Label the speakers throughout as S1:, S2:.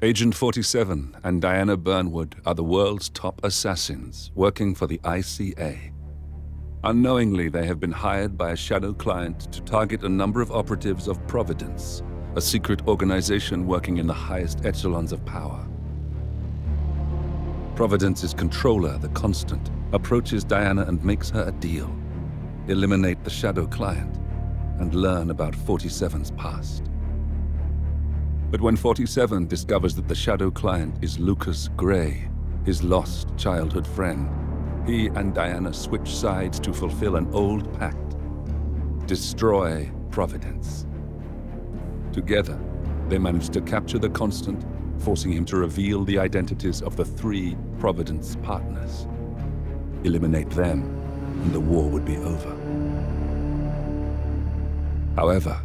S1: Agent 47 and Diana Burnwood are the world's top assassins working for the ICA. Unknowingly, they have been hired by a shadow client to target a number of operatives of Providence, a secret organization working in the highest echelons of power. Providence's controller, the Constant, approaches Diana and makes her a deal. Eliminate the shadow client and learn about 47's past. But when 47 discovers that the shadow client is Lucas Gray, his lost childhood friend, he and Diana switch sides to fulfill an old pact: destroy Providence. Together, they manage to capture the Constant, forcing him to reveal the identities of the 3 Providence partners. Eliminate them, and the war would be over. However,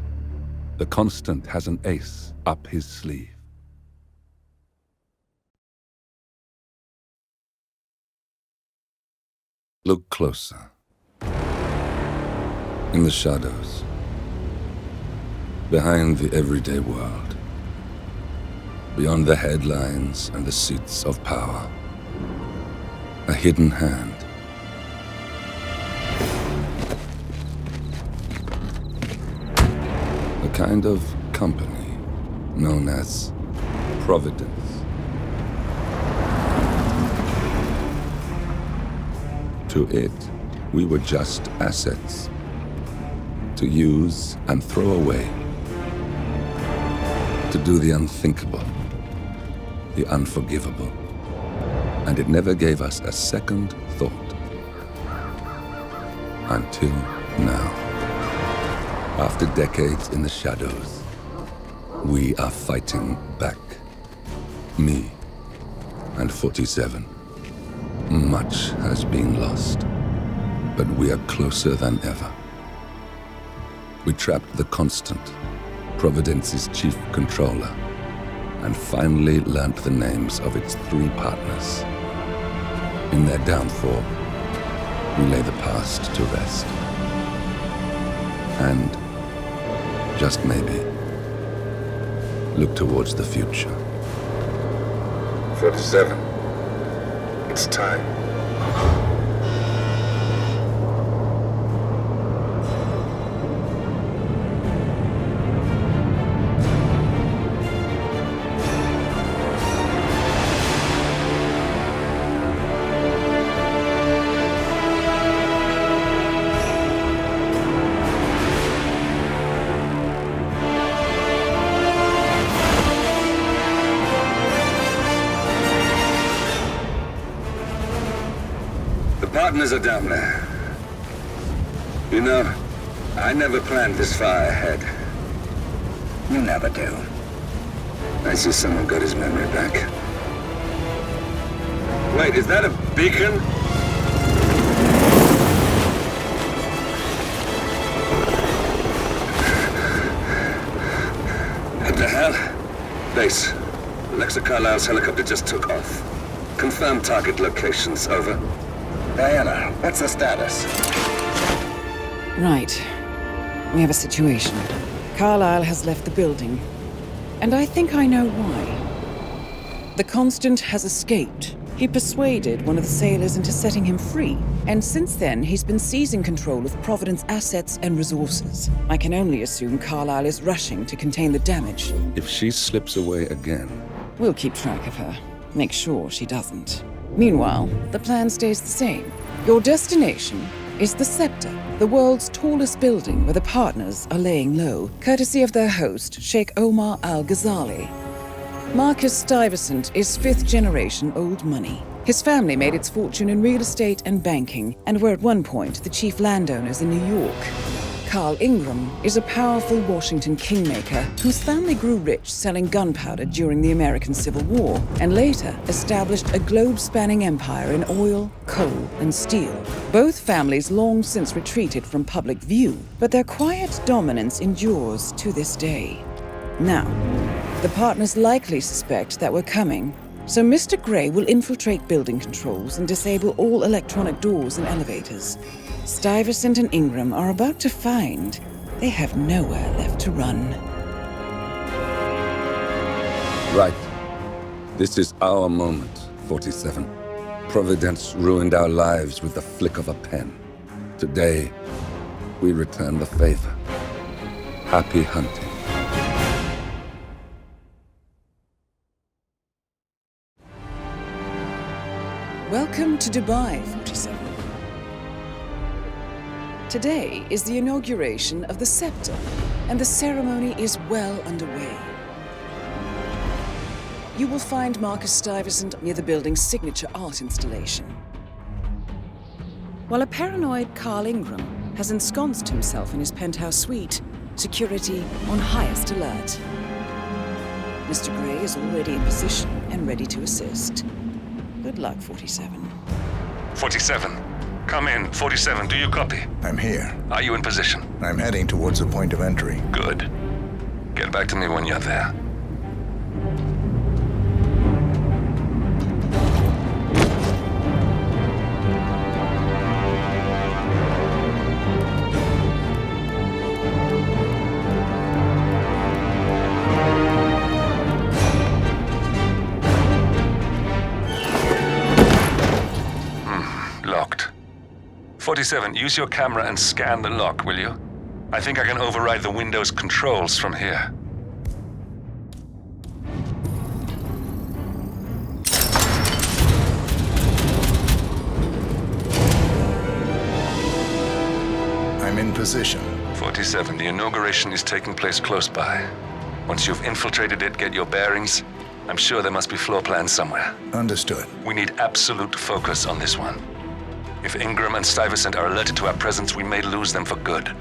S1: the Constant has an ace up his sleeve. Look closer. In the shadows. Behind the everyday world. Beyond the headlines and the seats of power. A hidden hand. A kind of company known as Providence. To it, we were just assets. To use and throw away. To do the unthinkable. The unforgivable. And it never gave us a second thought. Until now. After decades in the shadows, we are fighting back. Me and 47. Much has been lost, but we are closer than ever. We trapped the Constant, Providence's chief controller, and finally learnt the names of its 3 partners. In their downfall, we lay the past to rest. And, just maybe, look towards the future. 47. It's time.
S2: Partners are down there. You know, I never planned this far ahead. You never do. I see someone got his memory back. Wait, is that a beacon? What the hell? Base. Alexa Carlisle's helicopter just took off. Confirm target locations, over.
S3: Diana, what's the status?
S4: Right. We have a situation. Carlisle has left the building. And I think I know why. The Constant has escaped. He persuaded one of the sailors into setting him free. And since then, he's been seizing control of Providence assets and resources. I can only assume Carlisle is rushing to contain the damage.
S1: If she slips away again...
S4: We'll keep track of her. Make sure she doesn't. Meanwhile, the plan stays the same. Your destination is the Scepter, the world's tallest building where the partners are laying low, courtesy of their host, Sheikh Omar Al-Ghazali. Marcus Stuyvesant is 5th-generation old money. His family made its fortune in real estate and banking, and were at one point the chief landowners in New York. Carl Ingram is a powerful Washington kingmaker whose family grew rich selling gunpowder during the American Civil War, and later established a globe-spanning empire in oil, coal, and steel. Both families long since retreated from public view, but their quiet dominance endures to this day. Now, the partners likely suspect that we're coming, so Mr. Gray will infiltrate building controls and disable all electronic doors and elevators. Stuyvesant and Ingram are about to find they have nowhere left to run.
S1: Right. This is our moment, 47. Providence ruined our lives with the flick of a pen. Today, we return the favor. Happy hunting.
S4: Welcome to Dubai, 47. Today is the inauguration of the scepter, and the ceremony is well underway. You will find Marcus Stuyvesant near the building's signature art installation. While a paranoid Carl Ingram has ensconced himself in his penthouse suite, security on highest alert. Mr. Gray is already in position and ready to assist. Good luck, 47.
S5: 47. Come in. 47, do you copy?
S3: I'm here.
S5: Are you in position?
S3: I'm heading towards the point of entry.
S5: Good. Get back to me when you're there. Locked. 47, use your camera and scan the lock, will you? I think I can override the Windows controls from here.
S3: I'm in position.
S5: 47, the inauguration is taking place close by. Once you've infiltrated it, get your bearings. I'm sure there must be floor plans somewhere.
S3: Understood.
S5: We need absolute focus on this one. If Ingram and Stuyvesant are alerted to our presence, we may lose them for good.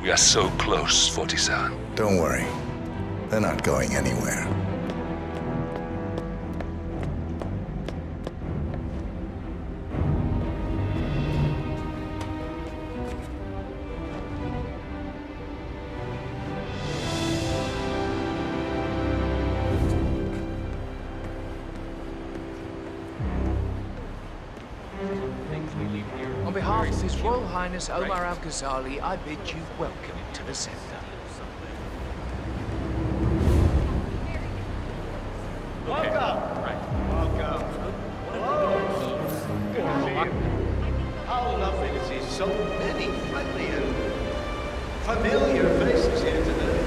S5: We are so close, 47.
S3: Don't worry. They're not going anywhere.
S6: On behalf of His Royal Highness Omar Al-Ghazali, I bid you welcome to the centre.
S7: How lovely to see so many friendly and familiar faces here today.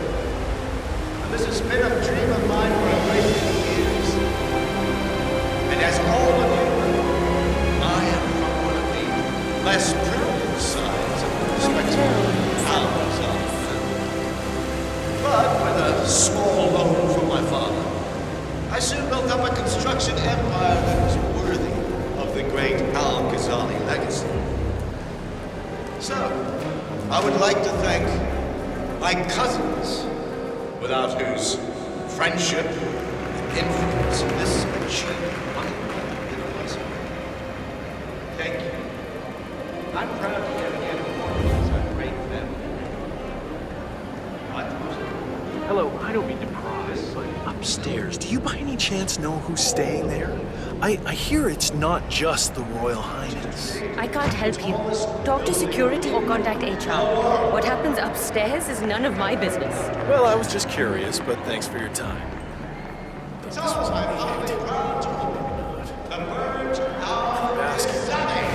S7: And this has been a dream of mine for a great many years. And as all of you know, I am from one of the less privileged sides of the respectable Al-Ghazali family. But with a small loan from my father, I soon built up a construction empire that was worthy of the great Al-Ghazali legacy. So, I would like to thank my cousins, without whose friendship and influence this achievement might not have been possible. Thank you. I'm proud to yet again inform you as a great family.
S8: Hello, I don't mean to pry, but upstairs, do you by any chance know who's staying there? I hear it's not just the Royal Highness.
S9: I can't help you. Talk to security or contact HR. What happens upstairs is none of my business.
S8: Well, I was just curious, but thanks for your time.
S7: So, I'm awfully proud to emerge out of the Sunday.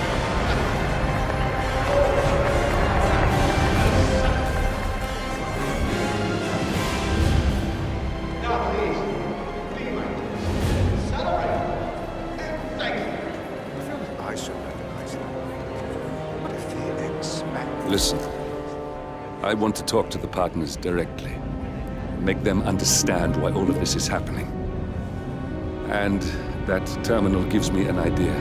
S7: Now, please, be my guest. Celebrate. And thank you.
S3: I should recognize them. What if they expect?
S1: Listen, I want to talk to the partners directly. Make them understand why all of this is happening. And that terminal gives me an idea.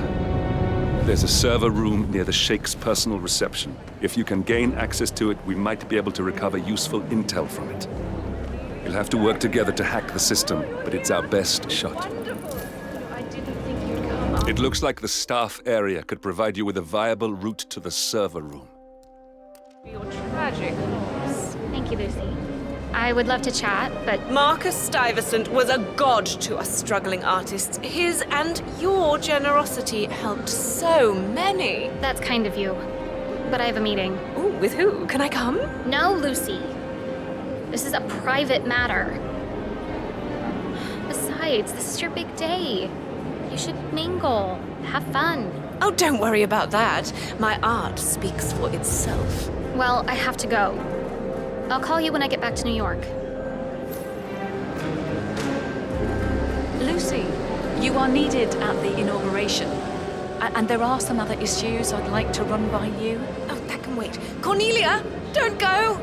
S1: There's a server room near the Sheikh's personal reception. If you can gain access to it, we might be able to recover useful intel from it. We'll have to work together to hack the system, but it's our best shot.
S9: I didn't think you'd come.
S1: It looks like the staff area could provide you with a viable route to the server room.
S9: Your tragic loss.
S10: Thank you, Lucy. I would love to chat, but
S11: Marcus Stuyvesant was a god to us struggling artists. His and your generosity helped so many.
S10: that's kind of you. But I have a meeting.
S11: Ooh, with who? Can I come?
S10: No, Lucy. This is a private matter. Besides, Besides, this is your big day. You should mingle, have fun.
S11: Oh, don't worry about that. My art speaks for itself.
S10: Well, I have to go. I'll call you when I get back to New York.
S12: Lucy, you are needed at the inauguration. And there are some other issues I'd like to run by you.
S11: Oh, that can wait. Cornelia, don't go!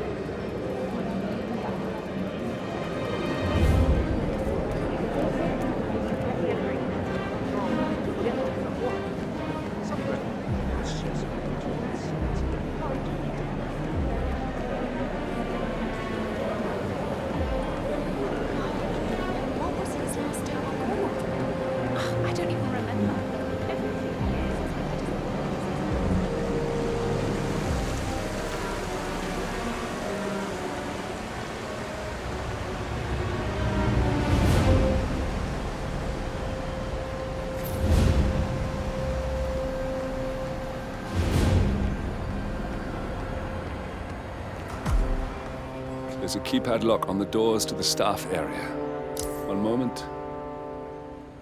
S1: There's a keypad lock on the doors to the staff area. One moment.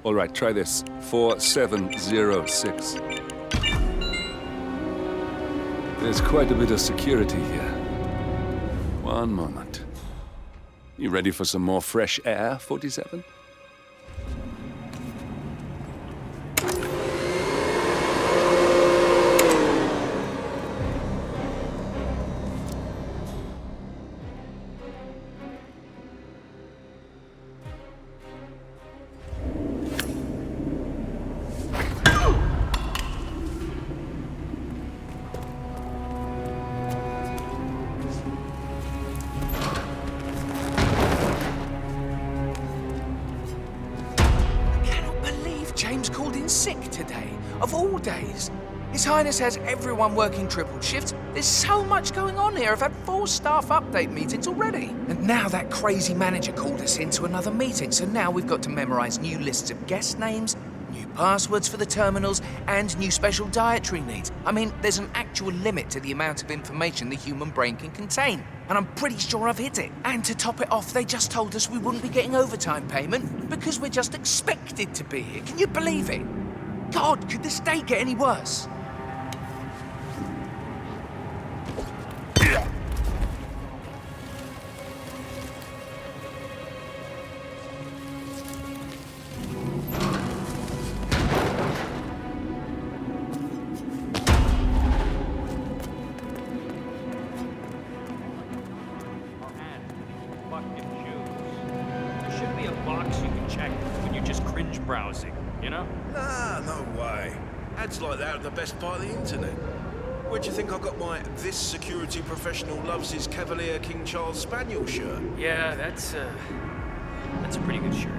S1: All right, try this. 4706. There's quite a bit of security here. One moment. You ready for some more fresh air, 47?
S6: Sick today, of all days. His Highness has everyone working triple shifts. There's so much going on here. I've had 4 staff update meetings already. And now that crazy manager called us into another meeting, so now we've got to memorize new lists of guest names, new passwords for the terminals, and new special dietary needs. I mean, there's an actual limit to the amount of information the human brain can contain. And I'm pretty sure I've hit it. And to top it off, they just told us we wouldn't be getting overtime payment because we're just expected to be here. Can you believe it? God, could this day get any worse?
S13: There should be a box you can check when you're just cringe browsing, you know?
S3: Nah, no way. Ads like that are the best part of the internet. Where'd you think I got my "This security professional loves his Cavalier King Charles Spaniel" shirt?
S13: Yeah, that's a pretty good shirt.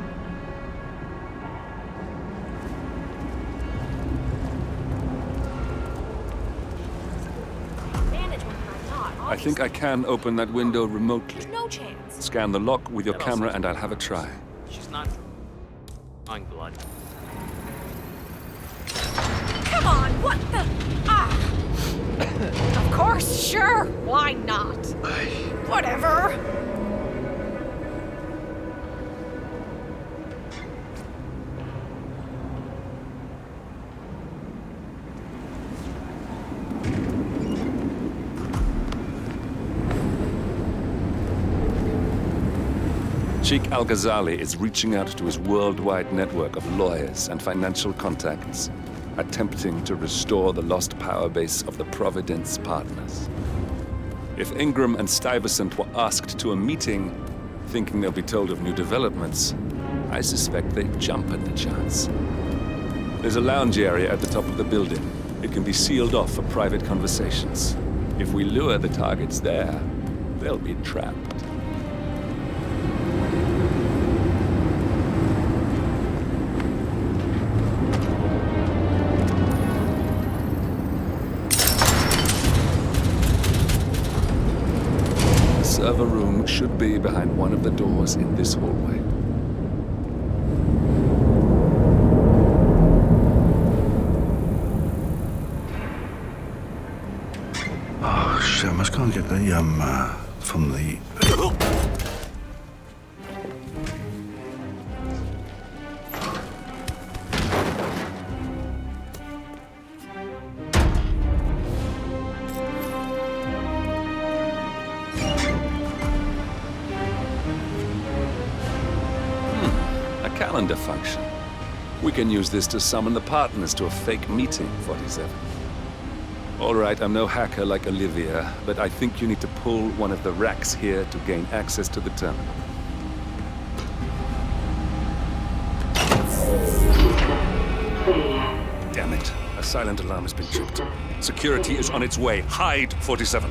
S1: I think I can open that window remotely.
S11: No chance.
S1: Scan the lock with your camera and I'll have a try.
S13: She's not on blood.
S11: Come on, what the? Of course, sure. Why not? Whatever.
S1: Sheikh Al-Ghazali is reaching out to his worldwide network of lawyers and financial contacts, attempting to restore the lost power base of the Providence partners. If Ingram and Stuyvesant were asked to a meeting, thinking they'll be told of new developments, I suspect they'd jump at the chance. There's a lounge area at the top of the building. It can be sealed off for private conversations. If we lure the targets there, they'll be trapped. The server room should be behind one of the doors in this hallway.
S3: Oh shit, I must go and get the from the...
S1: calendar function. We can use this to summon the partners to a fake meeting, 47. All right, I'm no hacker like Olivia, but I think you need to pull one of the racks here to gain access to the terminal. Damn it. A silent alarm has been tripped. Security is on its way. Hide, 47.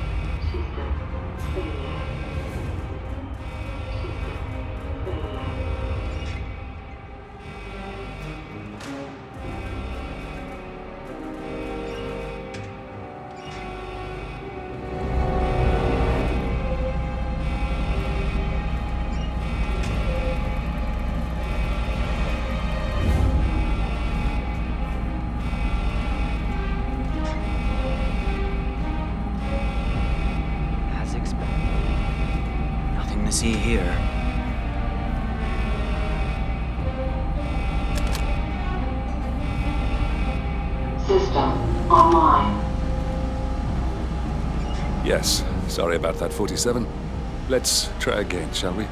S14: See here.
S15: System online.
S1: Yes, sorry about that, 47. Let's try again, shall we?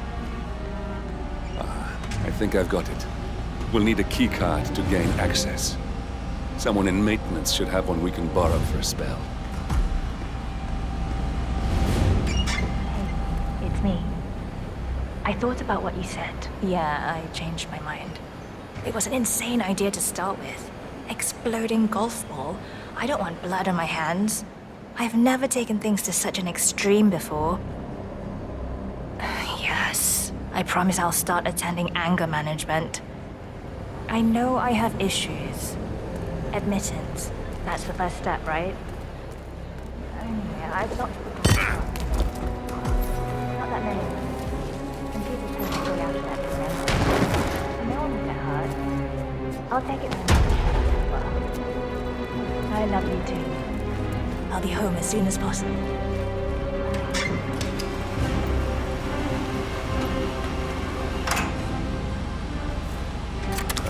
S1: I think I've got it. We'll need a keycard to gain access. Someone in maintenance should have one we can borrow for a spell.
S16: Hey, it's me. I thought about what you said. Yeah, I changed my mind. It was an insane idea to start with. Exploding golf ball. I don't want blood on my hands. I've never taken things to such an extreme before. Yes, I promise I'll start attending anger management. I know I have issues. Admittance. That's the first step, right? I've not that many. And people tend to go after that remember. No one will get hurt. I'll take it as well. I love you too. I'll be home as soon as possible.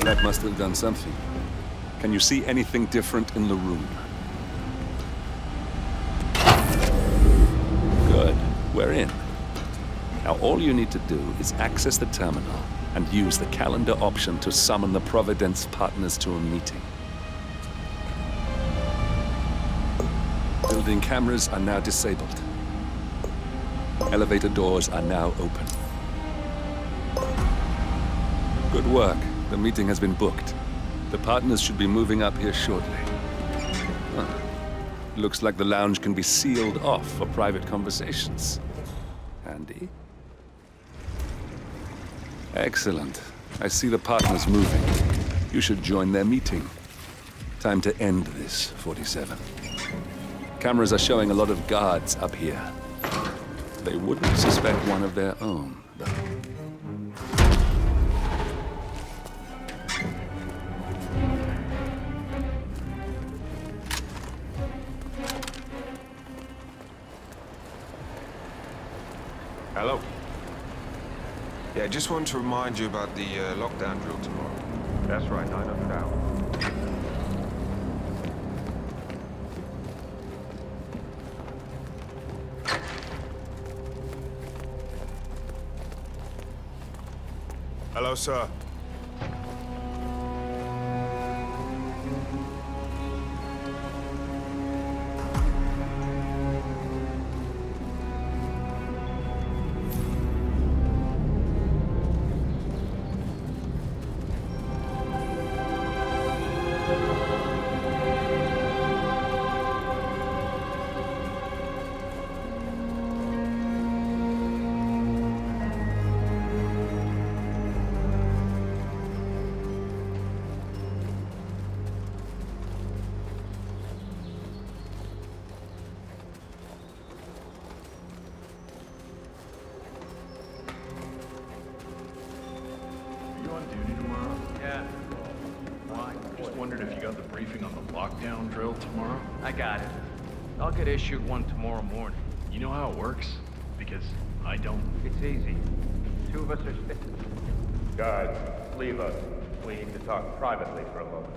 S1: That must have done something. Can you see anything different in the room? Good. We're in. Now all you need to do is access the terminal and use the calendar option to summon the Providence partners to a meeting. Building cameras are now disabled. Elevator doors are now open. Good work. The meeting has been booked. The partners should be moving up here shortly. Huh. Looks like the lounge can be sealed off for private conversations. Handy. Excellent. I see the partners moving. You should join their meeting. Time to end this, 47. Cameras are showing a lot of guards up here. They wouldn't suspect one of their own, though.
S17: Hello. Yeah, just wanted to remind you about the lockdown drill tomorrow. That's right, 900 hours. Hello, sir.
S8: Lockdown drill tomorrow? I got it. I'll get issued one tomorrow morning. You know how it works? Because I don't.
S18: It's easy. Two of us are Guards, leave us. We need to talk privately for a moment.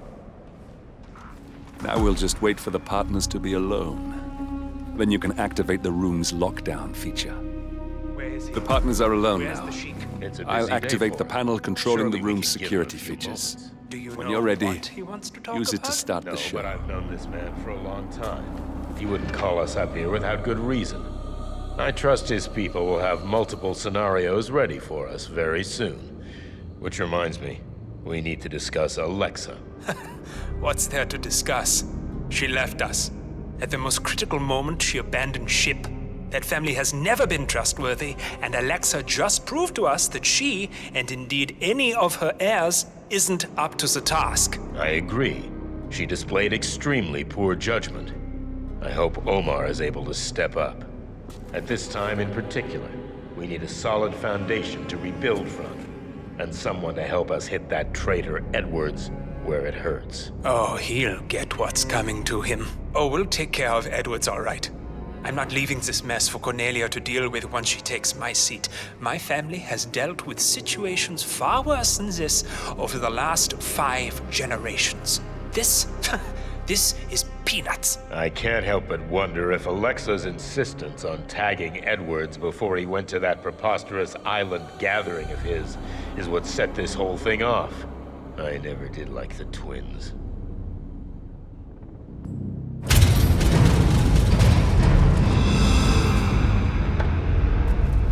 S1: Now we'll just wait for the partners to be alone. Then you can activate the room's lockdown feature.
S6: Where's
S1: The partners are alone
S8: Where's
S1: now.
S8: the Sheik?
S18: It's a busy
S1: I'll
S18: day
S1: activate
S18: for
S1: the
S18: him.
S1: panel controlling
S18: Surely
S1: the
S18: we
S1: room's
S18: can give
S1: security
S18: him a few
S1: features.
S18: moments.
S8: Do you
S1: When
S8: know
S1: you're ready,
S8: what he wants to talk
S1: use it
S8: about?
S1: to start
S18: No,
S1: the show.
S18: but I've known this man for a long time. He wouldn't call us up here without good reason. I trust his people will have multiple scenarios ready for us very soon. Which reminds me, we need to discuss Alexa.
S19: What's there to discuss? She left us. At the most critical moment, she abandoned ship. That family has never been trustworthy, and Alexa just proved to us that she, and indeed any of her heirs, isn't up to the task.
S18: I agree. She displayed extremely poor judgment. I hope Omar is able to step up. At this time in particular, we need a solid foundation to rebuild from, and someone to help us hit that traitor Edwards where it hurts.
S19: Oh, he'll get what's coming to him. Oh, we'll take care of Edwards all right. I'm not leaving this mess for Cornelia to deal with once she takes my seat. My family has dealt with situations far worse than this over the last 5 generations. This is peanuts.
S18: I can't help but wonder if Alexa's insistence on tagging Edwards before he went to that preposterous island gathering of his is what set this whole thing off. I never did like the twins.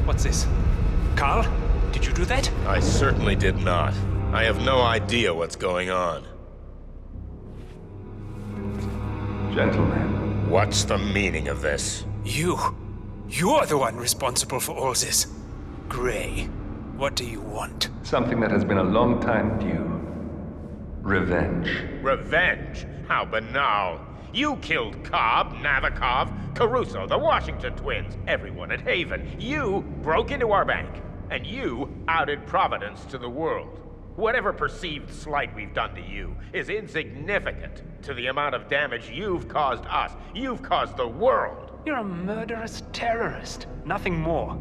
S19: What's this? Carl? Did you do that?
S18: I certainly did not. I have no idea what's going on.
S1: Gentlemen.
S18: What's the meaning of this?
S19: You're the one responsible for all this. Gray, what do you want?
S1: Something that has been a long time due. Revenge.
S18: Revenge? How banal. You killed Cobb, Navikov, Caruso, the Washington twins, everyone at Haven. You broke into our bank, and you outed Providence to the world. Whatever perceived slight we've done to you is insignificant to the amount of damage you've caused us. You've caused the world.
S19: You're a murderous terrorist. Nothing more.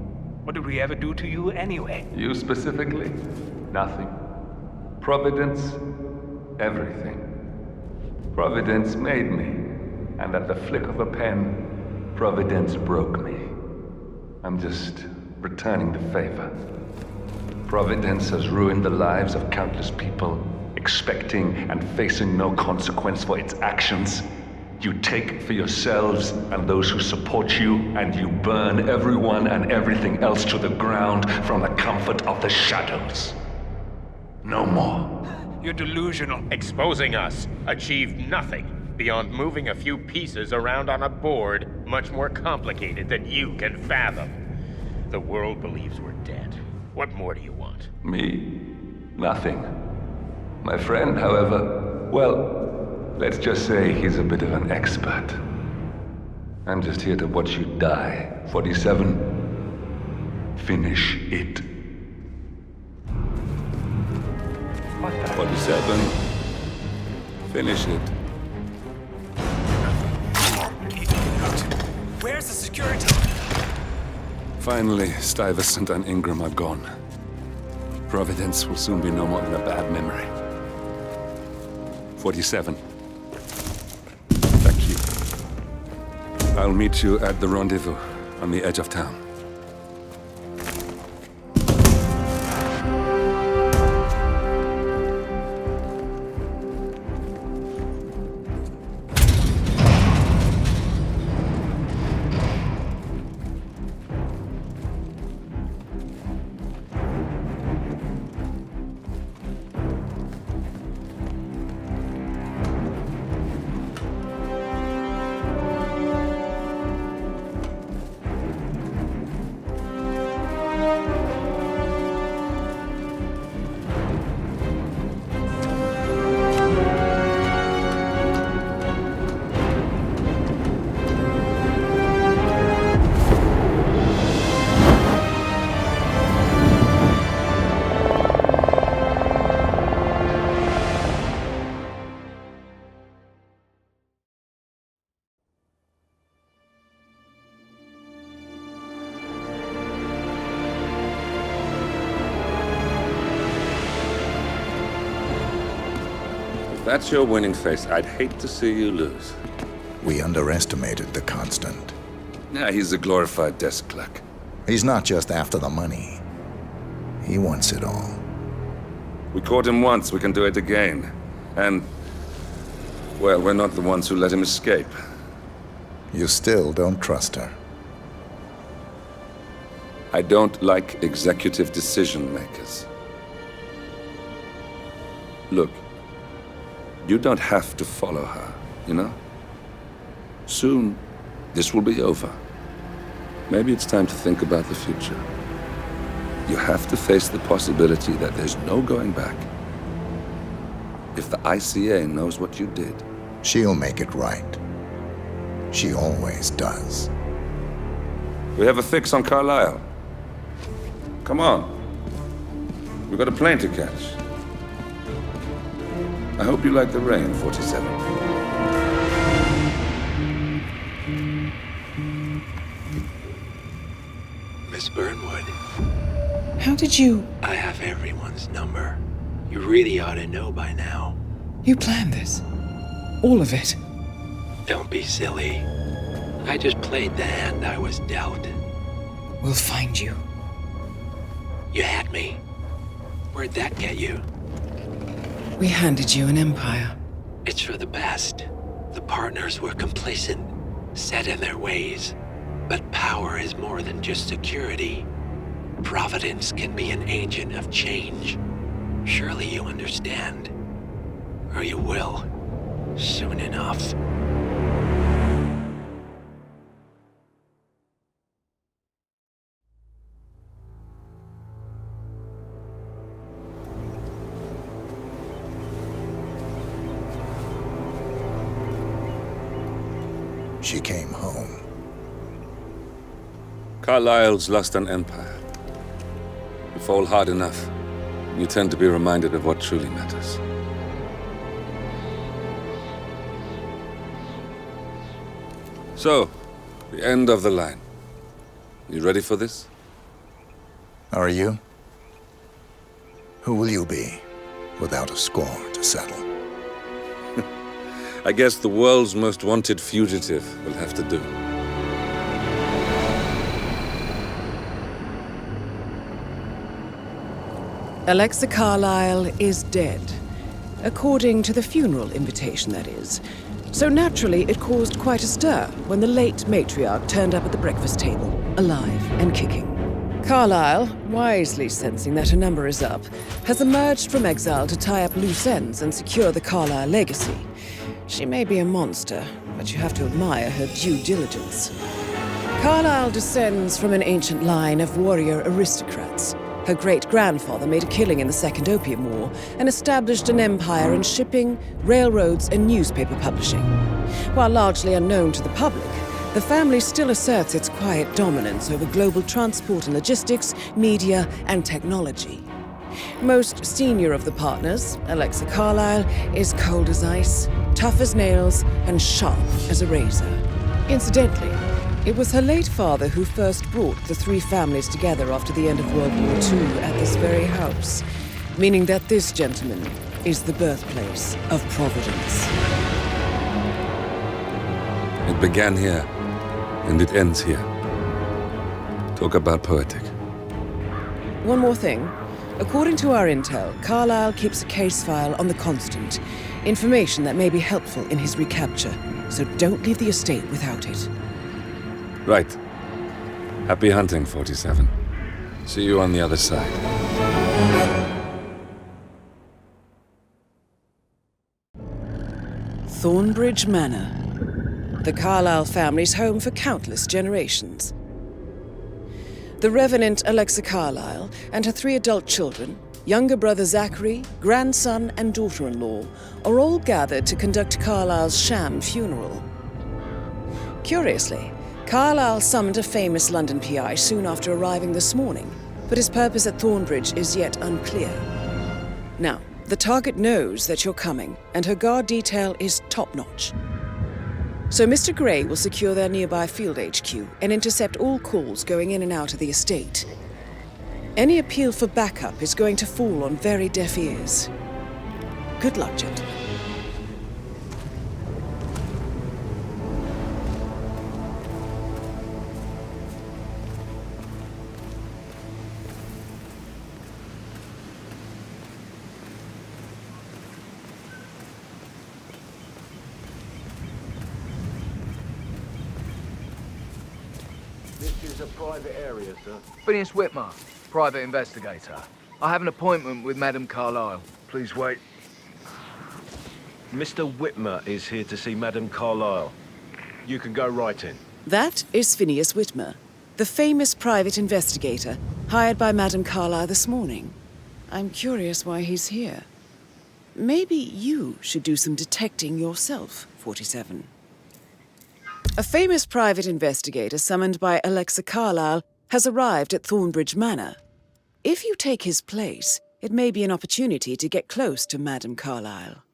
S19: What did we ever do to you anyway?
S1: You specifically? Nothing. Providence? Everything. Providence made me, and at the flick of a pen, Providence broke me. I'm just returning the favor. Providence has ruined the lives of countless people, expecting and facing no consequence for its actions. You take for yourselves and those who support you, and you burn everyone and everything else to the ground from the comfort of the shadows. No more.
S19: You're delusional.
S18: Exposing us achieved nothing beyond moving a few pieces around on a board much more complicated than you can fathom. The world believes we're dead. What more do you want?
S1: Me? Nothing. My friend, however, well, let's just say he's a bit of an expert. I'm just here to watch you die. 47. Finish it. 47. Finish it.
S19: Where's the security?
S1: Finally, Stuyvesant and Ingram are gone. Providence will soon be no more than a bad memory. 47. Thank you. I'll meet you at the rendezvous on the edge of town.
S20: That's your winning face. I'd hate to see you lose.
S21: We underestimated the Constant.
S1: Yeah, he's a glorified desk clerk.
S21: He's not just after the money. He wants it all.
S1: We caught him once, we can do it again. And, well, we're not the ones who let him escape.
S21: You still don't trust her.
S1: I don't like executive decision makers. Look, you don't have to follow her, you know? Soon, this will be over. Maybe it's time to think about the future. You have to face the possibility that there's no going back. If the ICA knows what you did,
S21: she'll make it right. She always does.
S1: We have a fix on Carlisle. Come on. We've got a plane to catch. I hope you like the rain, 47.
S22: Miss Burnwood.
S4: How did you...
S22: I have everyone's number. You really ought to know by now.
S4: You planned this? All of it?
S22: Don't be silly. I just played the hand I was dealt.
S4: We'll find you.
S22: You had me. Where'd that get you?
S4: We handed you an empire.
S22: It's for the best. The partners were complacent, set in their ways. But power is more than just security. Providence can be an agent of change. Surely you understand. Or you will. Soon enough.
S21: She came home.
S1: Carlisle's lost an empire. You fall hard enough, you tend to be reminded of what truly matters. So, the end of the line. You ready for this?
S21: Are you? Who will you be, without a score to settle?
S1: I guess the world's most wanted fugitive will have to do.
S4: Alexa Carlisle is dead. According to the funeral invitation, that is. So naturally, it caused quite a stir when the late matriarch turned up at the breakfast table, alive and kicking. Carlisle, wisely sensing that her number is up, has emerged from exile to tie up loose ends and secure the Carlisle legacy. She may be a monster, but you have to admire her due diligence. Carlisle descends from an ancient line of warrior aristocrats. Her great-grandfather made a killing in the Second Opium War and established an empire in shipping, railroads, and newspaper publishing. While largely unknown to the public, the family still asserts its quiet dominance over global transport and logistics, media, and technology. Most senior of the partners, Alexa Carlisle, is cold as ice, tough as nails, and sharp as a razor. Incidentally, it was her late father who first brought the three families together after the end of World War II at this very house, meaning that this gentleman is the birthplace of Providence.
S1: It began here, and it ends here. Talk about poetic.
S4: One more thing. According to our intel, Carlisle keeps a case file on the Constant, information that may be helpful in his recapture, so don't leave the estate without it.
S1: Right. Happy hunting, 47. See you on the other side.
S4: Thornbridge Manor. The Carlisle family's home for countless generations. The Revenant Alexa Carlisle and her 3 adult children, younger brother Zachary, grandson, and daughter-in-law, are all gathered to conduct Carlisle's sham funeral. Curiously, Carlisle summoned a famous London PI soon after arriving this morning, but his purpose at Thornbridge is yet unclear. Now, the target knows that you're coming, and her guard detail is top-notch. So Mr. Gray will secure their nearby field HQ and intercept all calls going in and out of the estate. Any appeal for backup is going to fall on very deaf ears. Good luck, gentlemen.
S2: This is a private area, sir.
S6: Phineas Whitmer, private investigator. I have an appointment with Madame Carlyle. Please wait.
S2: Mr. Whitmer is here to see Madame Carlyle. You can go right in.
S4: That is Phineas Whitmer, the famous private investigator hired by Madame Carlyle this morning. I'm curious why he's here. Maybe you should do some detecting yourself, 47. A famous private investigator summoned by Alexa Carlyle has arrived at Thornbridge Manor. If you take his place, it may be an opportunity to get close to Madame Carlyle.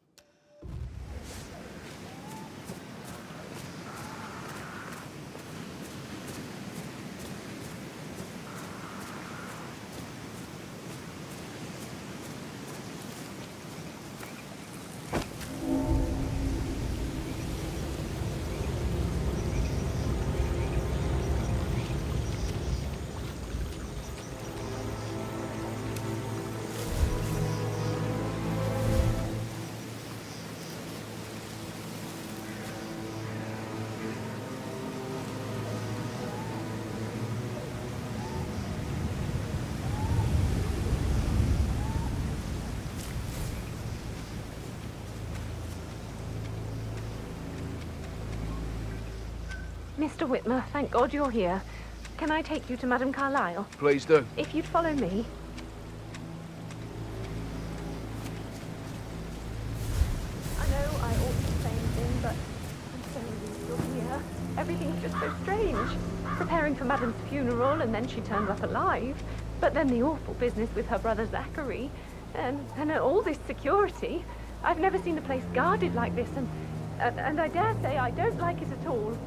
S9: Mr. Whitmer, thank God you're here. Can I take you to Madame Carlyle?
S6: Please do.
S9: If you'd follow me. I know I ought to say anything, but I'm so relieved you're here. Everything's just so strange. Preparing for Madame's funeral, and then she turned up alive. But then the awful business with her brother Zachary, and all this security. I've never seen the place guarded like this, and I dare say I don't like it at all.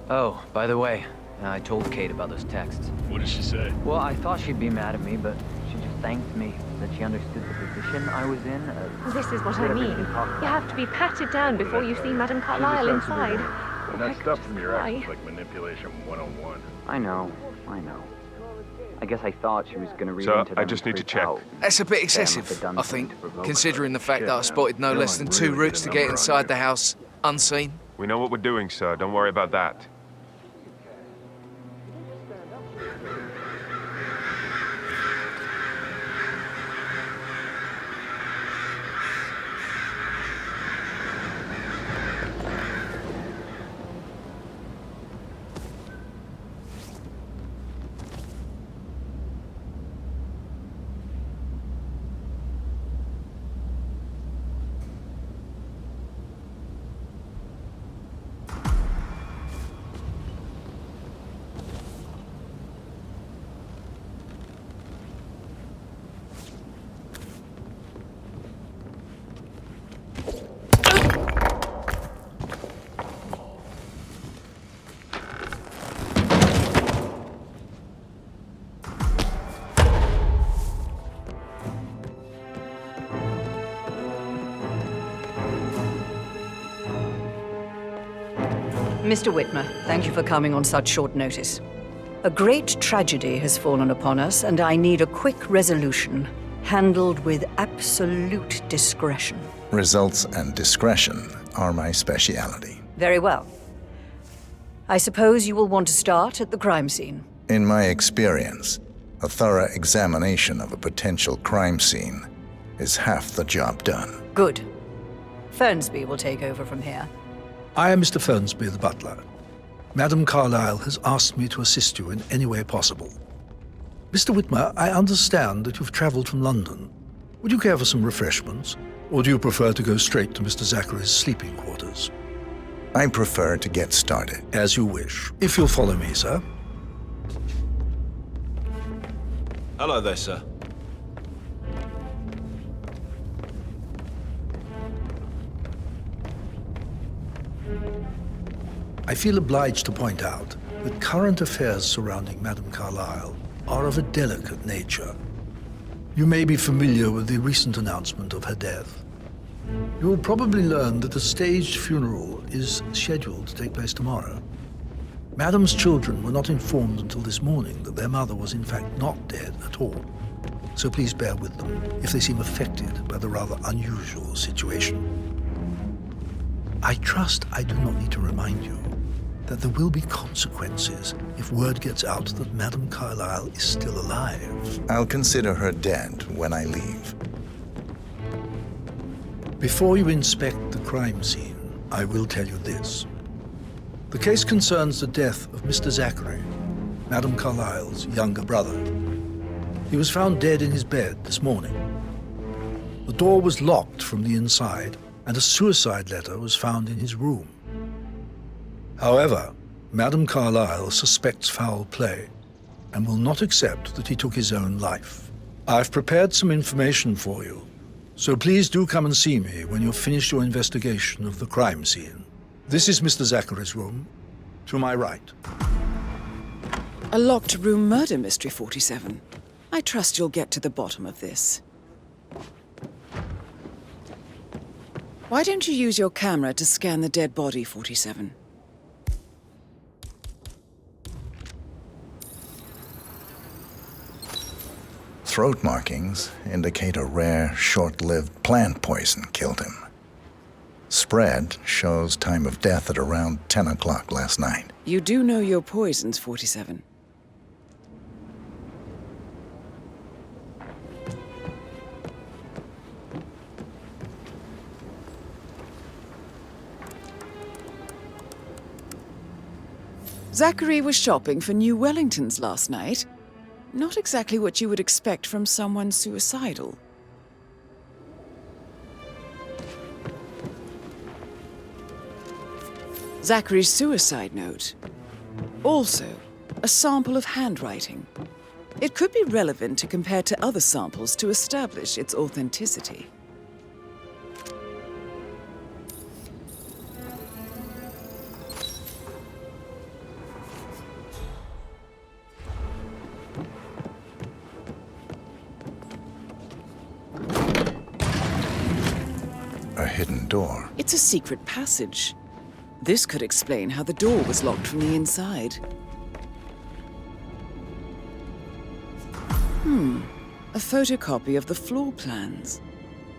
S14: Oh, by the way, I told Kate about those texts.
S13: What did she say?
S14: Well, I thought she'd be mad at me, but she just thanked me that she understood the position I was in.
S9: This is what I mean. You have to be patted down before you see Madame Carlyle inside.
S13: And that stuff from your ex is like manipulation 101.
S14: I know. I guess I thought she was going to read
S17: Sir,
S14: into them
S17: I just need to check.
S6: That's a bit excessive, I think, considering the fact that I spotted no less than 2 routes to get inside the house unseen.
S17: We know what we're doing, sir. Don't worry about that.
S5: Mr. Whitmer, thank you for coming on such short notice. A great tragedy has fallen upon us, and I need a quick resolution, handled with absolute discretion.
S21: Results and discretion are my speciality.
S5: Very well. I suppose you will want to start at the crime scene.
S21: In my experience, a thorough examination of a potential crime scene is half the job done.
S5: Good. Fernsby will take over from here.
S23: I am Mr. Fernsby, the butler. Madame Carlyle has asked me to assist you in any way possible. Mr. Whitmer, I understand that you've traveled from London. Would you care for some refreshments, or do you prefer to go straight to Mr. Zachary's sleeping quarters?
S21: I prefer to get started.
S23: As you wish. If you'll follow me, sir.
S2: Hello there, sir.
S23: I feel obliged to point out that current affairs surrounding Madame Carlyle are of a delicate nature. You may be familiar with the recent announcement of her death. You will probably learn that a staged funeral is scheduled to take place tomorrow. Madame's children were not informed until this morning that their mother was in fact not dead at all. So please bear with them if they seem affected by the rather unusual situation. I trust I do not need to remind you that there will be consequences if word gets out that Madame Carlyle is still alive.
S21: I'll consider her dead when I leave.
S23: Before you inspect the crime scene, I will tell you this. The case concerns the death of Mr. Zachary, Madame Carlyle's younger brother. He was found dead in his bed this morning. The door was locked from the inside, and a suicide letter was found in his room. However, Madame Carlyle suspects foul play and will not accept that he took his own life. I've prepared some information for you, so please do come and see me when you've finished your investigation of the crime scene. This is Mr. Zachary's room, to my right.
S4: A locked room murder mystery, 47. I trust you'll get to the bottom of this. Why don't you use your camera to scan the dead body, 47?
S21: Throat markings indicate a rare, short-lived plant poison killed him. Spread shows time of death at around 10 o'clock last night.
S4: You do know your poisons, 47. Zachary was shopping for new Wellingtons last night. Not exactly what you would expect from someone suicidal. Zachary's suicide note. Also, a sample of handwriting. It could be relevant to compare to other samples to establish its authenticity.
S21: A hidden door.
S4: It's a secret passage. This could explain how the door was locked from the inside. A photocopy of the floor plans.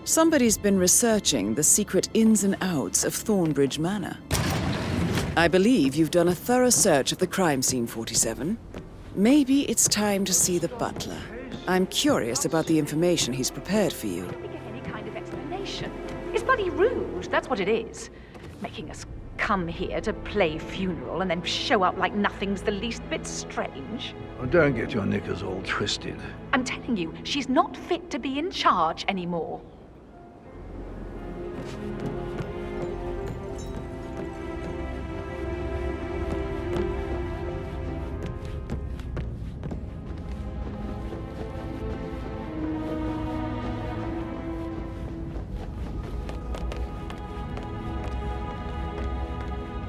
S4: Somebody's been researching the secret ins and outs of Thornbridge Manor. I believe you've done a thorough search of the crime scene, 47. Maybe it's time to see the butler. I'm curious about the information he's prepared for you.
S7: Any kind of explanation. It's bloody rude, that's what it is. Making us come here to play funeral and then show up like nothing's the least bit strange.
S23: Oh, don't get your knickers all twisted.
S7: I'm telling you, she's not fit to be in charge anymore.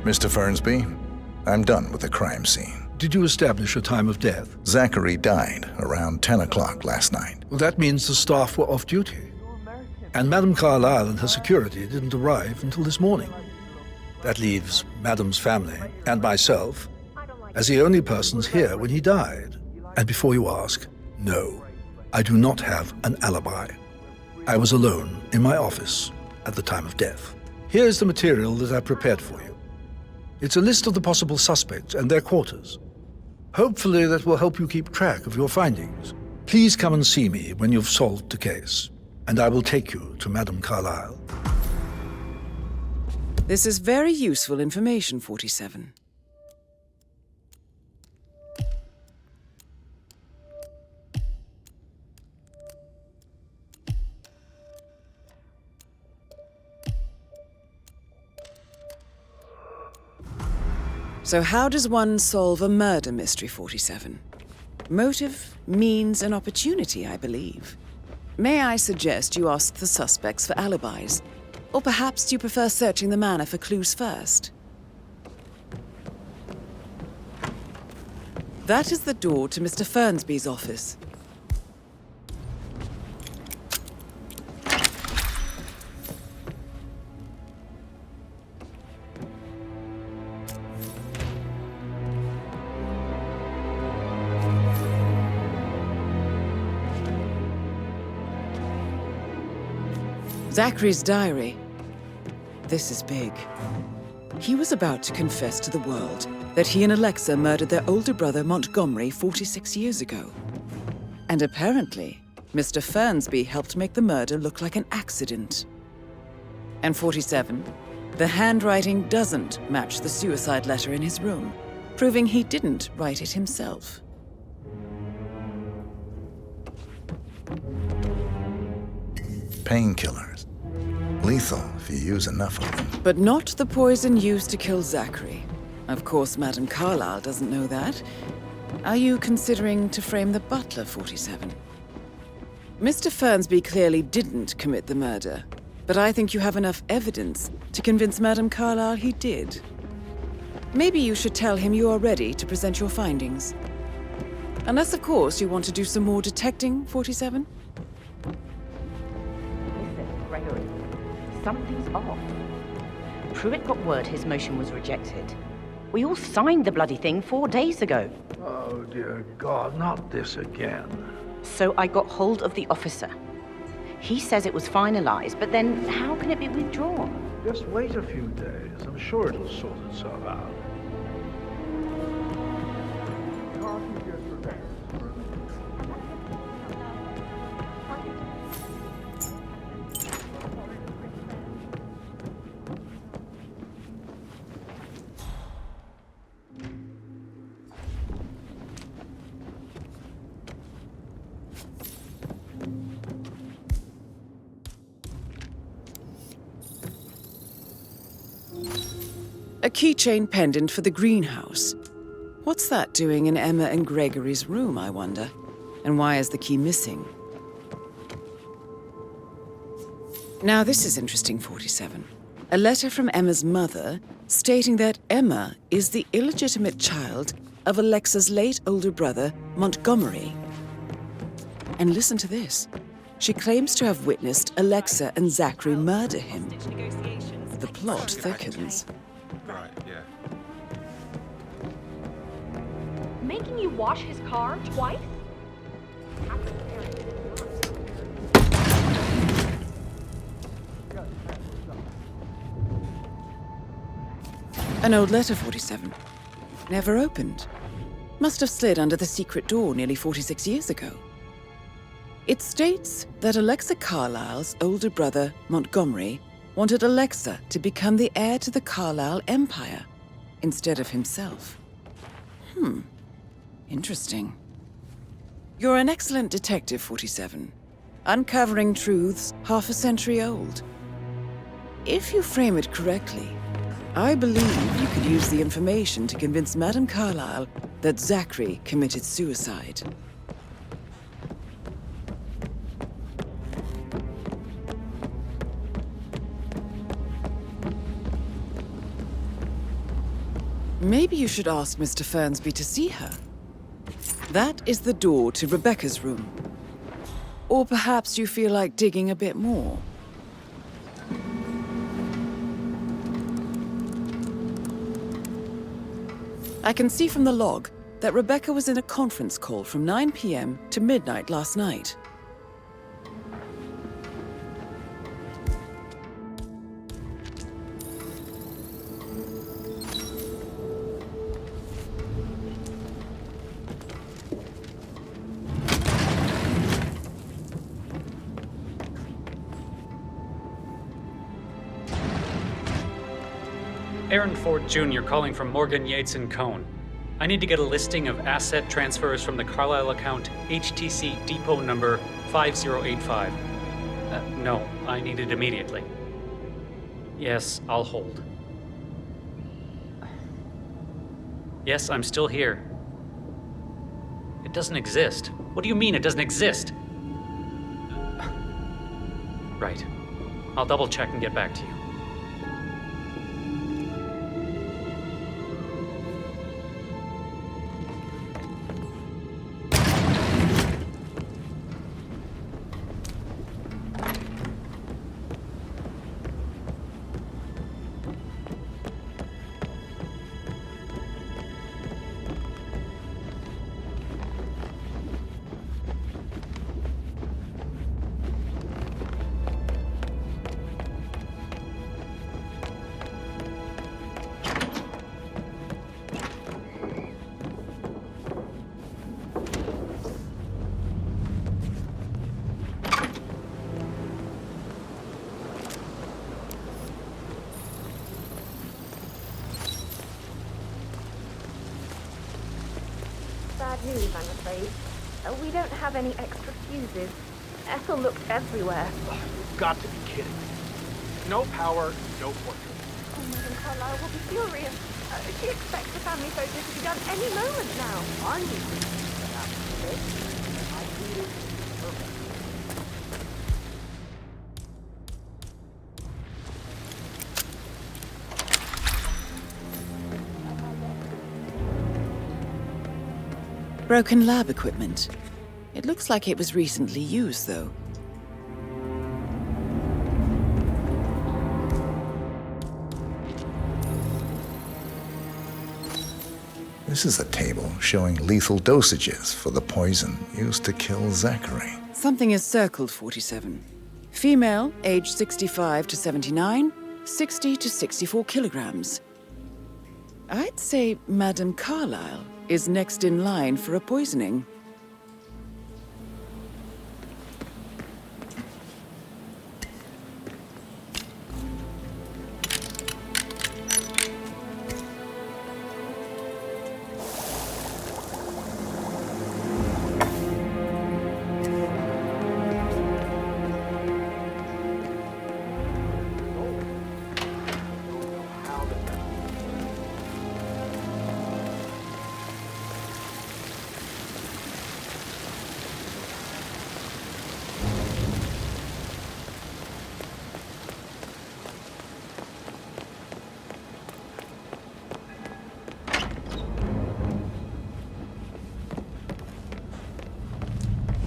S21: Mr. Fernsby, I'm done with the crime scene.
S23: Did you establish a time of death?
S21: Zachary died around 10 o'clock last night.
S23: Well, that means the staff were off duty. And Madame Carlyle and her security didn't arrive until this morning. That leaves Madame's family and myself as the only persons here when he died. And before you ask, no, I do not have an alibi. I was alone in my office at the time of death. Here's the material that I prepared for you. It's a list of the possible suspects and their quarters. Hopefully that will help you keep track of your findings. Please come and see me when you've solved the case, and I will take you to Madame Carlyle.
S4: This is very useful information, 47. So how does one solve a murder mystery, 47? Motive, means, and opportunity, I believe. May I suggest you ask the suspects for alibis? Or perhaps do you prefer searching the manor for clues first? That is the door to Mr. Fernsby's office. Zachary's diary. This is big. He was about to confess to the world that he and Alexa murdered their older brother Montgomery 46 years ago. And apparently, Mr. Fernsby helped make the murder look like an accident. And 47, the handwriting doesn't match the suicide letter in his room, proving he didn't write it himself.
S21: Painkillers. Lethal if you use enough of them.
S4: But not the poison used to kill Zachary. Of course, Madame Carlyle doesn't know that. Are you considering to frame the butler, 47? Mr. Fernsby clearly didn't commit the murder, but I think you have enough evidence to convince Madame Carlyle he did. Maybe you should tell him you are ready to present your findings. Unless, of course, you want to do some more detecting, 47?
S10: Listen, Gregory. Something's off. Pruitt got word his motion was rejected. We all signed the bloody thing 4 days ago.
S23: Oh, dear God, not this again.
S10: So I got hold of the officer. He says it was finalized, but then how can it be withdrawn?
S23: Just wait a few days. I'm sure it'll sort itself out.
S4: A keychain pendant for the greenhouse. What's that doing in Emma and Gregory's room, I wonder? And why is the key missing? Now this is interesting, 47. A letter from Emma's mother stating that Emma is the illegitimate child of Alexa's late older brother, Montgomery. And listen to this. She claims to have witnessed Alexa and Zachary murder him. The plot thickens.
S17: Right, yeah.
S9: Making you wash his car twice?
S4: An old letter, 47. Never opened. Must have slid under the secret door nearly 46 years ago. It states that Alexa Carlyle's older brother, Montgomery, wanted Alexa to become the heir to the Carlyle Empire instead of himself. Interesting. You're an excellent detective, 47. Uncovering truths half a century old. If you frame it correctly, I believe you could use the information to convince Madame Carlyle that Zachary committed suicide. Maybe you should ask Mr. Fernsby to see her. That is the door to Rebecca's room. Or perhaps you feel like digging a bit more. I can see from the log that Rebecca was in a conference call from 9 p.m. to midnight last night.
S13: Aaron Ford Jr. calling from Morgan, Yates & Cohn. I need to get a listing of asset transfers from the Carlyle account HTC depot number 5085. No, I need it immediately. Yes, I'll hold. Yes, I'm still here. It doesn't exist. What do you mean it doesn't exist? Right. I'll double check and get back to you.
S9: bad news, I'm afraid. We don't have any extra fuses. Ethel looked everywhere.
S8: You've got to be kidding me. No power, no portrait.
S9: Oh, Madame Carlyle will be furious. She expects the family photo to be done any moment now.
S8: I need to happen to this. I need it perfect.
S4: Broken lab equipment. It looks like it was recently used, though.
S21: This is a table showing lethal dosages for the poison used to kill Zachary.
S4: Something is circled 47. Female, age 65 to 79, 60 to 64 kilograms. I'd say Madame Carlyle is next in line for a poisoning.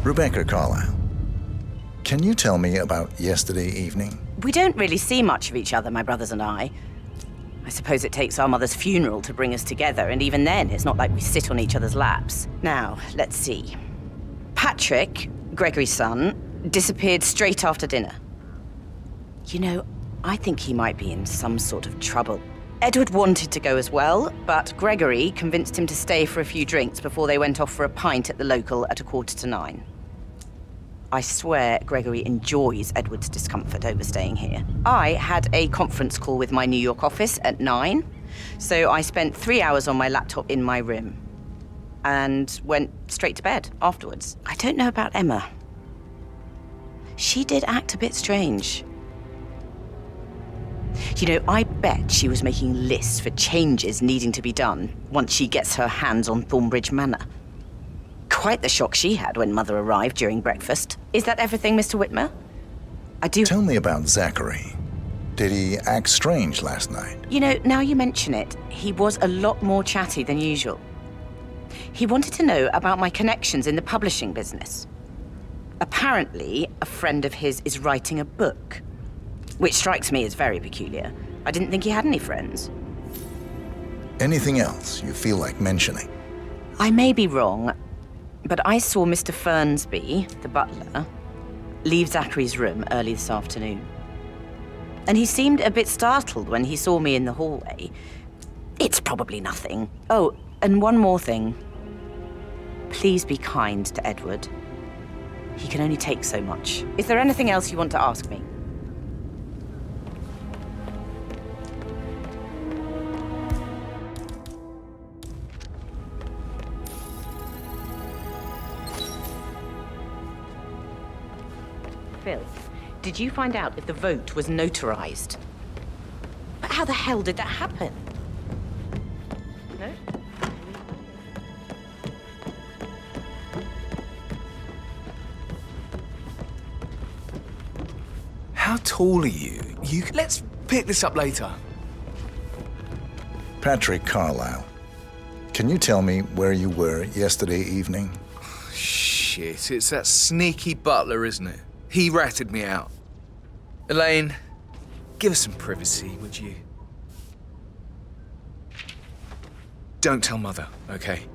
S21: Rebecca Carlyle, can you tell me about yesterday evening?
S10: We don't really see much of each other, my brothers and I. I suppose it takes our mother's funeral to bring us together, and even then, it's not like we sit on each other's laps. Now, let's see. Patrick, Gregory's son, disappeared straight after dinner. You know, I think he might be in some sort of trouble. Edward wanted to go as well, but Gregory convinced him to stay for a few drinks before they went off for a pint at the local at 9:15. I swear Gregory enjoys Edward's discomfort over staying here. I had a conference call with my New York office at 9, so I spent 3 hours on my laptop in my room and went straight to bed afterwards. I don't know about Emma. She did act a bit strange. You know, I bet she was making lists for changes needing to be done once she gets her hands on Thornbridge Manor. Quite the shock she had when Mother arrived during breakfast. Is that everything, Mr. Whitmer?
S21: Tell me about Zachary. Did he act strange last night?
S10: You know, now you mention it, he was a lot more chatty than usual. He wanted to know about my connections in the publishing business. Apparently, a friend of his is writing a book, which strikes me as very peculiar. I didn't think he had any friends.
S21: Anything else you feel like mentioning?
S10: I may be wrong, but I saw Mr. Fernsby, the butler, leave Zachary's room early this afternoon. And he seemed a bit startled when he saw me in the hallway. It's probably nothing. Oh, and one more thing. Please be kind to Edward. He can only take so much. Is there anything else you want to ask me? Phil, did you find out if the vote was notarized? But how the hell did that happen? No?
S6: How tall are you? Let's pick this up later.
S21: Patrick Carlyle, can you tell me where you were yesterday evening?
S6: Shit, it's that sneaky butler, isn't it? He ratted me out. Elaine, give us some privacy, would you? Don't tell Mother, okay?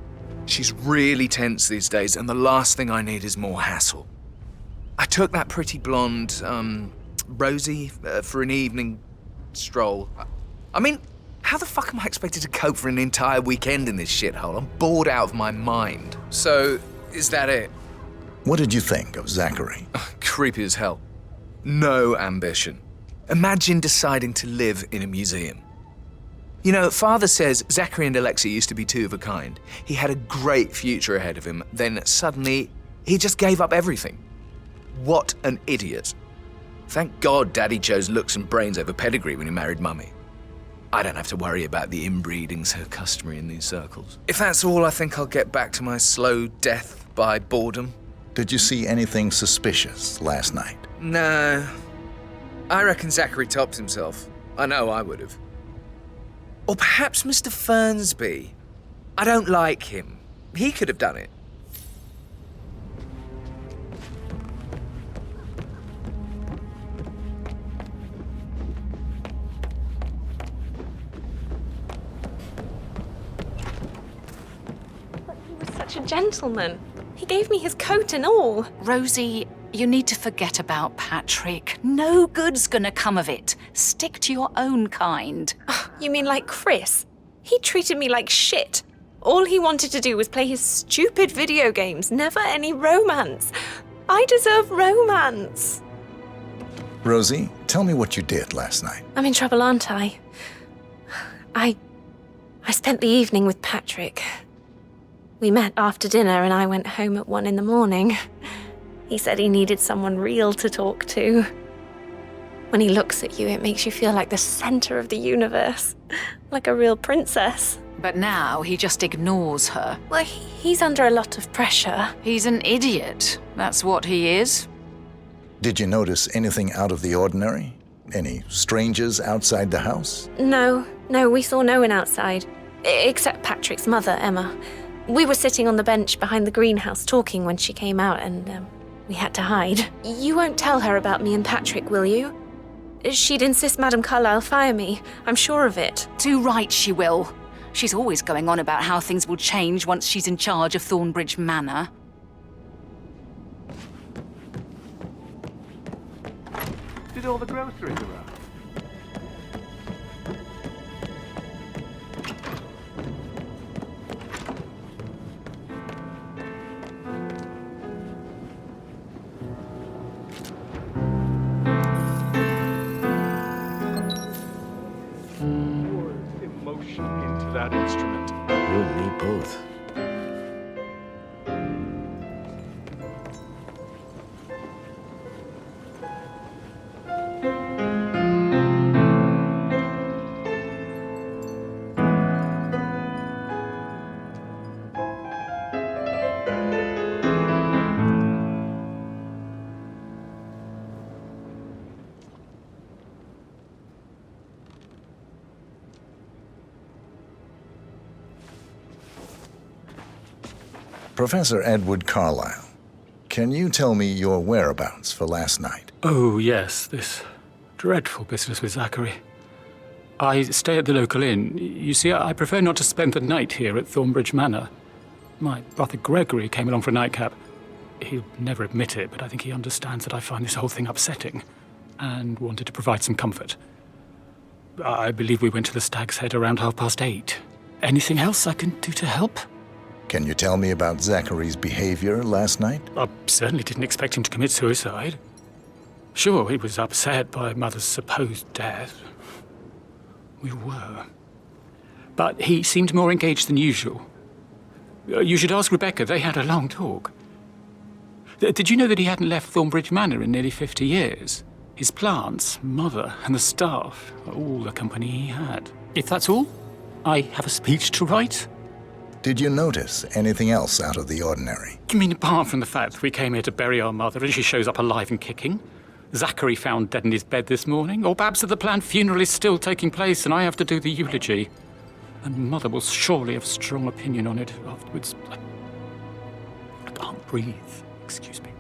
S6: She's really tense these days, and the last thing I need is more hassle. I took that pretty blonde, Rosie, for an evening stroll. I mean, how the fuck am I expected to cope for an entire weekend in this shithole? I'm bored out of my mind. So, is that it?
S21: What did you think of Zachary?
S6: Creepy as hell. No ambition. Imagine deciding to live in a museum. You know, Father says Zachary and Alexei used to be two of a kind. He had a great future ahead of him, then suddenly he just gave up everything. What an idiot. Thank God Daddy chose looks and brains over pedigree when he married Mummy. I don't have to worry about the inbreeding so customary in these circles. If that's all, I think I'll get back to my slow death by boredom.
S21: Did you see anything suspicious last night?
S6: No. I reckon Zachary topped himself. I know I would have. Or perhaps Mr. Fernsby. I don't like him. He could have done it.
S9: But he was such a gentleman. He gave me his coat and all.
S3: Rosie, you need to forget about Patrick. No good's gonna come of it. Stick to your own kind.
S9: You mean like Chris? He treated me like shit. All he wanted to do was play his stupid video games, never any romance. I deserve romance.
S21: Rosie, tell me what you did last night.
S9: I'm in trouble, aren't I? I spent the evening with Patrick. We met after dinner and I went home at 1 a.m. He said he needed someone real to talk to. When he looks at you, it makes you feel like the center of the universe. Like a real princess.
S3: But now he just ignores her.
S9: Well, he's under a lot of pressure.
S3: He's an idiot. That's what he is.
S21: Did you notice anything out of the ordinary? Any strangers outside the house?
S9: No, we saw no one outside. Except Patrick's mother, Emma. We were sitting on the bench behind the greenhouse talking when she came out and we had to hide. You won't tell her about me and Patrick, will you? She'd insist Madame Carlyle fire me. I'm sure of it.
S3: Too right she will. She's always going on about how things will change once she's in charge of Thornbridge Manor.
S11: Did all the groceries arrive?
S8: Into that instrument.
S2: You and me both.
S21: Professor Edward Carlyle, can you tell me your whereabouts for last night?
S13: Oh, yes, this dreadful business with Zachary. I stay at the local inn. You see, I prefer not to spend the night here at Thornbridge Manor. My brother Gregory came along for a nightcap. He'll never admit it, but I think he understands that I find this whole thing upsetting and wanted to provide some comfort. I believe we went to the Stag's Head around 8:30. Anything else I can do to help?
S21: Can you tell me about Zachary's behavior last night?
S13: I certainly didn't expect him to commit suicide. Sure, he was upset by Mother's supposed death. We were. But he seemed more engaged than usual. You should ask Rebecca. They had a long talk. Did you know that he hadn't left Thornbridge Manor in nearly 50 years? His plants, Mother, and the staff, all the company he had. If that's all, I have a speech to write.
S21: Did you notice anything else out of the ordinary?
S13: You mean apart from the fact that we came here to bury our mother and she shows up alive and kicking? Zachary found dead in his bed this morning? Or perhaps that the planned funeral is still taking place and I have to do the eulogy? And Mother will surely have strong opinion on it afterwards. I can't breathe. Excuse me.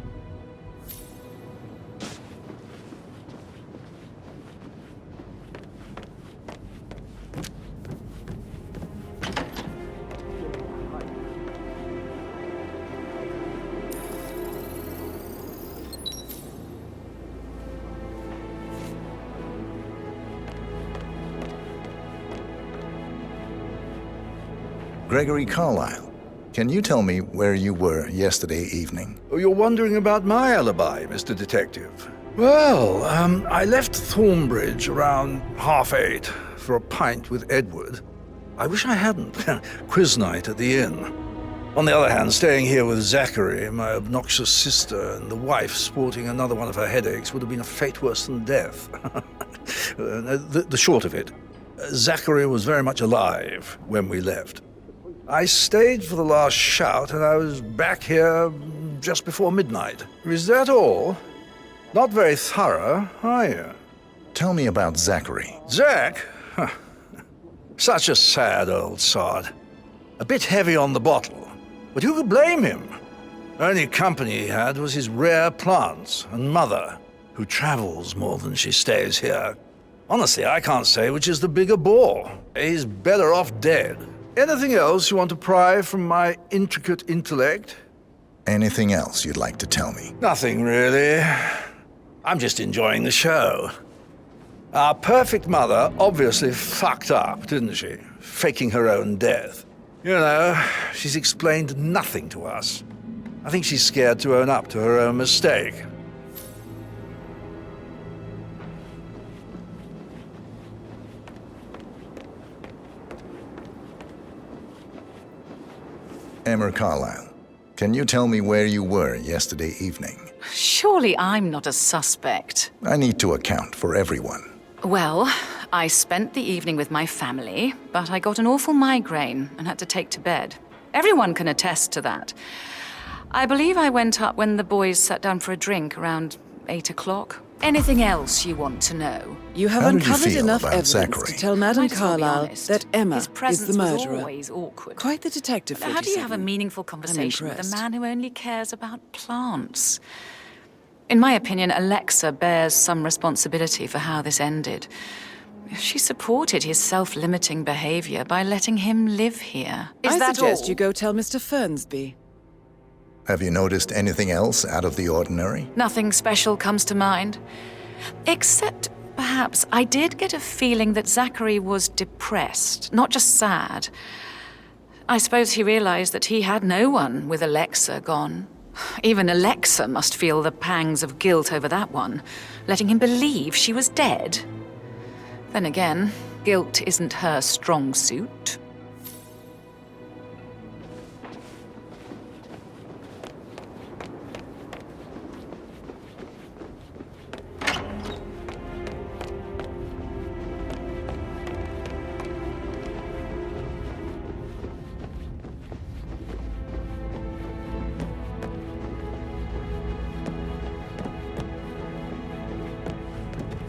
S21: Gregory Carlyle, can you tell me where you were yesterday evening?
S23: Oh, you're wondering about my alibi, Mr. Detective. Well, I left Thornbridge around 8:30. for a pint with Edward. I wish I hadn't. Quiz night at the inn. On the other hand, staying here with Zachary, my obnoxious sister, and the wife sporting another one of her headaches would have been a fate worse than death. The short of it, Zachary was very much alive when we left. I stayed for the last shout, and I was back here just before midnight. Is that all? Not very thorough, are you?
S21: Tell me about Zachary.
S23: Zach? Huh. Such a sad old sod. A bit heavy on the bottle. But who could blame him? Only company he had was his rare plants and mother, who travels more than she stays here. Honestly, I can't say which is the bigger bore. He's better off dead. Anything else you want to pry from my intricate intellect?
S21: Anything else you'd like to tell me?
S23: Nothing, really. I'm just enjoying the show. Our perfect mother obviously fucked up, didn't she? Faking her own death. You know, she's explained nothing to us. I think she's scared to own up to her own mistake.
S21: Emma Carlyle, can you tell me where you were yesterday evening?
S3: Surely I'm not a suspect.
S21: I need to account for everyone.
S3: Well, I spent the evening with my family, but I got an awful migraine and had to take to bed. Everyone can attest to that. I believe I went up when the boys sat down for a drink around 8 o'clock. Anything else you want to know?
S4: You have uncovered enough evidence to tell Madame Carlyle that Emma
S3: His
S4: is
S3: presence
S4: the
S3: was
S4: murderer.
S3: always awkward.
S4: Quite the detective,
S3: How do you have a
S4: 47.
S3: meaningful conversation with a
S4: impressed.
S3: man who only cares about plants? In my opinion, Alexa bears some responsibility for how this ended. She supported his self-limiting behavior by letting him live here. Is
S4: I
S3: that
S4: suggest
S3: all?
S4: you go tell Mr. Fernsby.
S21: Have you noticed anything else out of the ordinary?
S3: Nothing special comes to mind. Except, perhaps, I did get a feeling that Zachary was depressed, not just sad. I suppose he realized that he had no one with Alexa gone. Even Alexa must feel the pangs of guilt over that one, letting him believe she was dead. Then again, guilt isn't her strong suit.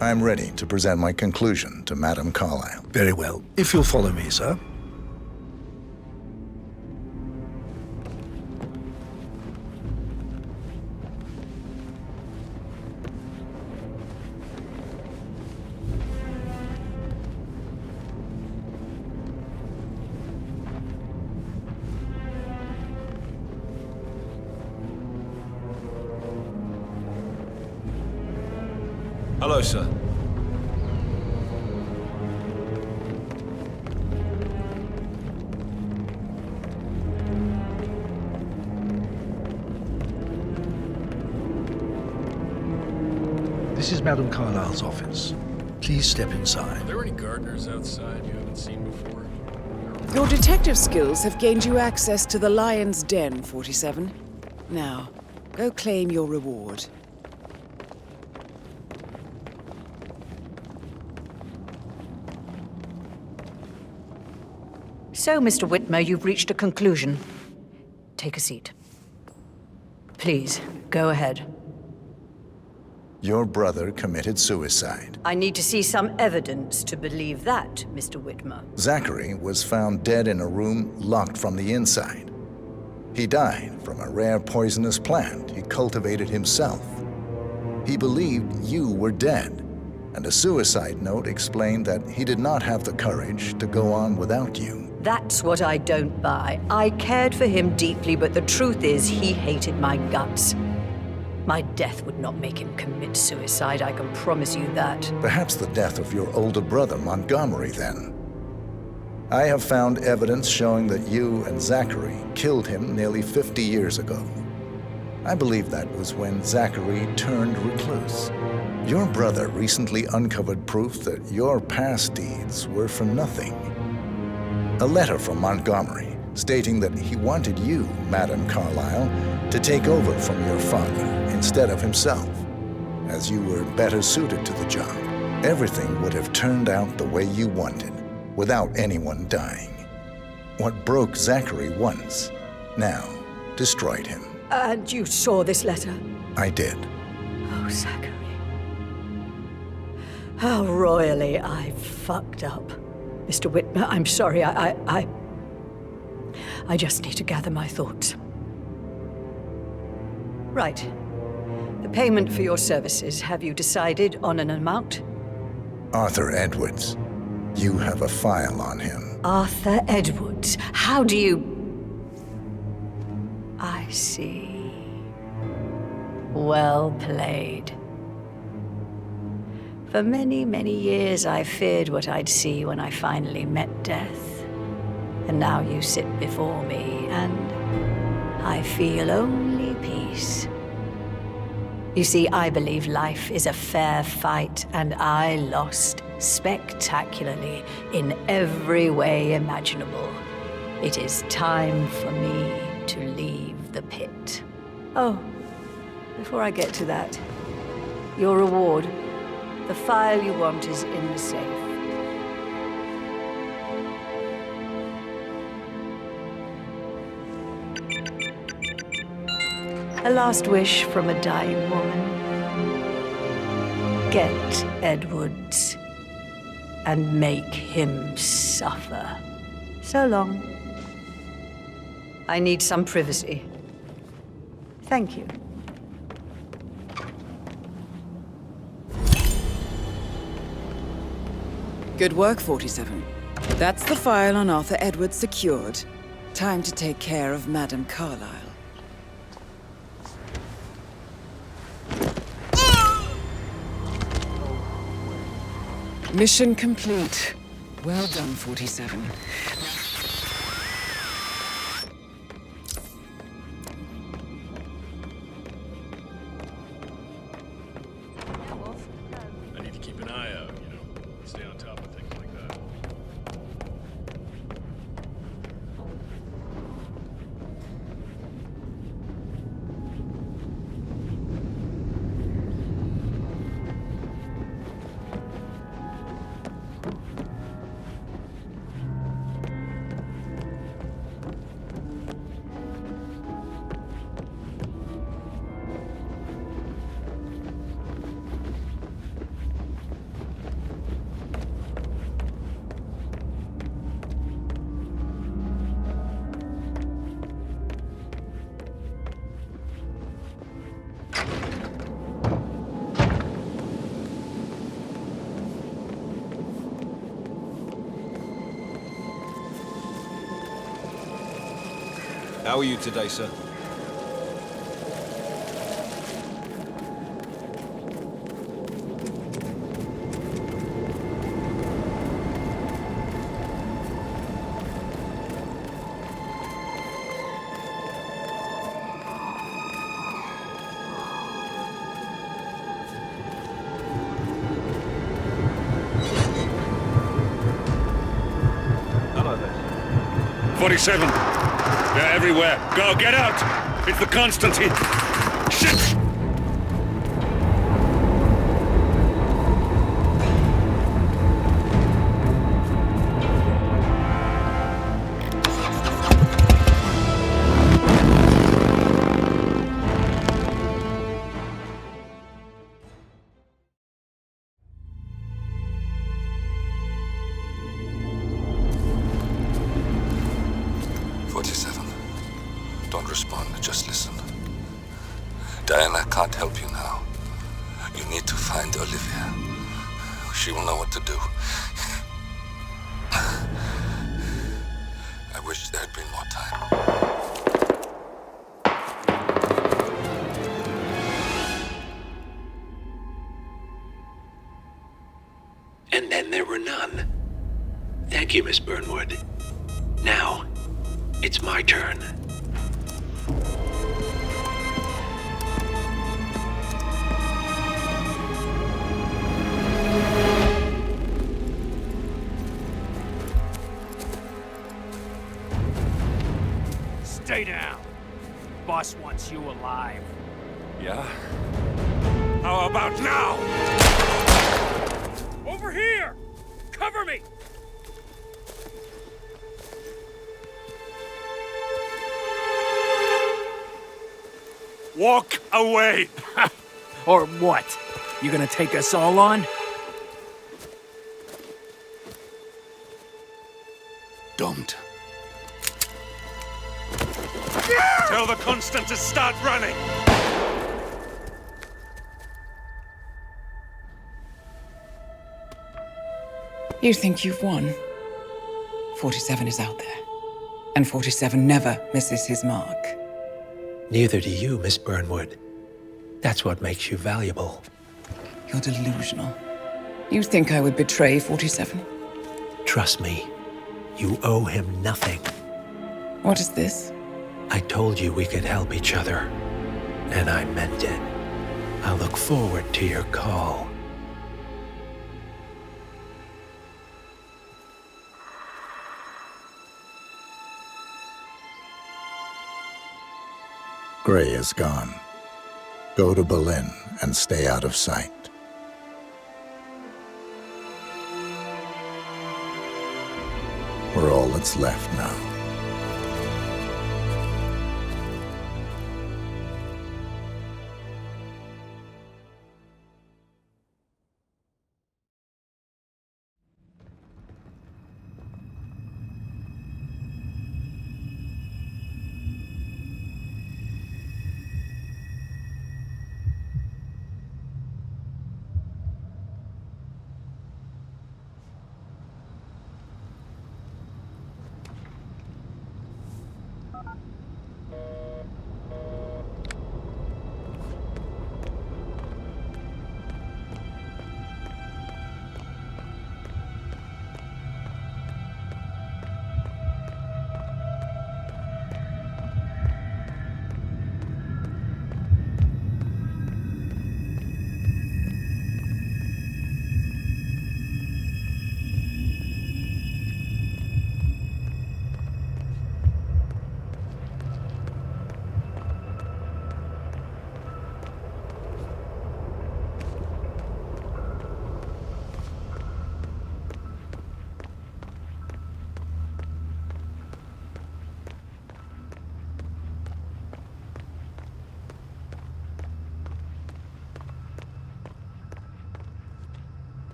S21: I'm ready to present my conclusion to Madame Carlyle.
S23: Very well. If you'll follow me, sir.
S2: Hello, sir.
S23: This is Madame Carlyle's office. Please step inside.
S11: Are there any gardeners outside you haven't seen before?
S4: Your detective skills have gained you access to the Lion's Den, 47. Now, go claim your reward.
S5: So, Mr. Whitmer, you've reached a conclusion. Take a seat. Please, go ahead.
S21: Your brother committed suicide.
S5: I need to see some evidence to believe that, Mr. Whitmer.
S21: Zachary was found dead in a room locked from the inside. He died from a rare poisonous plant he cultivated himself. He believed you were dead, and a suicide note explained that he did not have the courage to go on without you.
S5: That's what I don't buy. I cared for him deeply, but the truth is he hated my guts. My death would not make him commit suicide, I can promise you that.
S21: Perhaps the death of your older brother, Montgomery, then. I have found evidence showing that you and Zachary killed him nearly 50 years ago. I believe that was when Zachary turned recluse. Your brother recently uncovered proof that your past deeds were for nothing. A letter from Montgomery stating that he wanted you, Madame Carlyle, to take over from your father instead of himself, as you were better suited to the job. Everything would have turned out the way you wanted, without anyone dying. What broke Zachary once, now destroyed him.
S5: And you saw this letter?
S21: I did.
S5: Oh, Zachary. How royally I fucked up. Mr. Whitmer, I'm sorry, I just need to gather my thoughts. Right. The payment for your services, have you decided on an amount?
S21: Arthur Edwards. You have a file on him.
S5: Arthur Edwards. How do you... I see. Well played. For many, many years I feared what I'd see when I finally met death. And now you sit before me, and I feel only peace. You see, I believe life is a fair fight, and I lost spectacularly in every way imaginable. It is time for me to leave the pit. Oh, before I get to that, your reward. The file you want is in the safe. A last wish from a dying woman. Get Edwards and make him suffer. So long. I need some privacy. Thank you.
S4: Good work, 47. That's the file on Arthur Edwards secured. Time to take care of Madame Carlyle. Mission complete. Well done, 47.
S11: I need to keep an eye out, you know, stay on top of things like that.
S2: How are you today, sir? Hello there.
S20: 47. They're everywhere. Go, get out! It's the Constantine. Shit!
S1: Don't respond, just listen. Diana can't help you now. You need to find Olivia. She will know what to do. I wish there had been more time.
S22: And then there were none. Thank you, Miss Burnwood. Now, it's my turn.
S12: Stay down. Boss wants you alive.
S20: Yeah? How about now?
S12: Over here! Cover me!
S20: Walk away!
S12: Or what? You gonna take us all on?
S20: Don't. Tell the Constant to start running!
S4: You think you've won? 47 is out there. And 47 never misses his mark.
S15: Neither do you, Miss Burnwood. That's what makes you valuable.
S4: You're delusional. You think I would betray 47?
S15: Trust me, you owe him nothing.
S4: What is this?
S15: I told you we could help each other, and I meant it. I look forward to your call.
S21: Gray is gone. Go to Berlin and stay out of sight. We're all that's left now.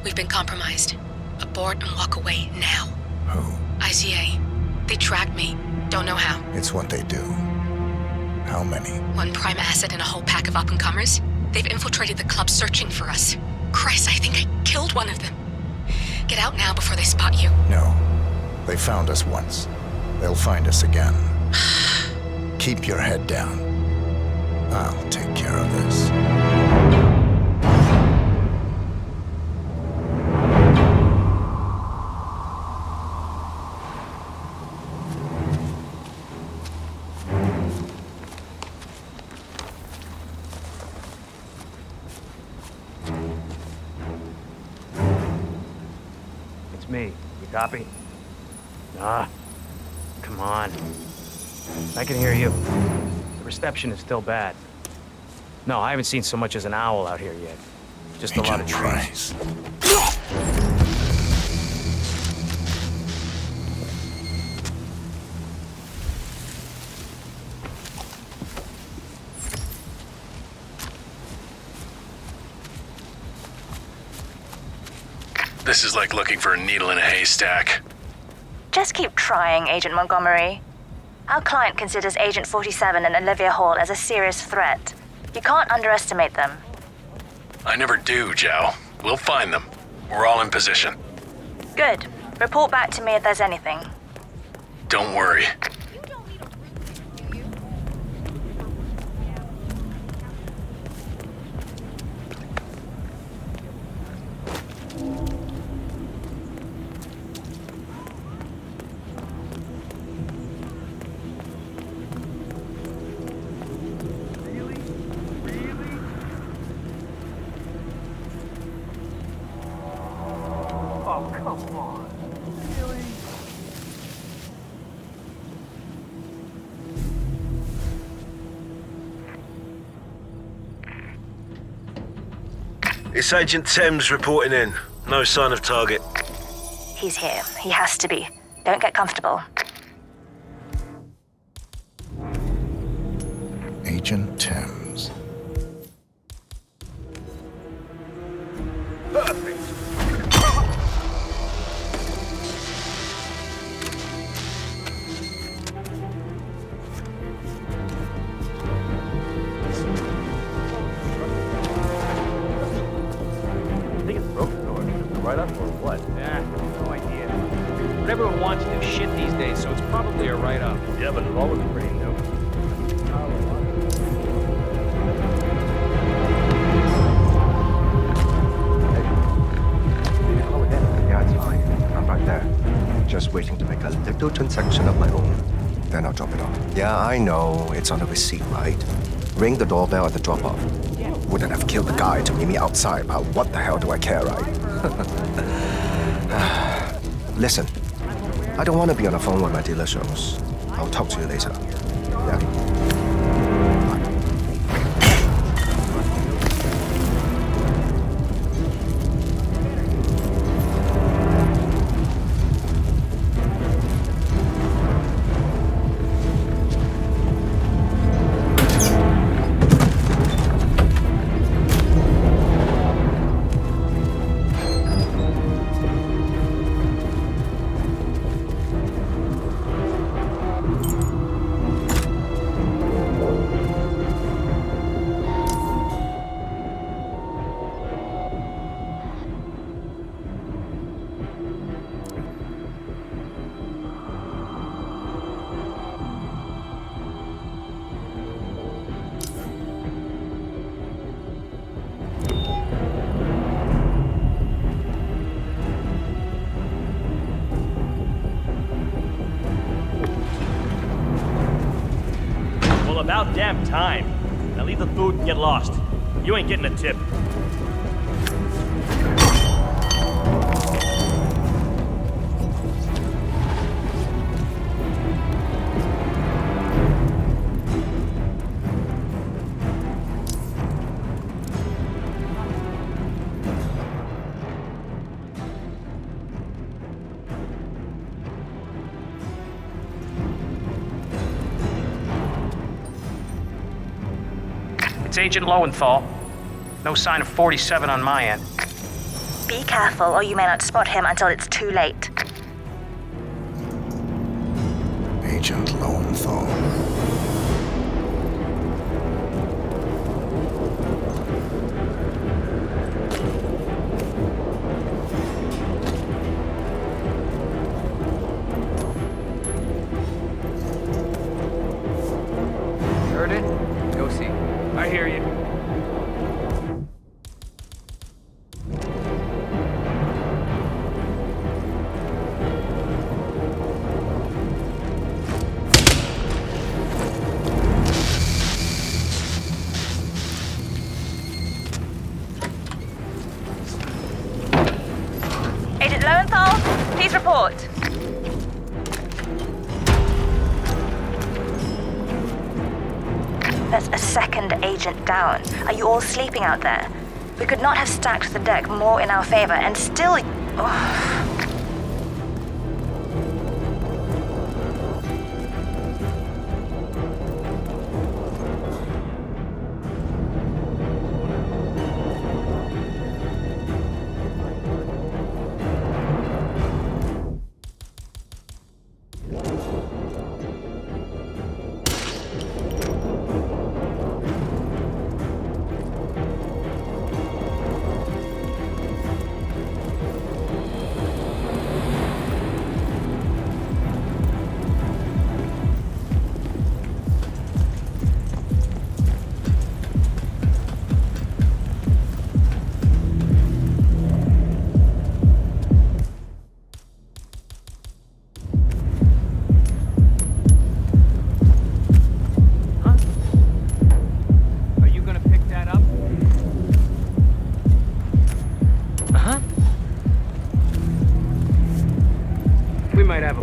S16: We've been compromised. Abort and walk away now.
S21: Who?
S16: ICA. They tracked me. Don't know how.
S21: It's what they do. How many?
S16: One prime asset and a whole pack of up-and-comers. They've infiltrated the club searching for us. Christ, I think I killed one of them. Get out now before they spot you.
S21: No. They found us once. They'll find us again. Keep your head down. I'll take care of this.
S14: it's me. You copy? Ah, come on. I can hear you. The reception is still bad. No, I haven't seen so much as an owl out here yet. Just a lot of trees.
S11: This is like looking for a needle in a haystack.
S18: Just keep trying, Agent Montgomery. Our client considers Agent 47 and Olivia Hall as a serious threat. You can't underestimate them.
S11: I never do, Zhao. We'll find them. We're all in position.
S18: Good. Report back to me if there's anything.
S11: Don't worry.
S2: It's Agent Thames reporting in. No sign of target.
S18: He's here. He has to be. Don't get comfortable.
S21: Agent Thames.
S14: Right up or what? No idea. But everyone wants new shit these days, so it's probably a write-up. Yeah, but it always pretty new.
S19: Yeah, it's fine. I'm right there. Just waiting to make a little transaction of my own. Then I'll drop it off. Yeah, I know. It's on the receipt, right? Ring the doorbell at the drop-off. Wouldn't have killed the guy to meet me outside, but what the hell do I care, right? Listen, I don't want to be on the phone when my dealer shows. I'll talk to you later. Yeah?
S24: About damn time. Now leave the food and get lost. You ain't getting a tip.
S14: It's Agent Lowenthal. No sign of 47 on my end.
S18: Be careful, or you may not spot him until it's too late.
S21: Agent Lowenthal.
S6: Heard it? Go see. I hear you.
S18: Agent Lowenthal? report. That's a second agent down. Are you all sleeping out there? We could not have stacked the deck more in our favor and still... Oh.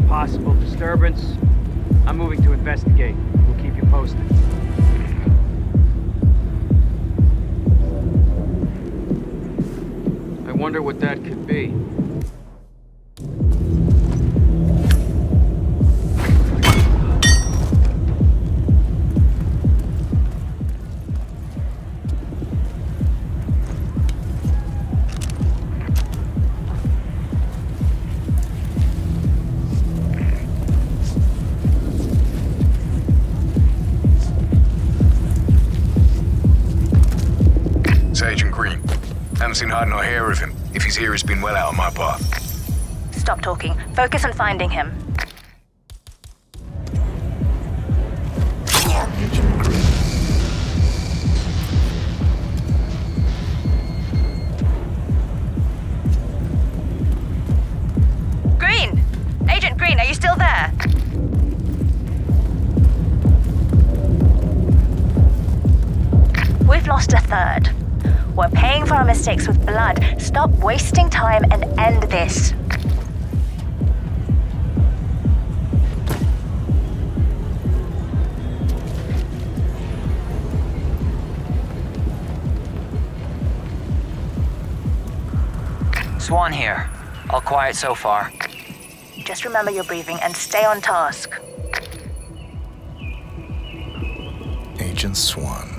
S14: Possible disturbance. I'm moving to investigate. We'll keep you posted. I wonder what that could be.
S7: Seen hide nor hair of him. If he's here, it's been well out of my path.
S18: Stop talking. Focus on finding him. Green! Agent Green, are you still there? We've lost a third. We're paying for our mistakes with blood. Stop wasting time and end this.
S9: Swan here. All quiet so far.
S18: Just remember your breathing and stay on task.
S21: Agent Swan.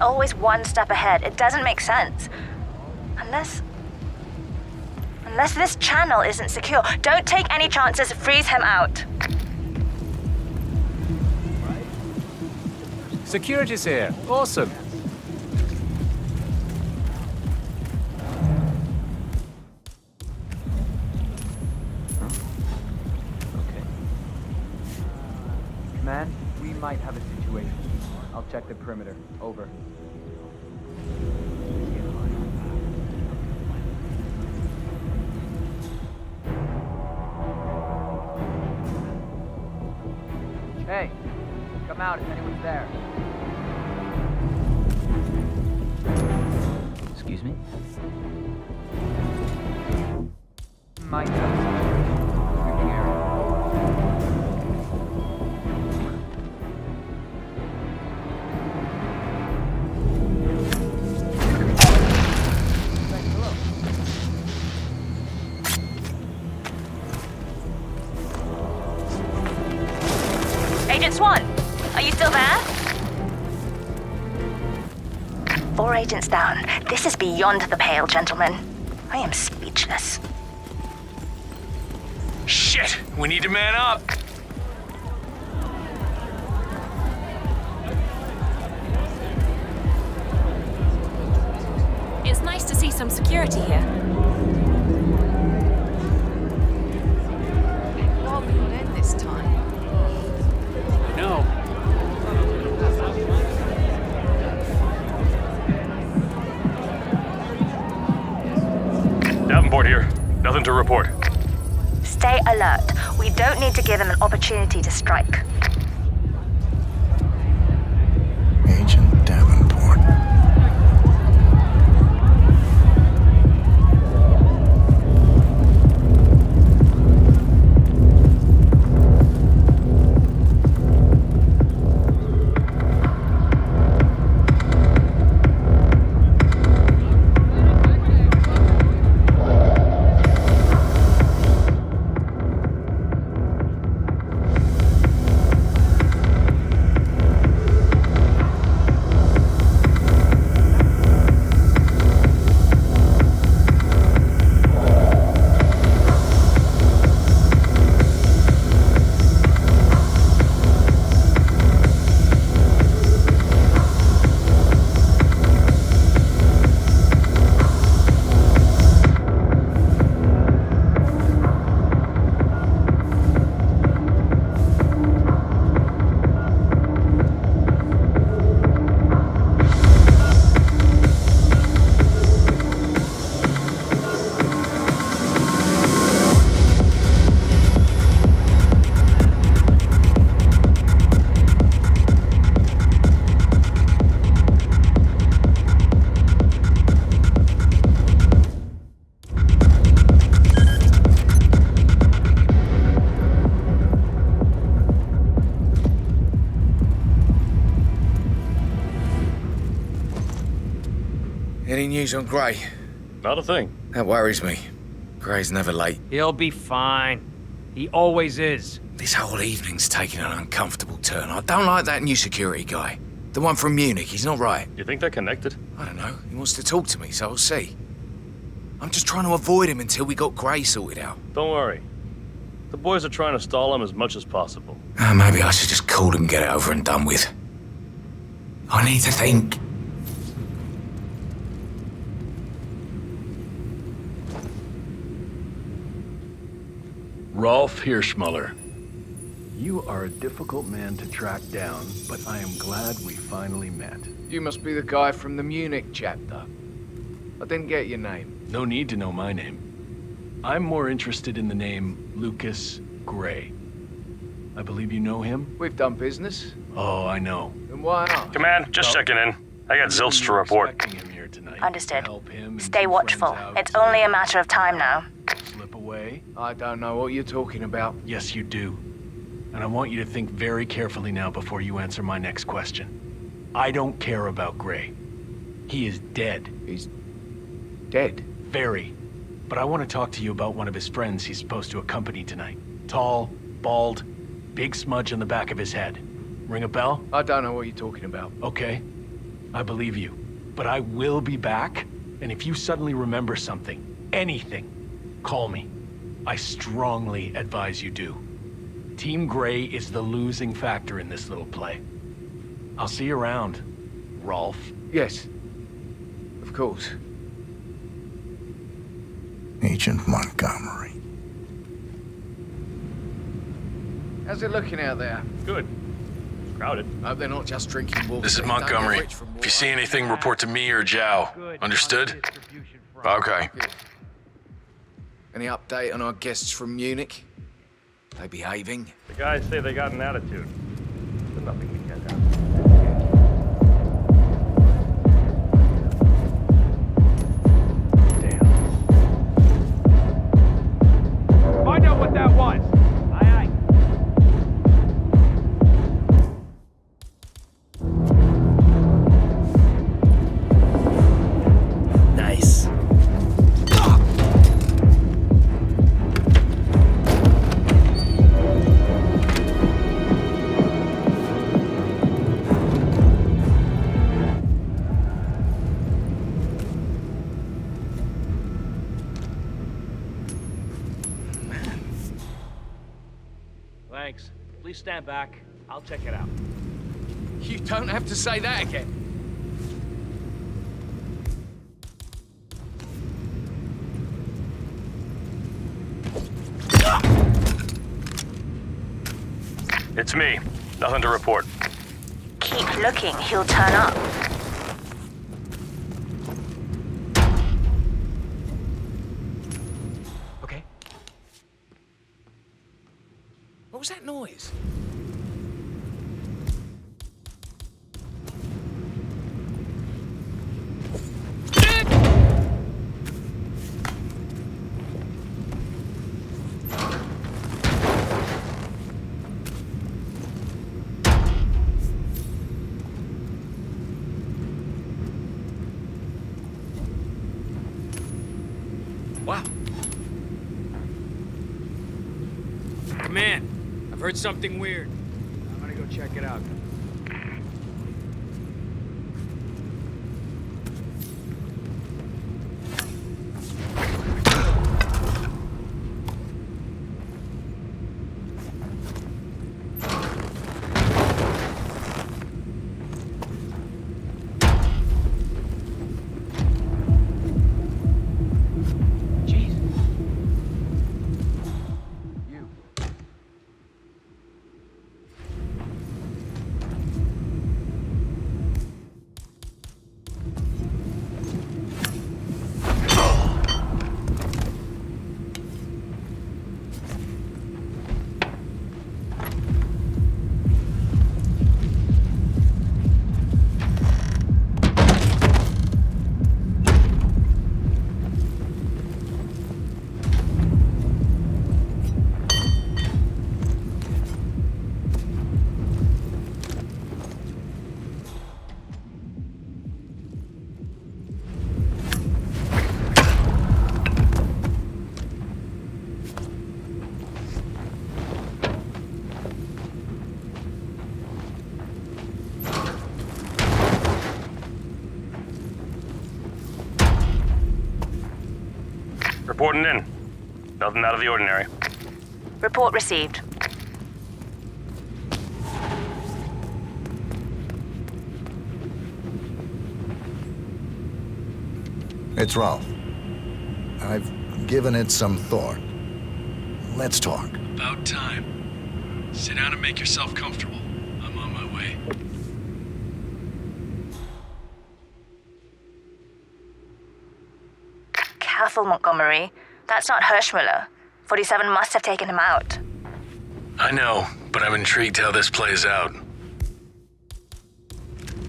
S18: Always one step ahead. It doesn't make sense. Unless this channel isn't secure. Don't take any chances. Freeze him out.
S10: Security's here. Awesome.
S14: Okay. Command, we might have a situation. I'll check the perimeter. Over. Hey, come out if anyone's there.
S9: Excuse me?
S14: Might have a situation. Sweeping area.
S18: Agent Swan, are you still there? 4 agents down. This is beyond the pale, gentlemen. I am speechless.
S11: Shit! We need to man up!
S17: It's nice to see some security here.
S4: God, we will end this time.
S13: No.
S20: Davenport here. Nothing to report.
S18: Stay alert. We don't need to give them an opportunity to strike.
S6: Any news on Gray?
S11: Not a thing.
S6: That worries me. Gray's never late.
S24: He'll be fine. He always is.
S6: This whole evening's taking an uncomfortable turn. I don't like that new security guy. The one from Munich, he's not right.
S11: You think they're connected?
S6: I don't know. He wants to talk to me, so we'll see. I'm just trying to avoid him until we got Gray sorted out.
S11: Don't worry. The boys are trying to stall him as much as possible.
S6: Maybe I should just call him and get it over and done with. I need to think.
S2: Rolf Hirschmuller. You are a difficult man to track down, but I am glad we finally met.
S6: You must be the guy from the Munich chapter. I didn't get your name.
S2: No need to know my name. I'm more interested in the name Lucas Gray. I believe you know him?
S6: We've done business.
S2: Oh, I know.
S6: Then why not?
S11: Command, just checking in. I got zilch to report.
S18: Understood. Stay watchful. It's only a matter of time now.
S2: Slip away?
S6: I don't know what you're talking about.
S2: Yes, you do. And I want you to think very carefully now before you answer my next question. I don't care about Gray. He is dead.
S6: He's dead?
S2: Very. But I want to talk to you about one of his friends he's supposed to accompany tonight. Tall, bald, big smudge on the back of his head. Ring a bell?
S6: I don't know what you're talking about.
S2: Okay. I believe you. But I will be back, and if you suddenly remember something, anything, call me. I strongly advise you do. Team Gray is the losing factor in this little play. I'll see you around, Rolf.
S6: Yes. Of course.
S21: Agent Montgomery.
S6: How's it looking out there?
S11: Good. It's crowded.
S6: Hope they're not just drinking water.
S11: This is Montgomery. If you see anything, report to me or Zhao. Understood? Okay.
S6: Any update on our guests from Munich? They behaving?
S11: The guys say they got an attitude. But nothing we can't have.
S24: Find out what that was. Aye,
S12: aye. Nice.
S24: Thanks. Please stand back. I'll check it out.
S6: You don't have to say that again.
S11: It's me. Nothing to report.
S18: Keep looking, he'll turn up.
S6: Okay. What was that noise? Wow.
S12: Command, I've heard something weird.
S24: I'm gonna go check it out. Reporting in. Nothing out of the ordinary.
S18: Report received.
S21: It's Rolf. I've given it some thought. Let's talk.
S3: About time. Sit down and make yourself comfortable. I'm on my way.
S18: Careful, Montgomery. That's not Hirschmuller. 47 must have taken him out.
S11: I know, but I'm intrigued how this plays out.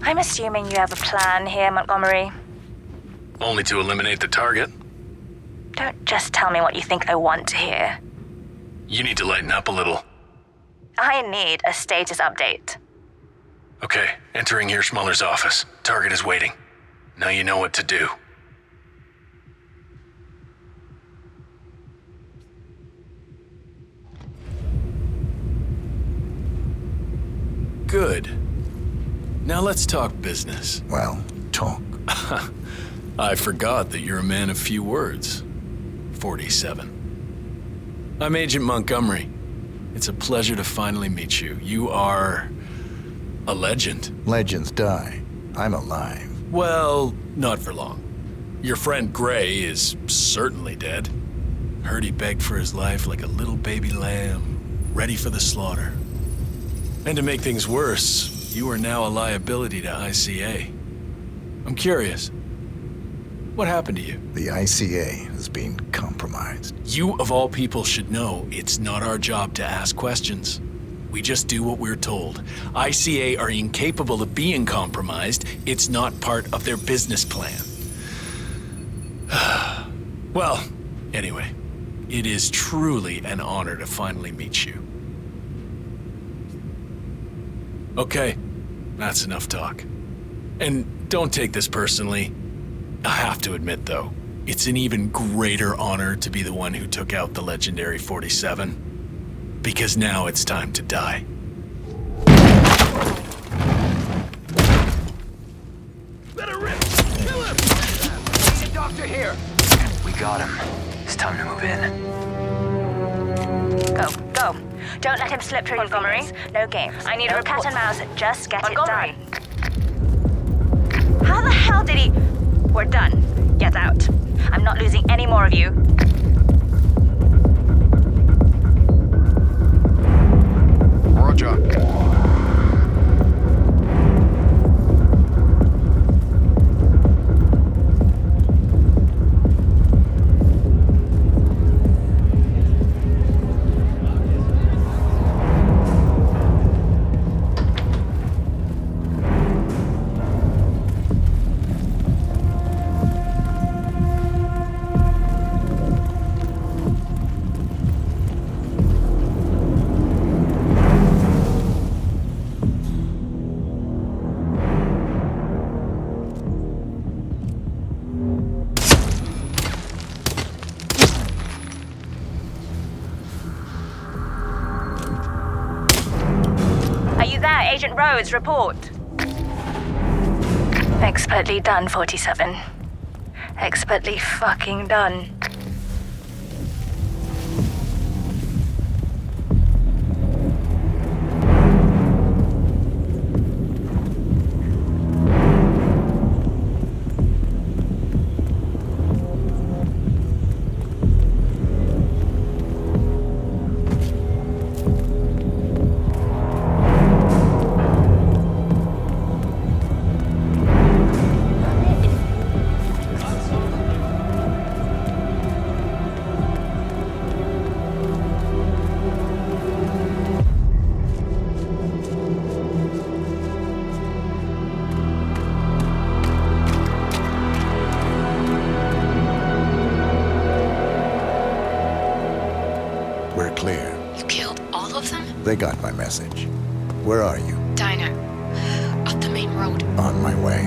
S18: I'm assuming you have a plan here, Montgomery.
S11: Only to eliminate the target.
S18: Don't just tell me what you think I want to hear.
S11: You need to lighten up a little.
S18: I need a status update.
S11: Okay, entering Hirschmuller's office. Target is waiting. Now you know what to do.
S3: Good. Now let's talk business.
S21: Well, talk.
S3: I forgot that you're a man of few words. 47. I'm Agent Montgomery. It's a pleasure to finally meet you. You are a legend.
S21: Legends die. I'm alive.
S3: Well, not for long. Your friend Gray is certainly dead. Heard he begged for his life like a little baby lamb, ready for the slaughter. And to make things worse, you are now a liability to ICA. I'm curious. What happened to you?
S21: The ICA has been compromised.
S3: You, of all people, should know it's not our job to ask questions. We just do what we're told. ICA are incapable of being compromised. It's not part of their business plan. Well, anyway, it is truly an honor to finally meet you. Okay, that's enough talk. And don't take this personally. I have to admit, though, it's an even greater honor to be the one who took out the legendary 47. Because now it's time to die.
S6: Let her rip! Kill him! Need a doctor here!
S9: We got him. It's time to move in.
S18: Go, go. Don't let him slip through your fingers. No games. I need a cat and mouse. Just get it done. How the hell did he... We're done. Get out. I'm not losing any more of you.
S7: Roger.
S18: Agent Rhodes, report. Expertly done, 47. Expertly fucking done.
S21: They got my message. Where are you?
S16: Diner. Up the main road.
S21: On my way.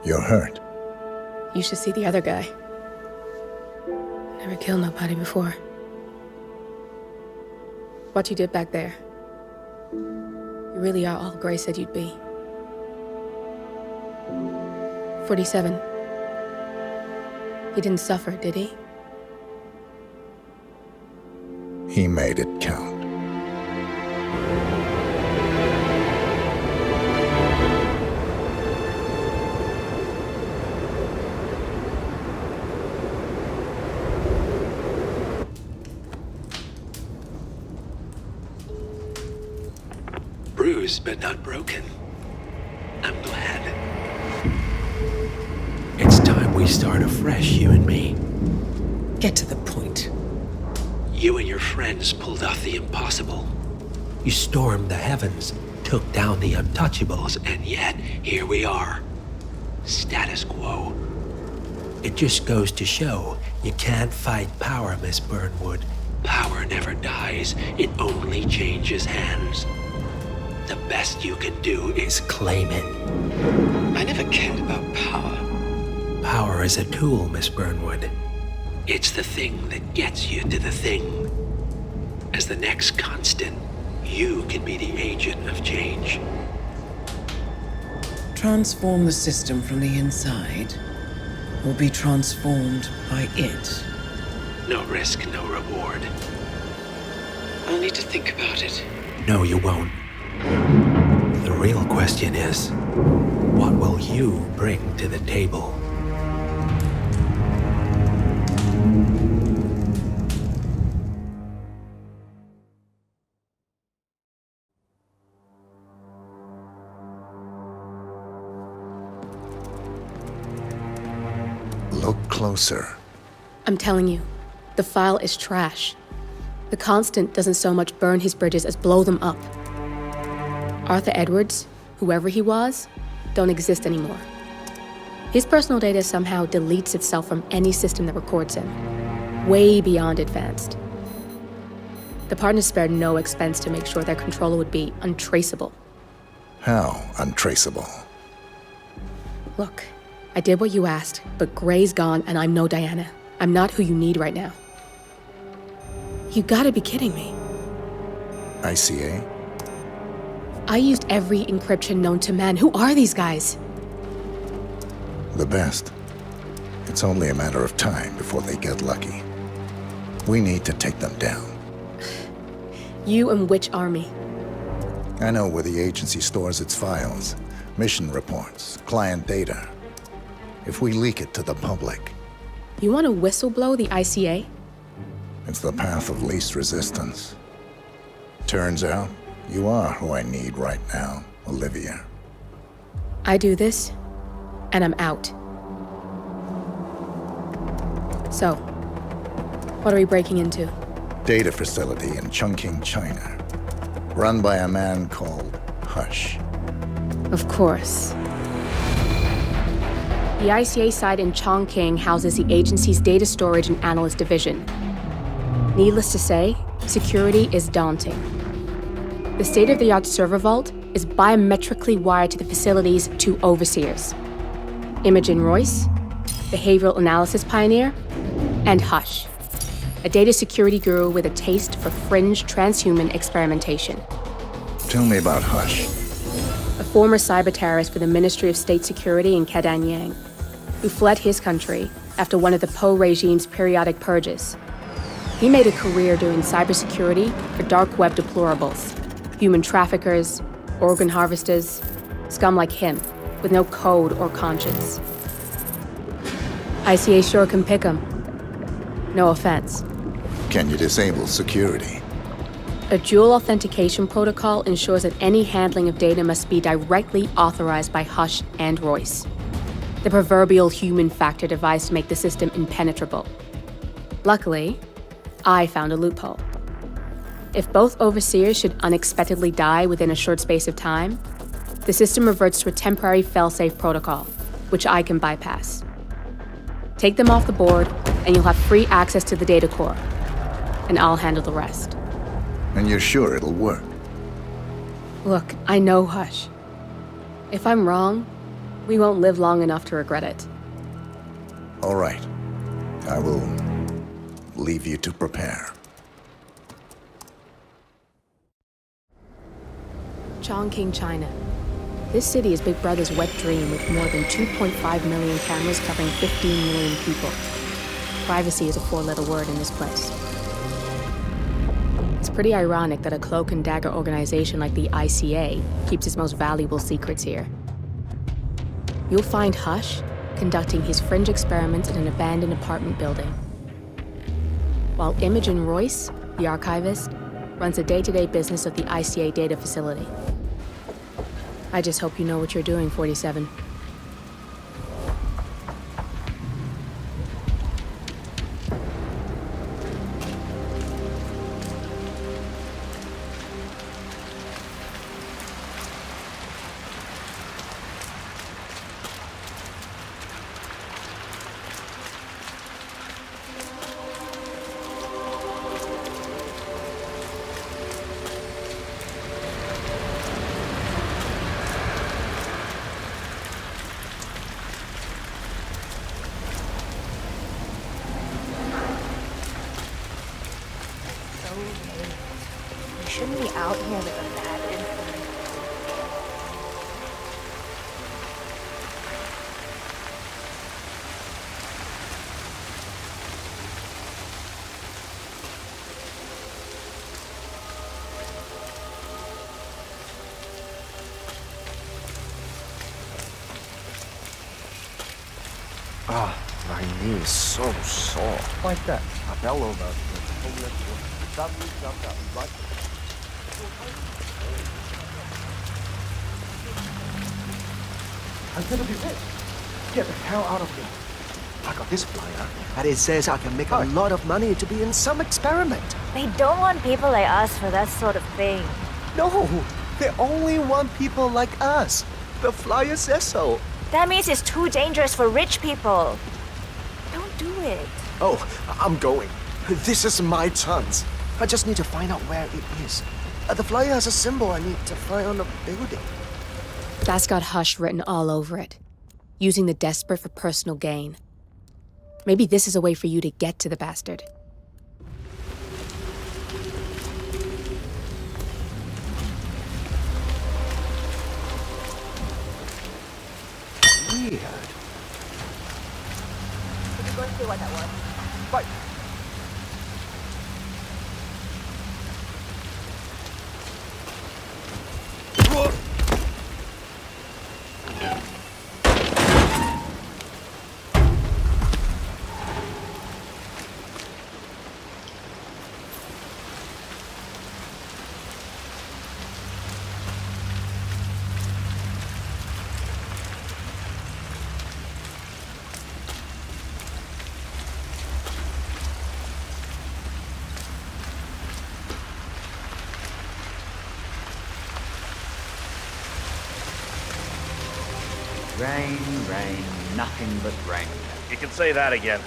S21: You're hurt.
S17: You should see the other guy. Never killed nobody before. What you did back there. You really are all Gray said you'd be. 47. He didn't suffer, did he?
S21: He made it count.
S22: Bruised but not broken. I'm glad.
S15: It's time we start afresh, you and me.
S4: Get to the point.
S22: You and your friends pulled off the impossible.
S15: You stormed the heavens, took down the Untouchables,
S22: And yet, here we are. Status quo.
S15: it just goes to show you can't fight power, Miss Burnwood.
S22: Power never dies, it only changes hands. The best you can do is
S15: claim it.
S22: I never cared about power.
S15: Power is a tool, Miss Burnwood.
S22: It's the thing that gets you to the thing. As the next constant, you can be the agent of change.
S4: Transform the system from the inside, or be transformed by it.
S22: No risk, no reward. I'll need to think about it.
S15: No, you won't. The real question is, what will you bring to the table?
S21: Look closer.
S17: I'm telling you, the file is trash. The Constant doesn't so much burn his bridges as blow them up. Arthur Edwards, whoever he was, don't exist anymore. His personal data somehow deletes itself from any system that records him. Way beyond advanced. The partners spared no expense to make sure their controller would be untraceable.
S21: How untraceable?
S17: Look, I did what you asked, but Gray's gone and I'm no Diana. I'm not who you need right now. You gotta be kidding me.
S21: ICA?
S17: I used every encryption known to man. Who are these guys?
S21: The best. It's only a matter of time before they get lucky. We need to take them down.
S17: You and which army?
S21: I know where the agency stores its files, mission reports, client data. If we leak it to the public,
S17: You want to whistleblow the ICA?
S21: it's the path of least resistance. Turns out, you are who I need right now, Olivia.
S17: I do this, and I'm out. So, what are we breaking into?
S21: Data facility in Chongqing, China. Run by a man called Hush.
S17: Of course. The ICA site in Chongqing houses the agency's data storage and analyst division. Needless to say, security is daunting. The state-of-the-art server vault is biometrically wired to the facility's two overseers: Imogen Royce, behavioral analysis pioneer, and Hush, a data security guru with a taste for fringe transhuman experimentation.
S21: Tell me about Hush.
S17: A former cyber terrorist for the Ministry of State Security in Kedanyang, who fled his country after one of the Po regime's periodic purges. He made a career doing cybersecurity for dark web deplorables, human traffickers, organ harvesters, scum like him, with no code or conscience. ICA sure can pick 'em. No offense.
S21: Can you disable security?
S17: A dual authentication protocol ensures that any handling of data must be directly authorized by Hush and Royce, the proverbial human factor device to make the system impenetrable. Luckily, I found a loophole. If both overseers should unexpectedly die within a short space of time, the system reverts to a temporary fail-safe protocol, which I can bypass. Take them off the board, and you'll have free access to the data core, and I'll handle the rest.
S21: And you're sure it'll work?
S17: Look, I know Hush. If I'm wrong, we won't live long enough to regret it.
S21: All right. I will leave you to prepare.
S17: Chongqing, China. This city is Big Brother's wet dream with more than 2.5 million cameras covering 15 million people. Privacy is a four-letter word in this place. It's pretty ironic that a cloak and dagger organization like the ICA keeps its most valuable secrets here. You'll find Hush conducting his fringe experiments in an abandoned apartment building, while Imogen Royce, the archivist, runs the day-to-day business of the ICA data facility. I just hope you know what you're doing, 47.
S1: You shouldn't be out here with a bad influence.
S19: Ah, my knee is so sore. Like that. I fell over. I'm gonna be rich. Get the hell out of here. I got this flyer, and it says I can make a lot of money to be in some experiment.
S18: They don't want people like us for that sort of thing.
S19: No, they only want people like us. The flyer says so.
S18: That means it's too dangerous for rich people. Don't do it.
S19: Oh, I'm going. This is my chance. I just need to find out where it is. The flyer has a symbol I need to find on the building.
S17: That's got Hush written all over it, using the desperate for personal gain. Maybe this is a way for you to get to the bastard.
S19: Weird.
S18: Could you go see what that was?
S19: Right.
S12: Rain, rain, nothing but rain.
S24: You can say that again.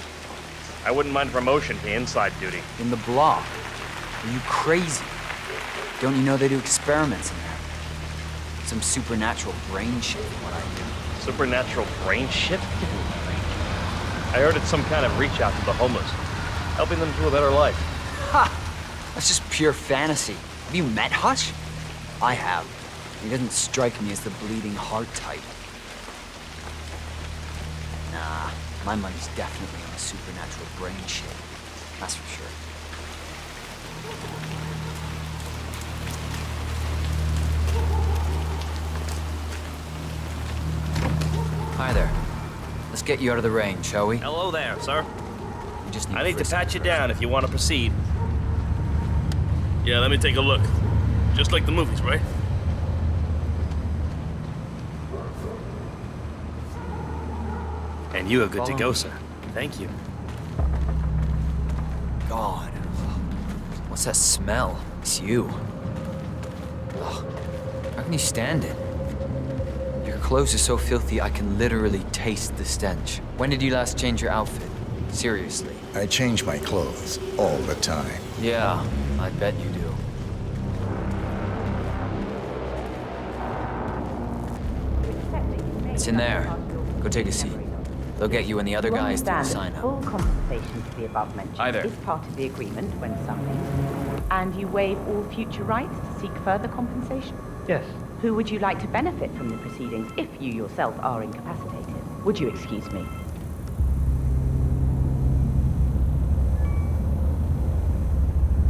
S24: I wouldn't mind promotion to inside duty.
S12: In the block? Are you crazy? Don't you know they do experiments in there? Some supernatural brain shit from what I hear.
S24: Supernatural brain shit? I heard it's some kind of reach out to the homeless, helping them to a better life.
S12: Ha! That's just pure fantasy. Have you met Hutch? I have. He doesn't strike me as the bleeding heart type. Nah, my money's definitely on the supernatural brain shit. That's for sure. Hi there. Let's get you out of the rain, shall we?
S24: Hello there, sir.
S12: We just need
S24: I need to pat you down if you want to proceed. Yeah, let me take a look. Just like the movies, right? And you are good to go, sir. Thank you.
S12: God. What's that smell? It's you. Ugh. How can you stand it? Your clothes are so filthy I can literally taste the stench. When did you last change your outfit? Seriously.
S21: I change my clothes all the time.
S12: Yeah, I bet you do. It's in there. Go take a seat. They'll get you and the other guys to sign up.
S5: Full compensation to the above mentioned
S12: Hi there.
S5: is part of the agreement when signed. And you waive all future rights to seek further compensation?
S14: Yes,
S5: Who would you like to benefit from the proceedings if you yourself are incapacitated? Would you excuse me?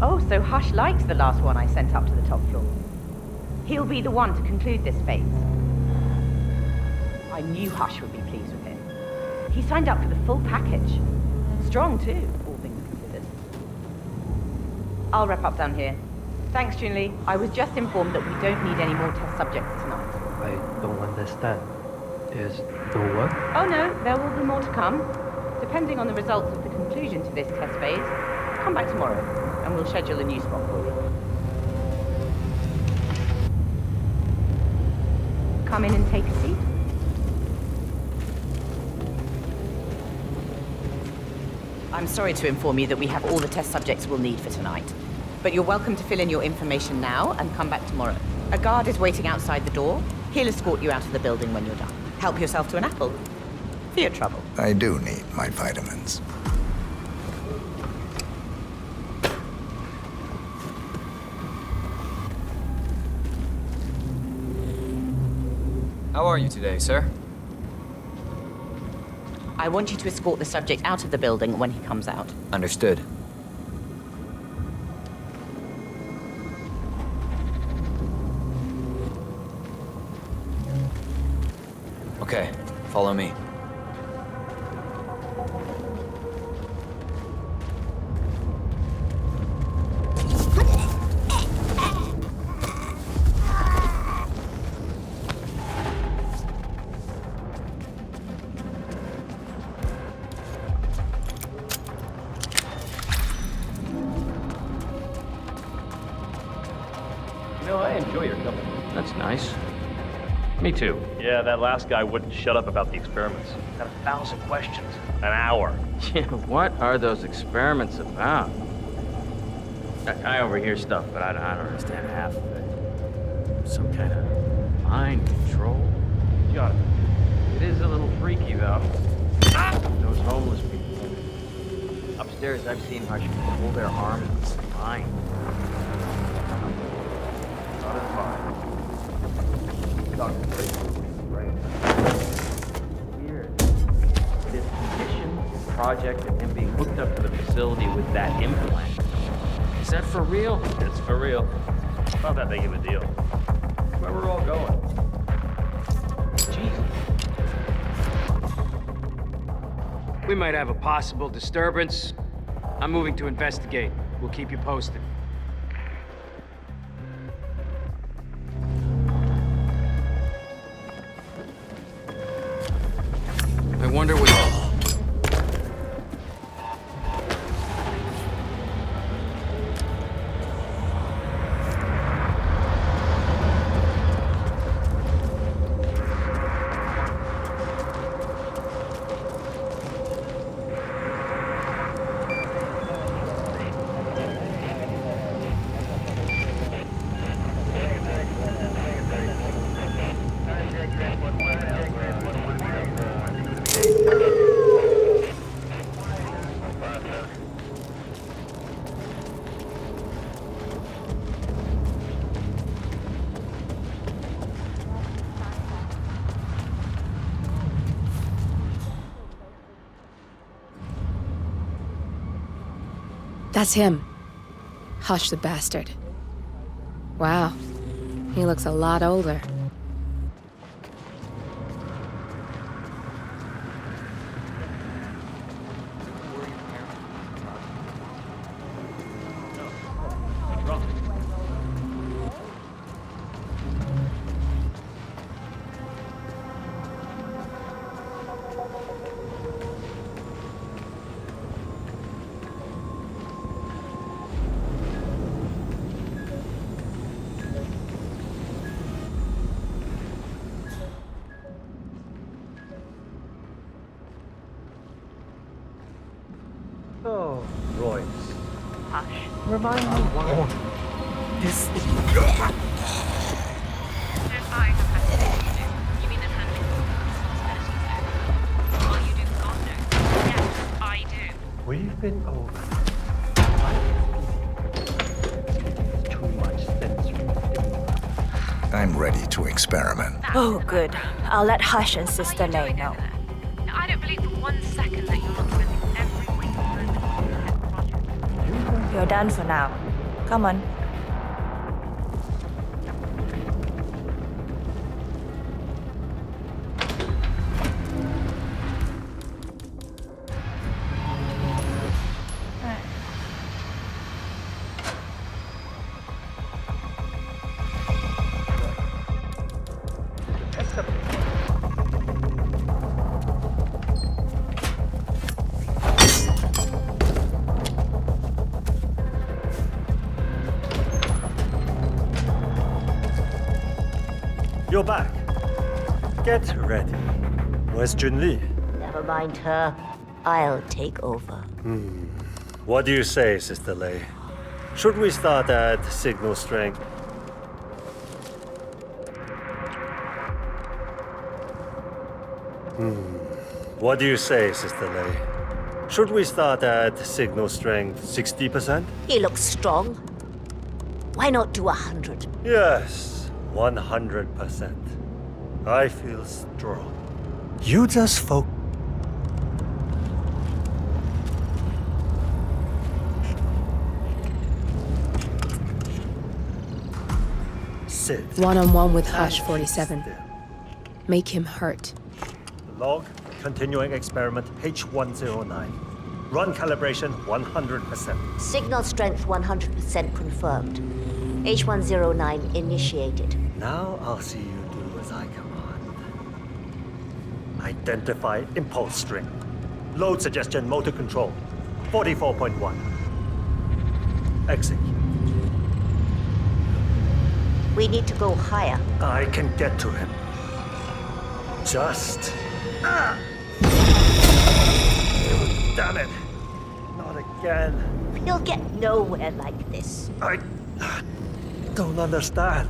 S5: Oh, so Hush likes the last one I sent up to the top floor. He'll be the one to conclude this phase. I knew Hush would be pleased with him. He signed up for the full package. Strong, too, all things considered. I'll wrap up down here. Thanks, Junli. I was just informed that we don't need any more test subjects tonight.
S14: I don't understand. There's no what?
S5: Oh no, there will be more to come. Depending on the results of the conclusion to this test phase, come back tomorrow, and we'll schedule a new spot for you. Come in and take a seat. I'm sorry to inform you that we have all the test subjects we'll need for tonight. But you're welcome to fill in your information now and come back tomorrow. A guard is waiting outside the door. He'll escort you out of the building when you're done. Help yourself to an apple. For your trouble.
S21: I do need my vitamins.
S12: How are you today, sir?
S5: I want you to escort the subject out of the building when he comes out.
S12: Understood. Okay, follow me.
S24: I enjoy your company. That's nice. Me too. Yeah, that last guy wouldn't shut up about the experiments. Got 1,000 questions. An hour.
S14: Yeah, what are those experiments about? I overhear stuff, but I don't understand half of it. Some kind of mind control? Jonathan, it is a little freaky, though. Those homeless people. Upstairs, I've seen Hush pull their arms and spine. Weird. This condition, this project, and him being hooked up to the facility with that implant. Is that for real?
S24: It's for real. It's not that big of a deal. Where we're all going.
S14: Jesus. We might have a possible disturbance. I'm moving to investigate. We'll keep you posted. I wonder what...
S17: That's him. Hush the bastard. Wow. He looks a lot older.
S14: Oh, Royce.
S5: Hush.
S14: Remind me why.
S5: This is...
S14: We've been over. Too much sensory.
S21: I'm ready to experiment.
S18: Oh, good. I'll let Hush and Sister Lei know.
S16: I don't believe for 1 second that you're not spending every waking moment on your pet project.
S18: You're done for now. Come on.
S8: You're back. Get ready. Where's Junli?
S10: Never mind her. I'll take over.
S8: What do you say, Sister Lei? Should we start at signal strength? What do you say, Sister Lei? Should we start at signal strength 60%?
S10: He looks strong. Why not do 100?
S8: Yes, 100%. I feel strong. You just focus. Sit.
S17: One-on-one with Hush 47. Make him hurt.
S8: Log, continuing experiment H109. Run calibration 100%.
S10: Signal strength 100% confirmed. H109 initiated.
S8: Now I'll see you do as I command. Identify impulse string. Load suggestion motor control. 44.1. Execute.
S10: We need to go higher.
S8: I can get to him. Just... Damn it. Not again.
S10: You'll get nowhere like this.
S8: I don't understand.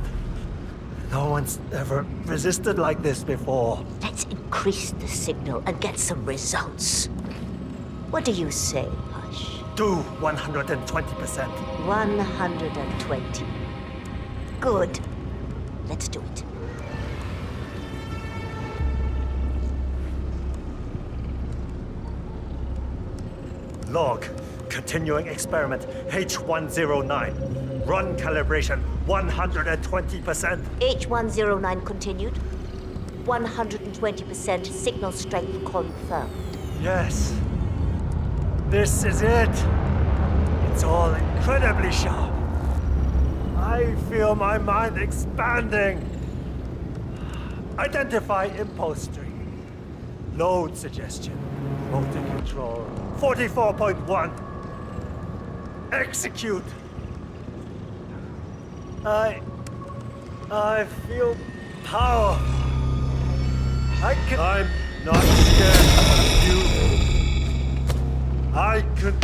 S8: No one's ever resisted like this before.
S10: Let's increase the signal and get some results. What do you say, Hush?
S8: Do 120%.
S10: 120. Good. Let's do it.
S8: Log, continuing experiment H109. Run calibration 120%.
S10: H109 continued. 120% signal strength confirmed.
S8: Yes. This is it. It's all incredibly sharp. I feel my mind expanding. Identify impulse string. Load suggestion. Motor control. 44.1. Execute. I feel power. I'm not scared. I could.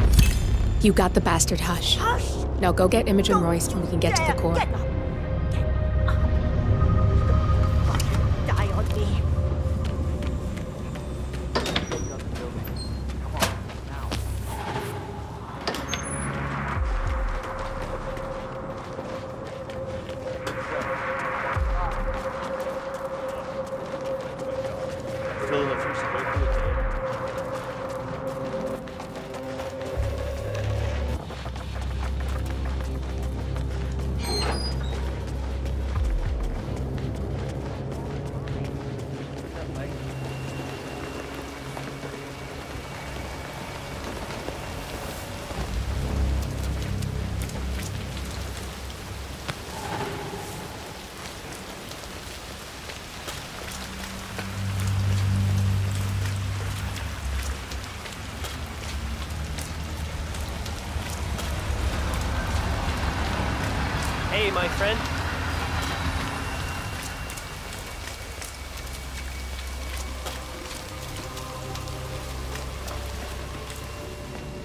S17: You got the bastard, Hush.
S10: Hush!
S17: Now go get Imogen Royce and we can get to the core.
S10: Get up. Die on me.
S14: Hey, my friend.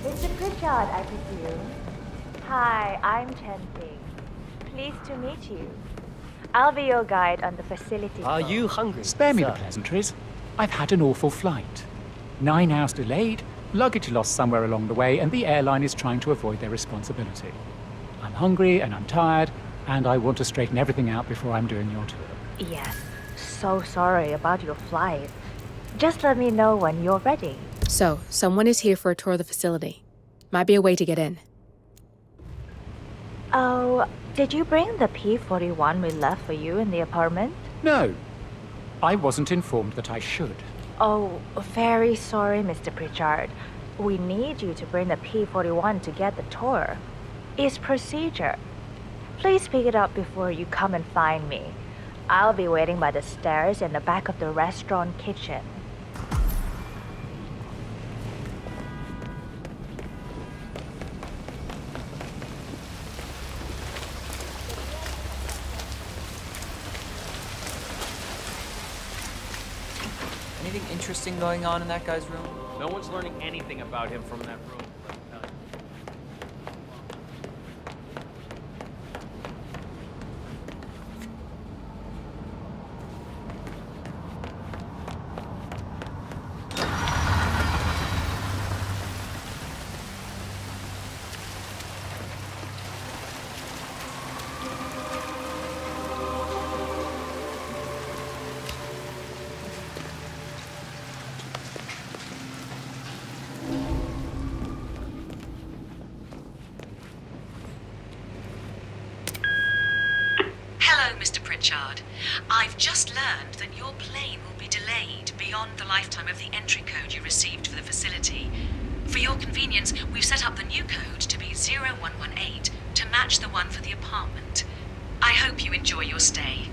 S18: It's a good yard, I presume. Hi, I'm Chongqing. Pleased to meet you. I'll be your guide on the facility.
S13: Are you hungry? Spare me the pleasantries. I've had an awful flight. 9 hours delayed, luggage lost somewhere along the way, and the airline is trying to avoid their responsibility. I'm hungry and I'm tired, and I want to straighten everything out before I'm doing your tour.
S18: Yes. So sorry about your flight. Just let me know when you're ready.
S17: So, someone is here for a tour of the facility. Might be a way to get in.
S18: Oh, did you bring the P-41 we left for you in the apartment?
S13: No. I wasn't informed that I should.
S18: Oh, very sorry, Mr. Pritchard. We need you to bring the P-41 to get the tour. It's procedure. Please pick it up before you come and find me. I'll be waiting by the stairs in the back of the restaurant kitchen.
S12: Anything interesting going on in that guy's room?
S24: No one's learning anything about him from that room.
S2: Hello, Mr. Pritchard. I've just learned that your plane will be delayed beyond the lifetime of the entry code you received for the facility. For your convenience, we've set up the new code to be 0118 to match the one for the apartment. I hope you enjoy your stay.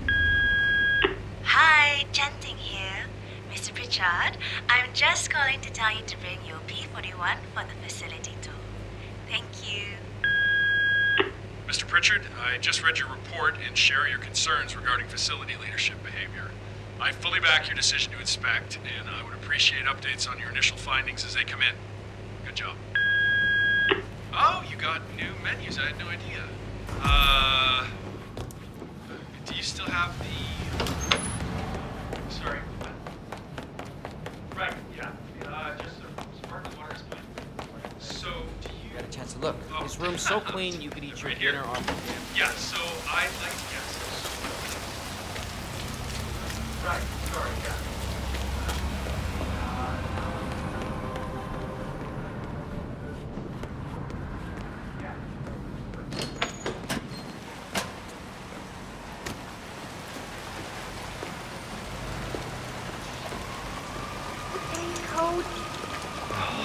S18: Hi, Chongqing here. Mr. Pritchard, I'm just calling to tell you to bring your P-41 for the facility tour. Thank you.
S3: Mr. Pritchard, I just read your report and share your concerns regarding facility leadership behavior. I fully back your decision to inspect, and I would appreciate updates on your initial findings as they come in. Good job. Oh, you got new menus. I had no idea. Do you still have the... Sorry. Right, yeah. Just a sparkling water is fine. So, do you...
S12: Got a chance to look.
S24: His room's so clean you could eat your dinner off of him.
S3: Yeah, so I like... Yes. Right, sorry, yeah.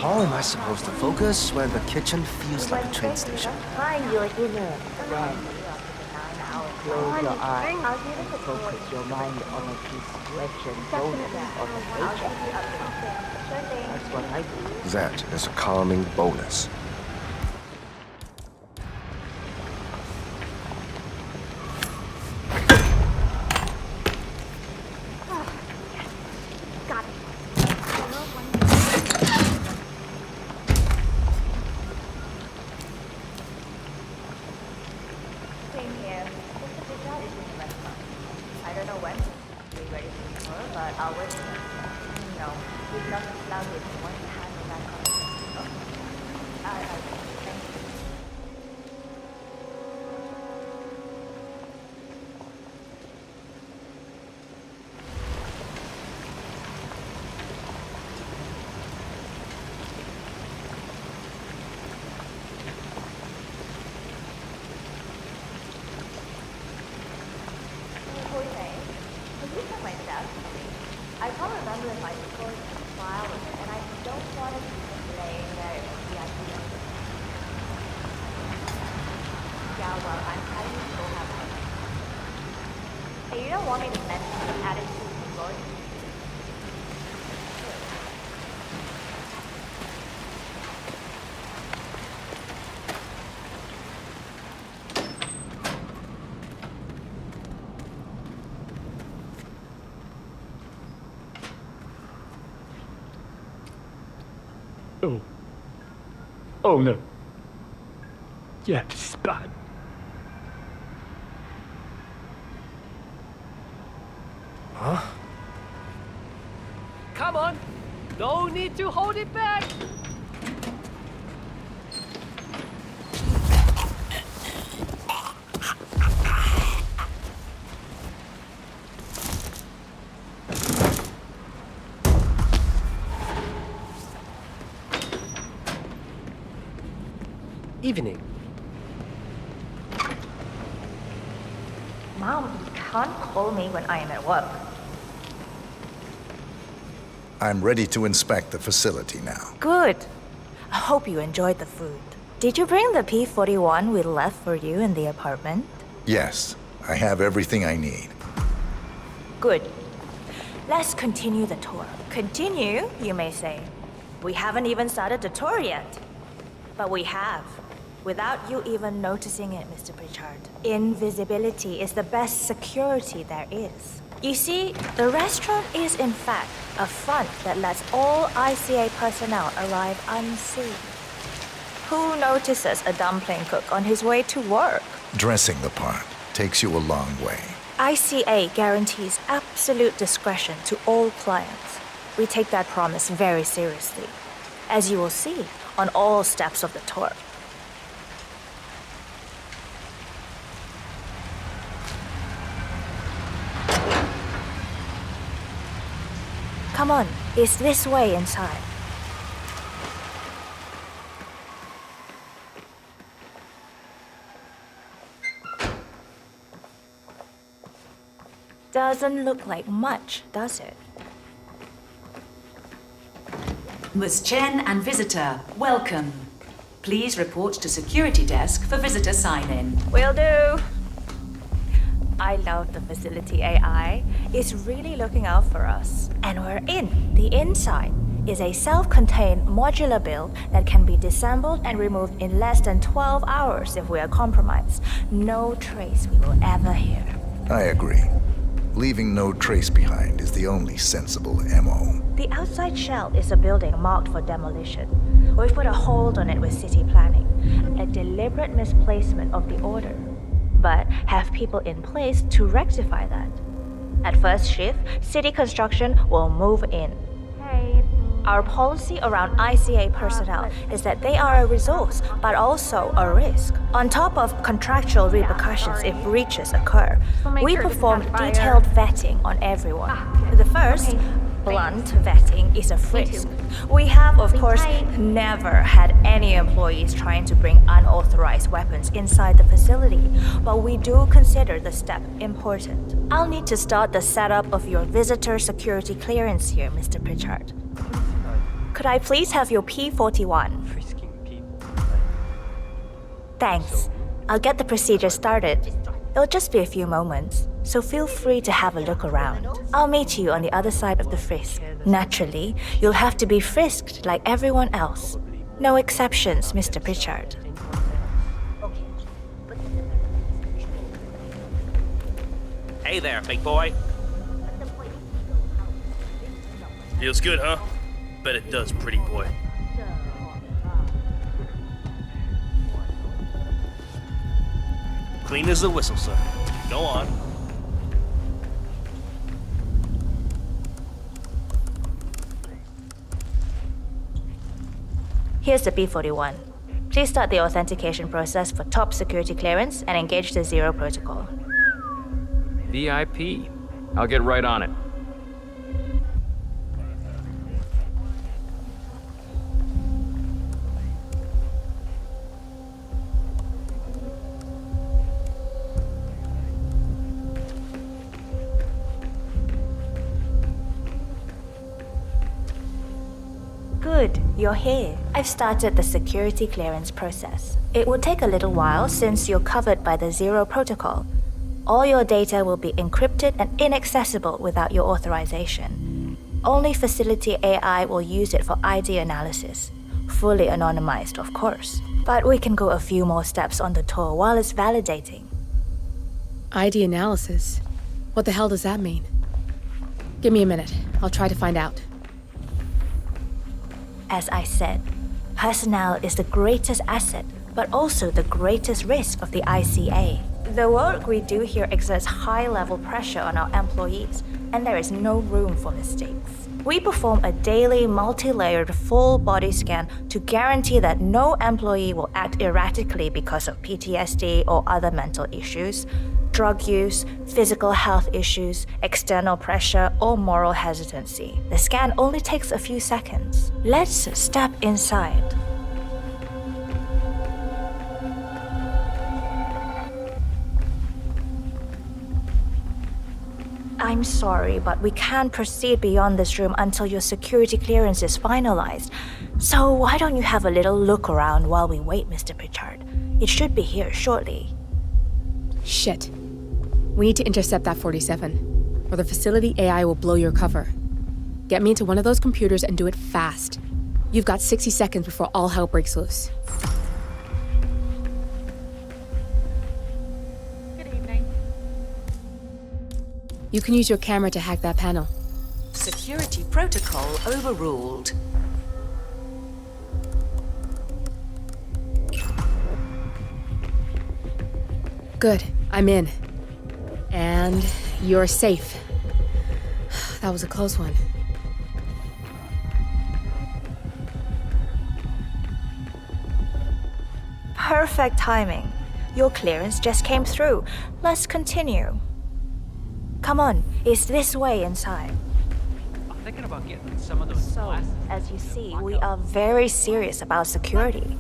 S19: How am I supposed to focus when the kitchen feels like a train station?
S10: Find your dinner, then. Close your eyes and focus your mind on a piece of wedge and donut on a paycheck. That's what I do.
S19: That is a calming bonus.
S18: Got it. Same here. Mr. Pritchard is in the restaurant. I don't know when we'll be ready for the tour, but I'll wait. No, he's not allowed it. He wants to handle that conversation. Okay. Thank you. I can't remember if I recorded a file with it, and I don't want it to be laying there in the VIP. Yeah, well, I'm planning to go have one. Hey, you don't want me to mention the attitude of going?
S13: Oh. Oh no. Yeah, this is bad.
S19: Huh?
S11: Come on! No need to hold it back!
S10: Evening.
S18: Mom, you can't call me when I am at work.
S21: I'm ready to inspect the facility now.
S18: Good. I hope you enjoyed the food. Did you bring the P-41 we left for you in the apartment?
S21: Yes, I have everything I need.
S18: Good. Let's continue the tour. Continue, you may say. We haven't even started the tour yet. But we have. Without you even noticing it, Mr. Pritchard. Invisibility is the best security there is. You see, the restaurant is in fact a front that lets all ICA personnel arrive unseen. Who notices a dumpling cook on his way to work?
S21: Dressing the part takes you a long way.
S18: ICA guarantees absolute discretion to all clients. We take that promise very seriously, as you will see on all steps of the tour. Come on, it's this way inside. Doesn't look like much, does it?
S2: Ms. Chen and visitor, welcome. Please report to security desk for visitor sign-in.
S18: Will do. I love the facility AI. It's really looking out for us. And we're in. The inside is a self-contained modular build that can be disassembled and removed in less than 12 hours if we are compromised. No trace we will ever hear.
S21: I agree. Leaving no trace behind is the only sensible MO.
S18: The outside shell is a building marked for demolition. We've put a hold on it with city planning. A deliberate misplacement of the order. But have people in place to rectify that. At first shift, city construction will move in.
S10: Hey, it's me.
S18: Our policy around ICA personnel is that they are a resource, but also a risk. On top of contractual repercussions if breaches occur, we perform detailed vetting on everyone. The first, blunt vetting, is a frisk. We have, of course, never had any employees trying to bring unauthorized weapons inside the facility, but we do consider the step important. I'll need to start the setup of your visitor security clearance here, Mr. Pritchard. Could I please have your P-41? Thanks. I'll get the procedure started. It'll just be a few moments, so feel free to have a look around. I'll meet you on the other side of the frisk. Naturally, you'll have to be frisked like everyone else. No exceptions, Mr. Pritchard.
S6: Hey there, big boy. Feels good, huh? Bet it does, pretty boy. Clean as a whistle, sir. Go on.
S18: Here's the P-41. Please start the authentication process for top security clearance and engage the Zero protocol.
S14: VIP. I'll get right on it.
S18: Good, you're here. I've started the security clearance process. It will take a little while since you're covered by the Zero protocol. All your data will be encrypted and inaccessible without your authorization. Only facility AI will use it for ID analysis. Fully anonymized, of course. But we can go a few more steps on the tour while it's validating.
S17: ID analysis? What the hell does that mean? Give me a minute. I'll try to find out.
S18: As I said, personnel is the greatest asset, but also the greatest risk of the ICA. The work we do here exerts high-level pressure on our employees, and there is no room for mistakes. We perform a daily multi-layered full body scan to guarantee that no employee will act erratically because of PTSD or other mental issues, drug use, physical health issues, external pressure, or moral hesitancy. The scan only takes a few seconds. Let's step inside. I'm sorry, but we can't proceed beyond this room until your security clearance is finalized. So why don't you have a little look around while we wait, Mr. Pritchard? It should be here shortly.
S17: Shit. We need to intercept that 47, or the facility AI will blow your cover. Get me into one of those computers and do it fast. You've got 60 seconds before all hell breaks loose.
S18: Good evening.
S17: You can use your camera to hack that panel.
S2: Security protocol overruled.
S17: Good, I'm in. And you're safe. That was a close one.
S18: Perfect timing. Your clearance just came through. Let's continue. Come on, it's this way inside.
S11: I'm thinking about getting some of those glasses.
S18: As you see, we are very serious about security.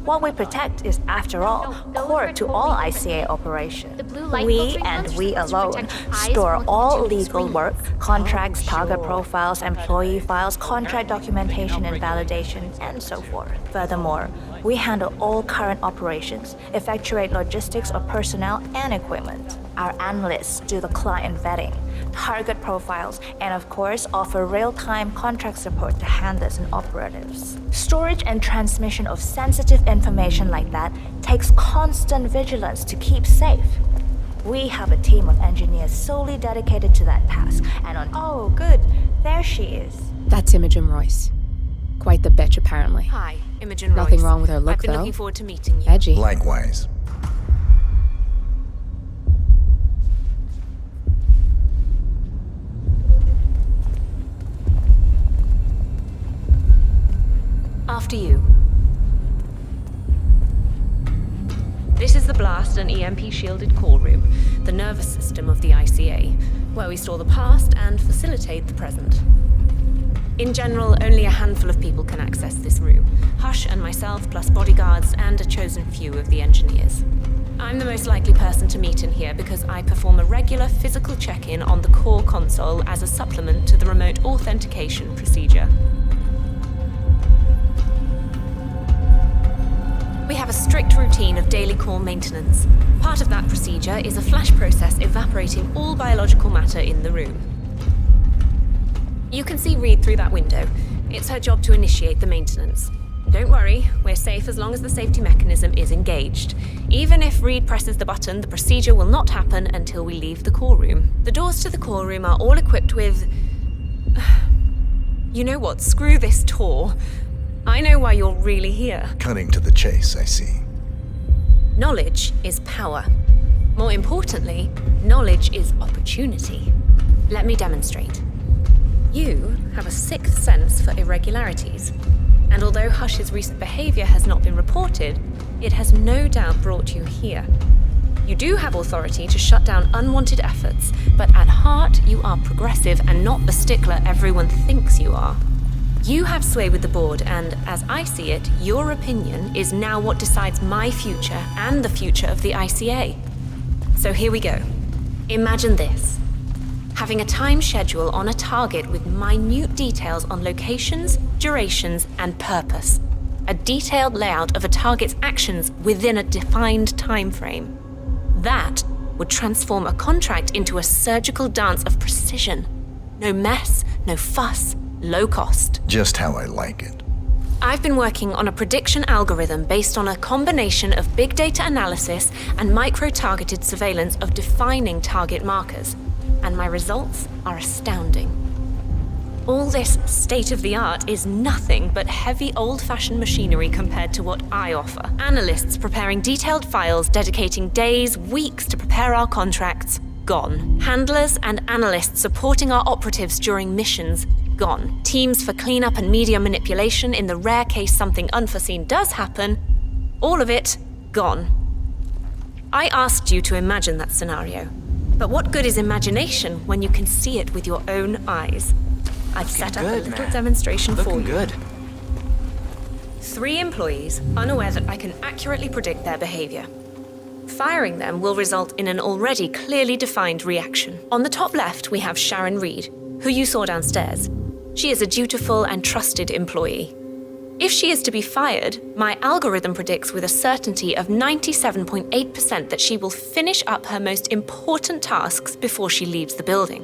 S18: What we protect is, after all, core to all ICA operations. We and we alone store all legal work, contracts, target profiles, employee files, contract documentation and validation, and so forth. Furthermore, we handle all current operations, effectuate logistics of personnel and equipment. Our analysts do the client vetting, target profiles, and of course offer real-time contract support to handlers and operatives. Storage and transmission of sensitive information like that takes constant vigilance to keep safe. We have a team of engineers solely dedicated to that task, and on— Oh, good. There she is.
S17: That's Imogen Royce. Quite the bitch, apparently.
S16: Hi, Imogen Royce.
S17: Nothing wrong with her look,
S16: I've been
S17: though.
S16: looking forward to meeting you.
S17: Edgy.
S21: Likewise.
S7: After you. This is the blast and EMP-shielded call room, the nervous system of the ICA, where we store the past and facilitate the present. In general, only a handful of people can access this room. Hush and myself, plus bodyguards and a chosen few of the engineers. I'm the most likely person to meet in here because I perform a regular physical check-in on the core console as a supplement to the remote authentication procedure. We have a strict routine of daily core maintenance. Part of that procedure is a flash process evaporating all biological matter in the room. You can see Reed through that window. It's her job to initiate the maintenance. Don't worry, we're safe as long as the safety mechanism is engaged. Even if Reed presses the button, the procedure will not happen until we leave the core room. The doors to the core room are all equipped with— You know what? Screw this tour. I know why you're really here.
S21: Cutting to the chase, I see.
S7: Knowledge is power. More importantly, knowledge is opportunity. Let me demonstrate. You have a sixth sense for irregularities. And although Hush's recent behavior has not been reported, it has no doubt brought you here. You do have authority to shut down unwanted efforts, but at heart you are progressive and not the stickler everyone thinks you are. You have sway with the board, and as I see it, your opinion is now what decides my future and the future of the ICA. So here we go. Imagine this. Having a time schedule on a target with minute details on locations, durations, and purpose. A detailed layout of a target's actions within a defined time frame. That would transform a contract into a surgical dance of precision. No mess, no fuss, low cost.
S21: Just how I like it.
S7: I've been working on a prediction algorithm based on a combination of big data analysis and micro-targeted surveillance of defining target markers. And my results are astounding. All this state-of-the-art is nothing but heavy old-fashioned machinery compared to what I offer. Analysts preparing detailed files, dedicating days, weeks to prepare our contracts, gone. Handlers and analysts supporting our operatives during missions, gone. Teams for cleanup and media manipulation in the rare case something unforeseen does happen, all of it, gone. I asked you to imagine that scenario. But what good is imagination when you can see it with your own eyes? I've set up a little demonstration for you.
S12: Good.
S7: 3 employees, unaware that I can accurately predict their behavior. Firing them will result in an already clearly defined reaction. On the top left, we have Sharon Reed, who you saw downstairs. She is a dutiful and trusted employee. If she is to be fired, my algorithm predicts with a certainty of 97.8% that she will finish up her most important tasks before she leaves the building.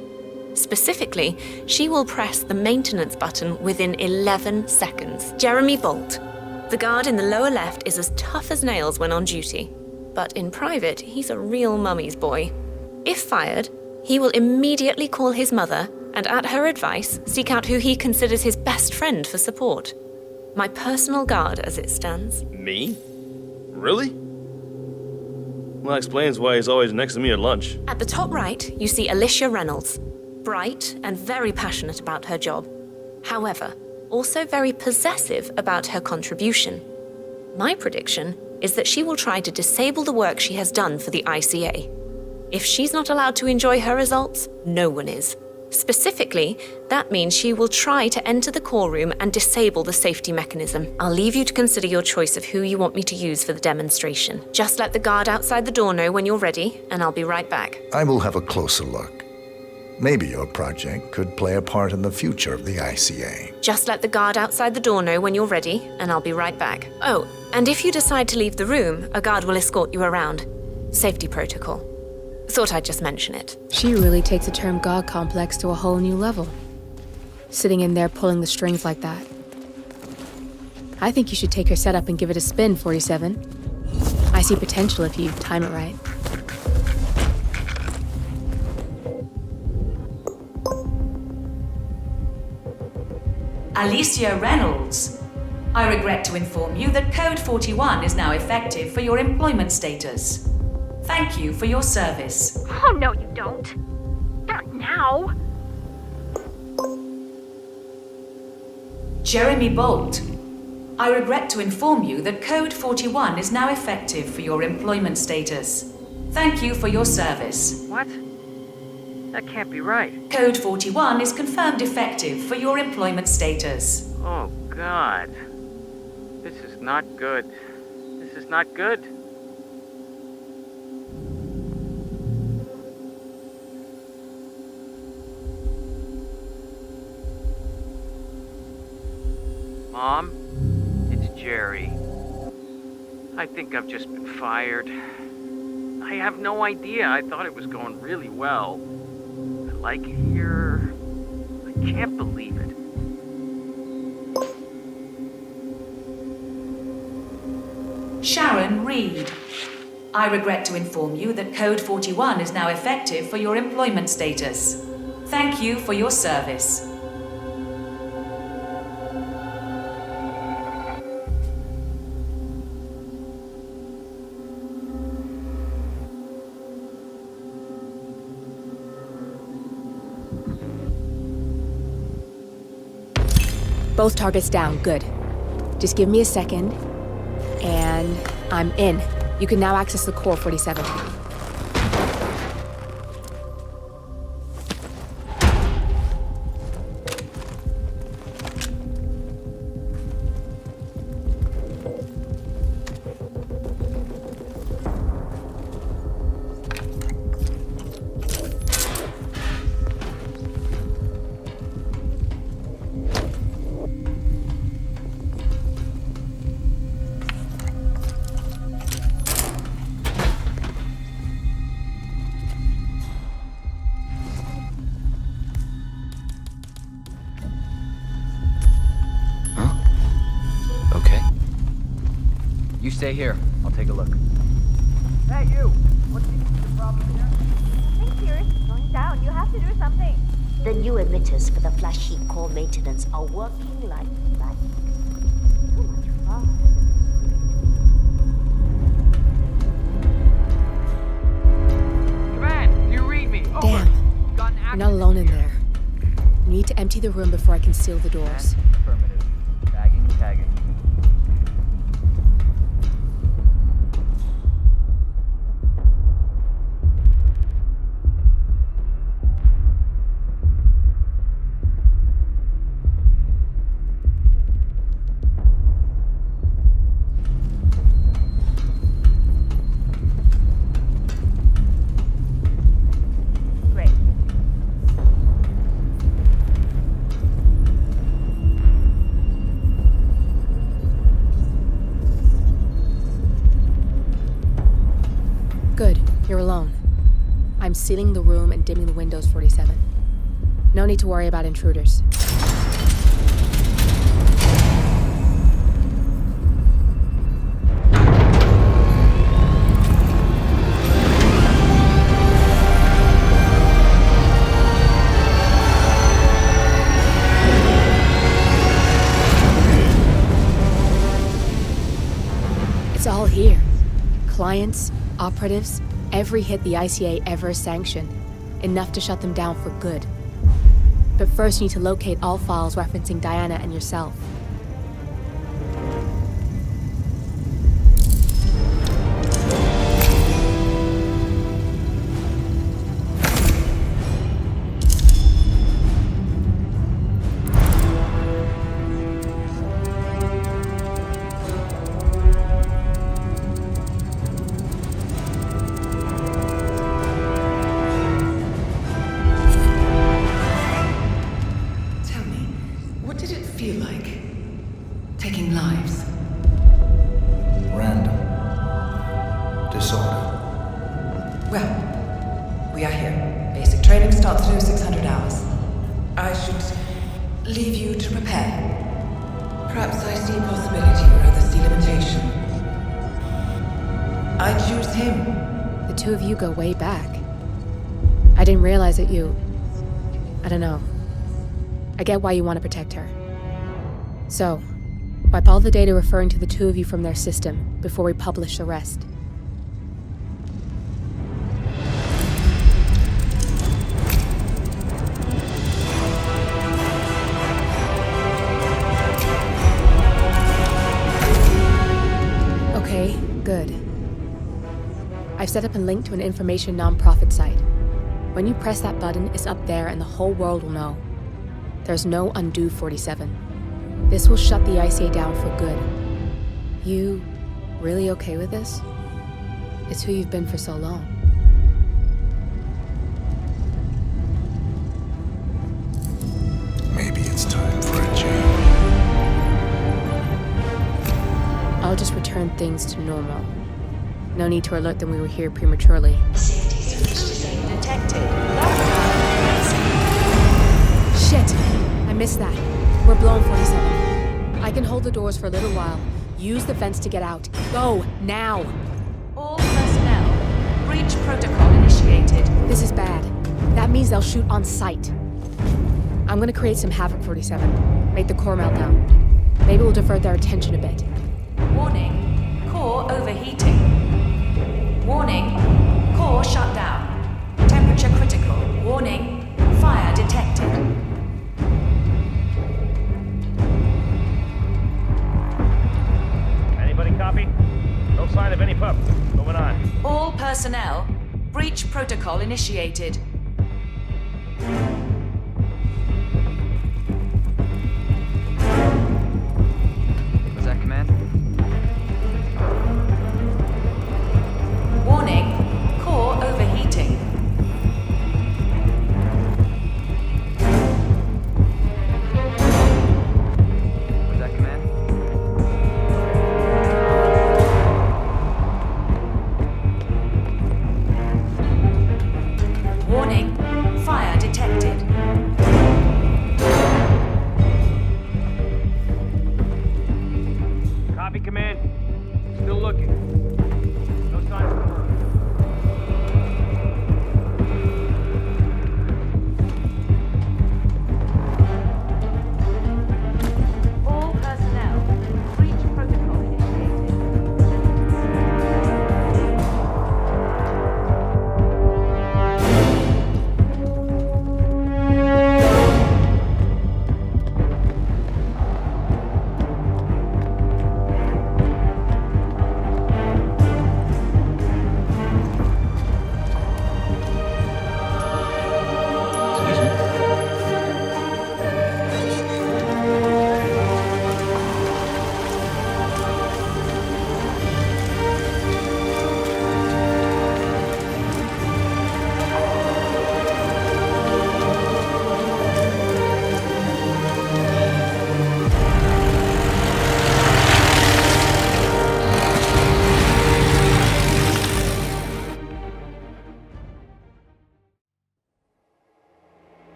S7: Specifically, she will press the maintenance button within 11 seconds. Jeremy Bolt. The guard in the lower left is as tough as nails when on duty, but in private, he's a real mummy's boy. If fired, he will immediately call his mother and, at her advice, seek out who he considers his best friend for support. My personal guard, as it stands.
S6: Me? Really? Well, that explains why he's always next to me at lunch.
S7: At the top right, you see Alicia Reynolds, bright and very passionate about her job. However, also very possessive about her contribution. My prediction is that she will try to disable the work she has done for the ICA. If she's not allowed to enjoy her results, no one is. Specifically, that means she will try to enter the core room and disable the safety mechanism. I'll leave you to consider your choice of who you want me to use for the demonstration. Just let the guard outside the door know when you're ready, and I'll be right back.
S21: I will have a closer look. Maybe your project could play a part in the future of the ICA.
S7: Just let the guard outside the door know when you're ready, and I'll be right back. Oh, and if you decide to leave the room, a guard will escort you around. Safety protocol. Thought I'd just mention it.
S17: She really takes the term God complex to a whole new level. Sitting in there pulling the strings like that. I think you should take her setup and give it a spin, 47. I see potential if you time it right.
S4: Alicia Reynolds. I regret to inform you that Code 41 is now effective for your employment status. Thank you for your service.
S18: Oh, no, you don't. Not now.
S4: Jeremy Bolt. I regret to inform you that Code 41 is now effective for your employment status. Thank you for your service.
S11: What? That can't be right.
S4: Code 41 is confirmed effective for your employment status.
S11: Oh, God. This is not good. This is not good. Mom, it's Jerry. I think I've just been fired. I have no idea. I thought it was going really well. I like it here. I can't believe it.
S4: Sharon Reed. I regret to inform you that Code 41 is now effective for your employment status. Thank you for your service.
S17: Both targets down, good. Just give me a second, and I'm in. You can now access the core, 47.
S12: You stay here. I'll take a look.
S10: Hey, you! What's the problem here?
S18: Nothing serious is going down. You have to do something. The new emitters for the flash heat core maintenance are working like that. So much fun.
S11: Come on, you read me. Over.
S17: Damn. You're not alone in there. You need to empty the room before I can seal the doors.
S12: Affirmative. Tagging, tagging.
S17: I'm sealing the room and dimming the windows, 47. No need to worry about intruders. It's all here. Clients, operatives, every hit the ICA ever sanctioned. Enough to shut them down for good. But first you need to locate all files referencing Diana and yourself. Go way back. I didn't realize that you... I don't know. I get why you want to protect her. So, wipe all the data referring to the two of you from their system before we publish the rest. Okay, good. I've set up a link to an information non-profit site. When you press that button, it's up there and the whole world will know. There's no undo, 47. This will shut the ICA down for good. You really okay with this? It's who you've been for so long.
S21: Maybe it's time for a change.
S17: I'll just return things to normal. No need to alert them we were here prematurely.
S4: Detected.
S17: Shit! I missed that. We're blown, 47. I can hold the doors for a little while. Use the vents to get out. Go, now!
S4: All personnel, breach protocol initiated.
S17: This is bad. That means they'll shoot on sight. I'm gonna create some havoc, 47. Make the core melt down. Maybe we'll divert their attention a bit.
S4: Warning, core overheating. Warning, core shut down. Temperature critical. Warning, fire detected.
S6: Anybody copy? No sign of any pup. Moving on.
S4: All personnel, breach protocol initiated.
S12: Was that command?
S4: Warning, core overheating.
S12: Was that command?
S4: Warning.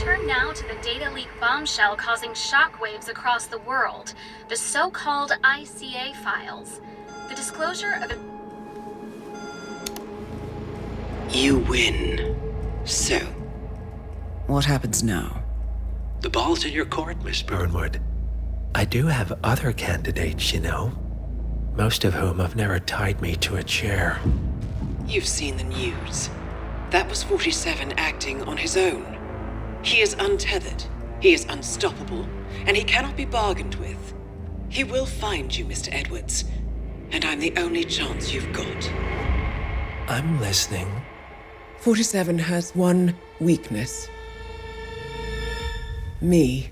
S9: turn now to the data leak bombshell causing shockwaves across the world, the so-called ICA files. The disclosure of a...
S20: You win. So, what happens now?
S15: The ball's in your court, Miss Burnwood. I do have other candidates, you know. Most of whom have never tied me to a chair.
S20: You've seen the news. That was 47 acting on his own. He is untethered, he is unstoppable, and he cannot be bargained with. He will find you, Mr. Edwards, and I'm the only chance you've got.
S15: I'm listening.
S20: 47 has one weakness. Me.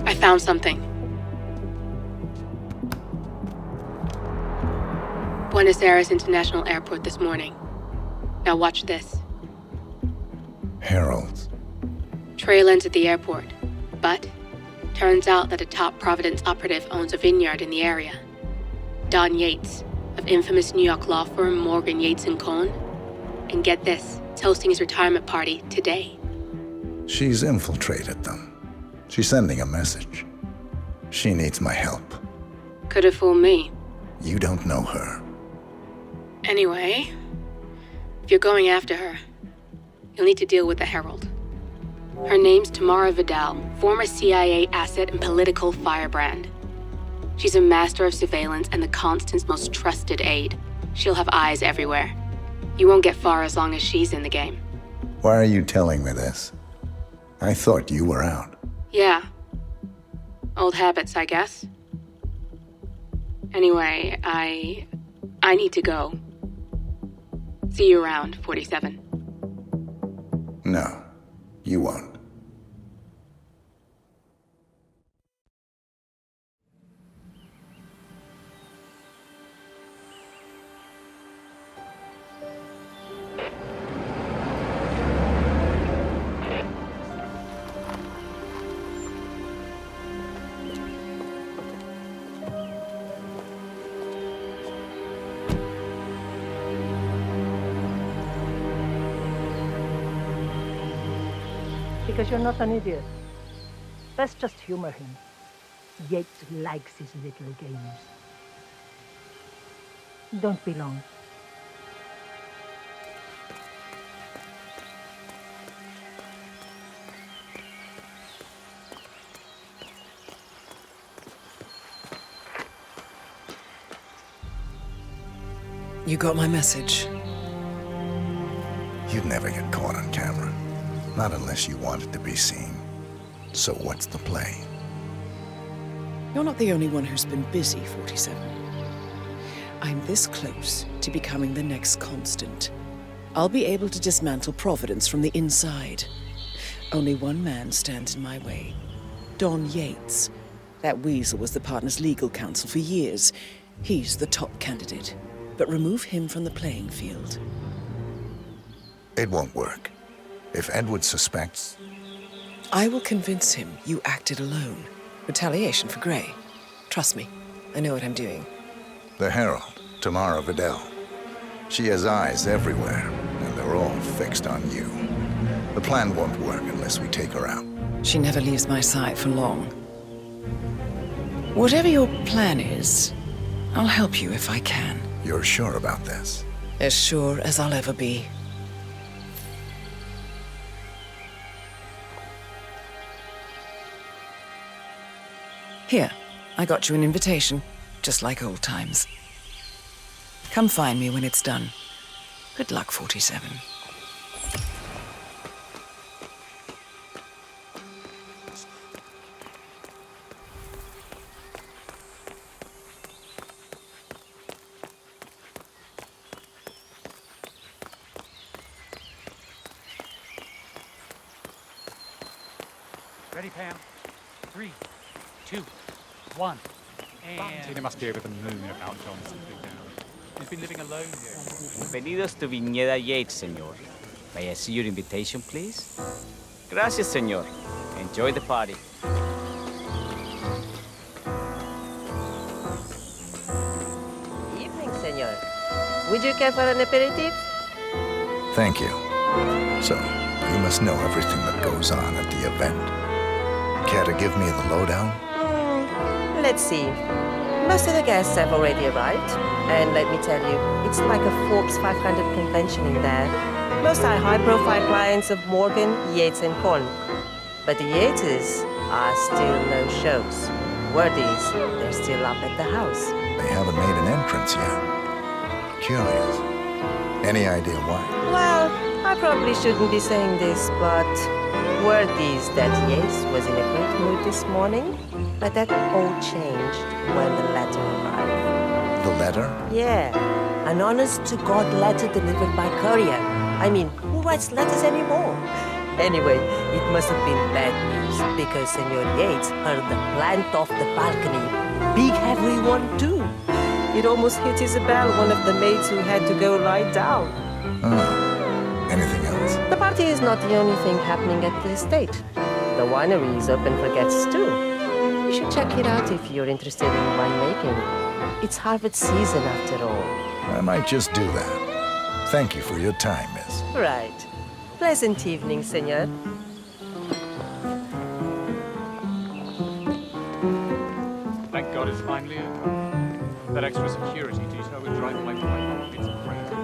S16: I found something. Buenos Aires International Airport this morning. Now watch this.
S21: Heralds.
S16: Trail ends at the airport, but turns out that a top Providence operative owns a vineyard in the area. Don Yates, of infamous New York law firm Morgan, Yates & Cohn. And get this, is hosting his retirement party today.
S21: She's infiltrated them. She's sending a message. She needs my help.
S16: Could have fooled me.
S21: You don't know her.
S16: Anyway, if you're going after her, you'll need to deal with the Herald. Her name's Tamara Vidal, former CIA asset and political firebrand. She's a master of surveillance and the Constant's most trusted aide. She'll have eyes everywhere. You won't get far as long as she's in the game.
S21: Why are you telling me this? I thought you were out.
S16: Yeah. Old habits, I guess. Anyway, I need to go. See you around, 47.
S21: No, you won't.
S22: Because you're not an idiot. Let's just humor him. Yates likes his little games. Don't be long.
S20: You got my message.
S21: You'd never get caught on camera. Not unless you want it to be seen. So what's the play?
S20: You're not the only one who's been busy, 47. I'm this close to becoming the next Constant. I'll be able to dismantle Providence from the inside. Only one man stands in my way. Don Yates. That weasel was the partner's legal counsel for years. He's the top candidate. But remove him from the playing field.
S21: It won't work. If Edward suspects...
S20: I will convince him you acted alone. Retaliation for Gray. Trust me, I know what I'm doing.
S21: The Herald, Tamara Vidal. She has eyes everywhere, and they're all fixed on you. The plan won't work unless we take her out.
S20: She never leaves my side for long. Whatever your plan is, I'll help you if I can.
S21: You're sure about this?
S20: As sure as I'll ever be. Here, I got you an invitation, just like old times. Come find me when it's done. Good luck, 47.
S13: Ready, Pam? 3, 2, 1. And... Tina must be over the moon about John simply down. He's been living alone here.
S23: Bienvenidos to Viñeda Yates, señor.
S1: May I see your invitation, please? Gracias, señor. Enjoy the party.
S5: Evening, senor. Would you care for an aperitif?
S21: Thank you. So, you must know everything that goes on at the event. Care to give me the lowdown?
S5: Let's see. Most of the guests have already arrived. And let me tell you, it's like a Forbes 500 convention in there. Most are high-profile clients of Morgan, Yates, and Korn. But the Yateses are still no-shows. Word is, they're still up at the house.
S21: They haven't made an entrance yet. Curious. Any idea why?
S5: Well, I probably shouldn't be saying this, but word is that Yates was in a great mood this morning, but that all changed when the letter arrived.
S21: The letter?
S5: Yeah, an honest-to-God letter delivered by courier. I mean, who writes letters anymore? Anyway, it must have been bad news, because Senor Yates heard the plant off the balcony. Big heavy one, too. It almost hit Isabel, one of the maids who had to go lie down.
S21: Oh. Anything else?
S5: The party is not the only thing happening at the estate. The winery is open for guests, too. You should check it out if you're interested in winemaking. It's harvest season, after all.
S21: I might just do that. Thank you for your time, miss.
S5: Right. Pleasant evening, senor.
S13: Thank God it's finally over. That extra security detail would drive my wife crazy.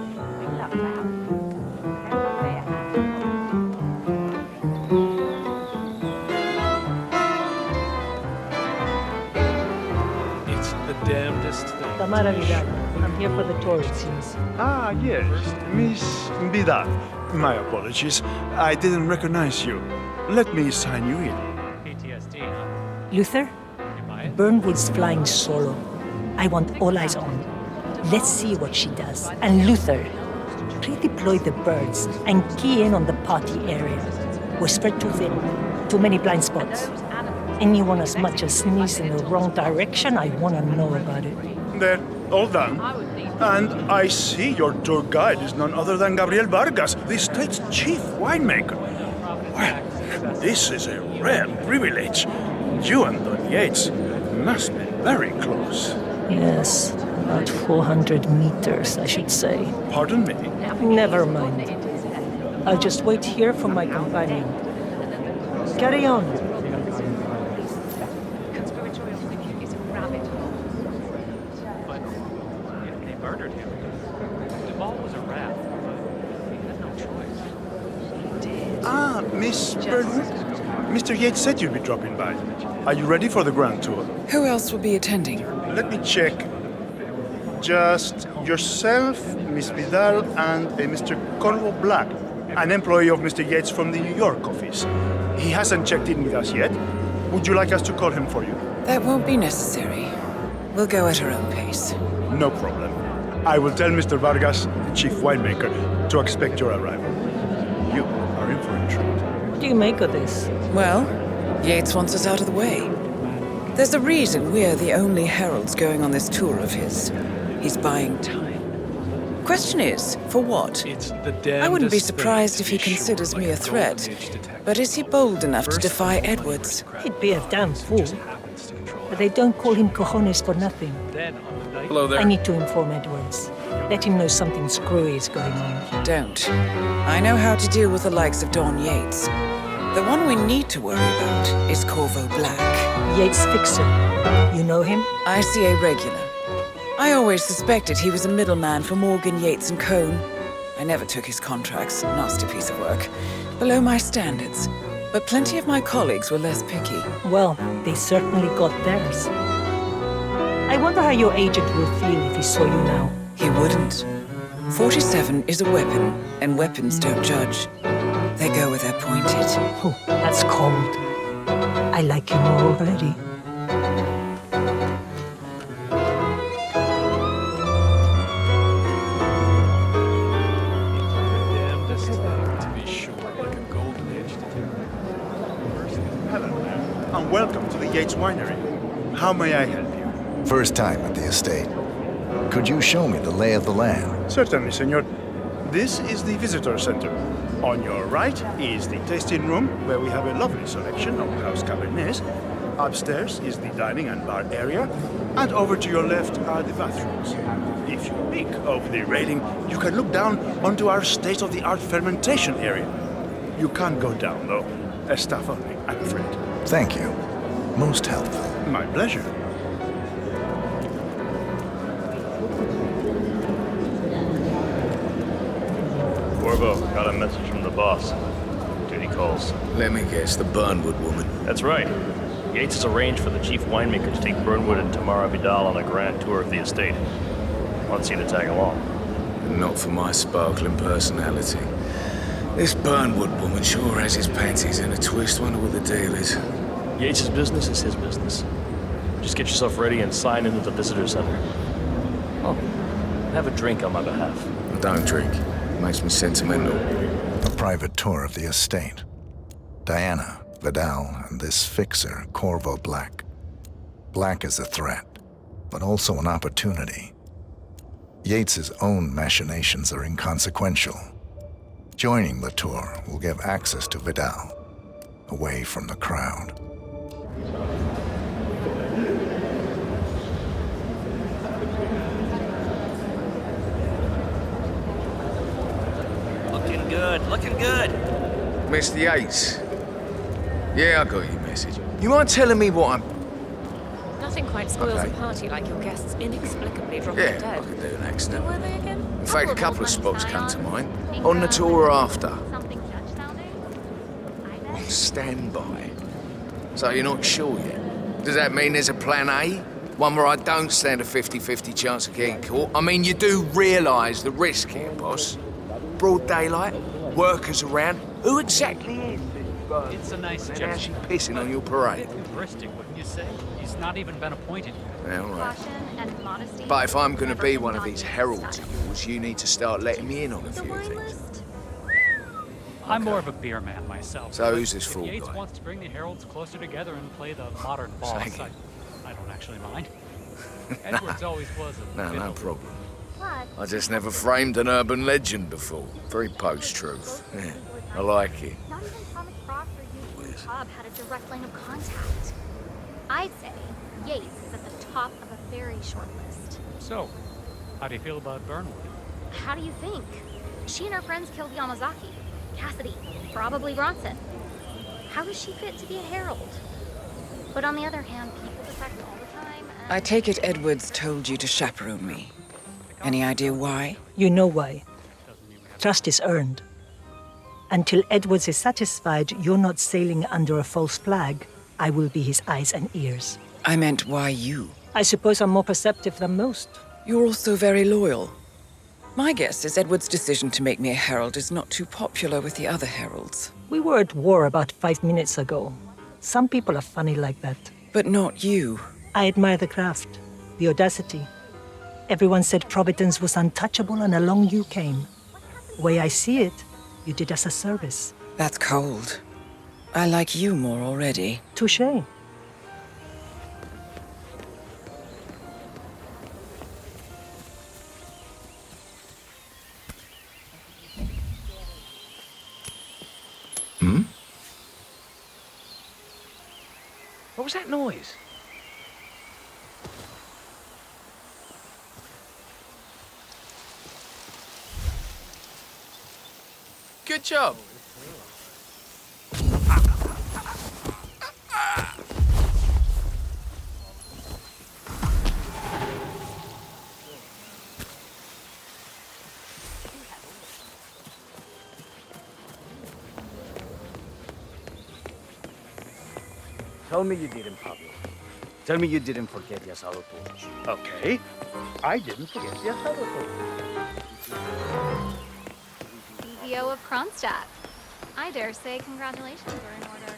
S3: It's the damnedest thing.
S22: Tamara Vidal. I'm here for the tour, it seems.
S8: Ah, yes. Miss Vidal. My apologies. I didn't recognize you. Let me sign you in.
S13: PTSD, huh?
S22: Luther? Burnwood's flying solo. I want all eyes on. Let's see what she does. And Luther, redeploy the birds and key in on the party area. We're spread too thin. Too many blind spots. Anyone as much as sneeze in the wrong direction, I want to know about it.
S8: There, all done. And I see your tour guide is none other than Gabriel Vargas, the state's chief winemaker. Well, this is a rare privilege. You and Don Yates must be very close.
S22: Yes, about 400 meters, I should say.
S8: Pardon me?
S22: Never mind. I'll just wait here for my companion. Carry on.
S13: They murdered him. Duval was a rat. He had no choice.
S8: Ah, Miss Burnwood? Mr. Yates said you'd be dropping by. Are you ready for the grand tour?
S20: Who else will be attending?
S8: Let me check. Just yourself, Miss Vidal, and a Mr. Corvo Black, an employee of Mr. Yates from the New York office. He hasn't checked in with us yet. Would you like us to call him for you?
S20: That won't be necessary. We'll go at our own pace.
S8: No problem. I will tell Mr. Vargas, the chief winemaker, to expect your arrival. You are in for a treat.
S22: What do you make of this?
S20: Well, Yates wants us out of the way. There's a reason we're the only heralds going on this tour of his. He's buying time. Question is, for what? I wouldn't be surprised if he considers me a threat. But is he bold enough to defy Edwards?
S22: He'd be a damn fool. But they don't call him cojones for nothing.
S3: Hello there.
S22: I need to inform Edwards. Let him know something screwy is going on.
S20: Don't. I know how to deal with the likes of Don Yates. The one we need to worry about is Corvo Black.
S22: Yates Fixer. You know him?
S20: ICA regular. I always suspected he was a middleman for Morgan, Yates and Cohn. I never took his contracts. Nasty piece of work. Below my standards. But plenty of my colleagues were less picky.
S22: Well, they certainly got theirs. I wonder how your agent will feel if he saw you now.
S20: He wouldn't. 47 is a weapon, and weapons don't judge. They go where they're pointed.
S22: Oh, that's cold. I like you more already.
S8: And welcome to the Yates Winery. How may I help you?
S21: First time at the estate. Could you show me the lay of the land?
S8: Certainly, senor. This is the visitor center. On your right is the tasting room, where we have a lovely selection of house cabernets. Upstairs is the dining and bar area, and over to your left are the bathrooms. If you peek over the railing, you can look down onto our state-of-the-art fermentation area. You can't go down, though. Staff only, I'm afraid.
S21: Thank you. Most helpful.
S8: My pleasure.
S6: Corvo, got a message from the boss. Duty calls.
S14: Let me guess, the Burnwood woman.
S6: That's right. Yates has arranged for the chief winemaker to take Burnwood and Tamara Vidal on a grand tour of the estate. Wants you to tag along.
S14: Not for my sparkling personality. This Burnwood woman sure has his panties in a twist. Wonder what the deal is.
S6: Yates' business is his business. Just get yourself ready and sign into the visitor center. Oh, have a drink on my behalf.
S14: I don't drink. Makes me sentimental.
S21: A private tour of the estate. Diana, Vidal, and this fixer, Corvo Black. Black is a threat, but also an opportunity. Yates's own machinations are inconsequential. Joining the tour will give access to Vidal, away from the crowd.
S11: Looking good, looking good.
S14: Mr. Yates. Yeah, I got your message. You mind telling me what I'm...
S7: Nothing quite spoils
S14: Okay.
S7: a party like your guests inexplicably dropping
S14: Yeah, I
S7: dead.
S14: could do an accident.
S7: Where were they again?
S14: In fact, a couple of spots come to mind. On the tour or after. On standby. So you're not sure yet? Does that mean there's a plan A? One where I don't stand a 50-50 chance of getting caught? I mean, you do realise the risk here, boss. Broad daylight, workers around. Who exactly is this guy?
S13: It's a nice
S14: And
S13: gesture.
S14: how's she pissing on your parade?
S13: Hubristic, wouldn't you say? He's not even been appointed yet.
S14: Yeah, all right. But if I'm going to be one of these heralds of yours, you need to start letting me in on a few things.
S13: I'm more of a beer man myself.
S14: So who's this fool
S13: If Yates
S14: guy?
S13: wants to bring the heralds closer together and play the modern boss,
S14: Thank you.
S13: I don't actually mind. Edwards always was a bit
S14: No
S13: of a-
S14: problem. I just never framed an urban legend before. Very post-truth. Yeah, I like it.
S9: Not even Thomas Croft or Eugene Cobb had a direct line of contact. I'd say Yates is at the top of a very short list.
S13: So, how do you feel about Burnwood?
S9: How do you think? She and her friends killed Yamazaki, Cassidy, probably Bronson. How is she fit to be a herald? But on the other hand, people defect all the time.
S20: I take it Edwards told you to chaperone me. Any idea why?
S22: You know why. Trust is earned. Until Edwards is satisfied you're not sailing under a false flag, I will be his eyes and ears.
S20: I meant why you?
S22: I suppose I'm more perceptive than most.
S20: You're also very loyal. My guess is Edward's decision to make me a herald is not too popular with the other heralds.
S22: We were at war about 5 minutes ago. Some people are funny like that.
S20: But not you.
S22: I admire the craft, the audacity. Everyone said Providence was untouchable and along you came. The way I see it, you did us a service.
S20: That's cold. I like you more already.
S22: Touché.
S14: Hmm? What was that noise? Good job.
S1: Tell me you didn't, Pablo. Tell me you didn't forget the asado torch.
S8: Okay. I didn't forget the asado torch.
S9: CEO of Kronstadt. I dare say congratulations are in order.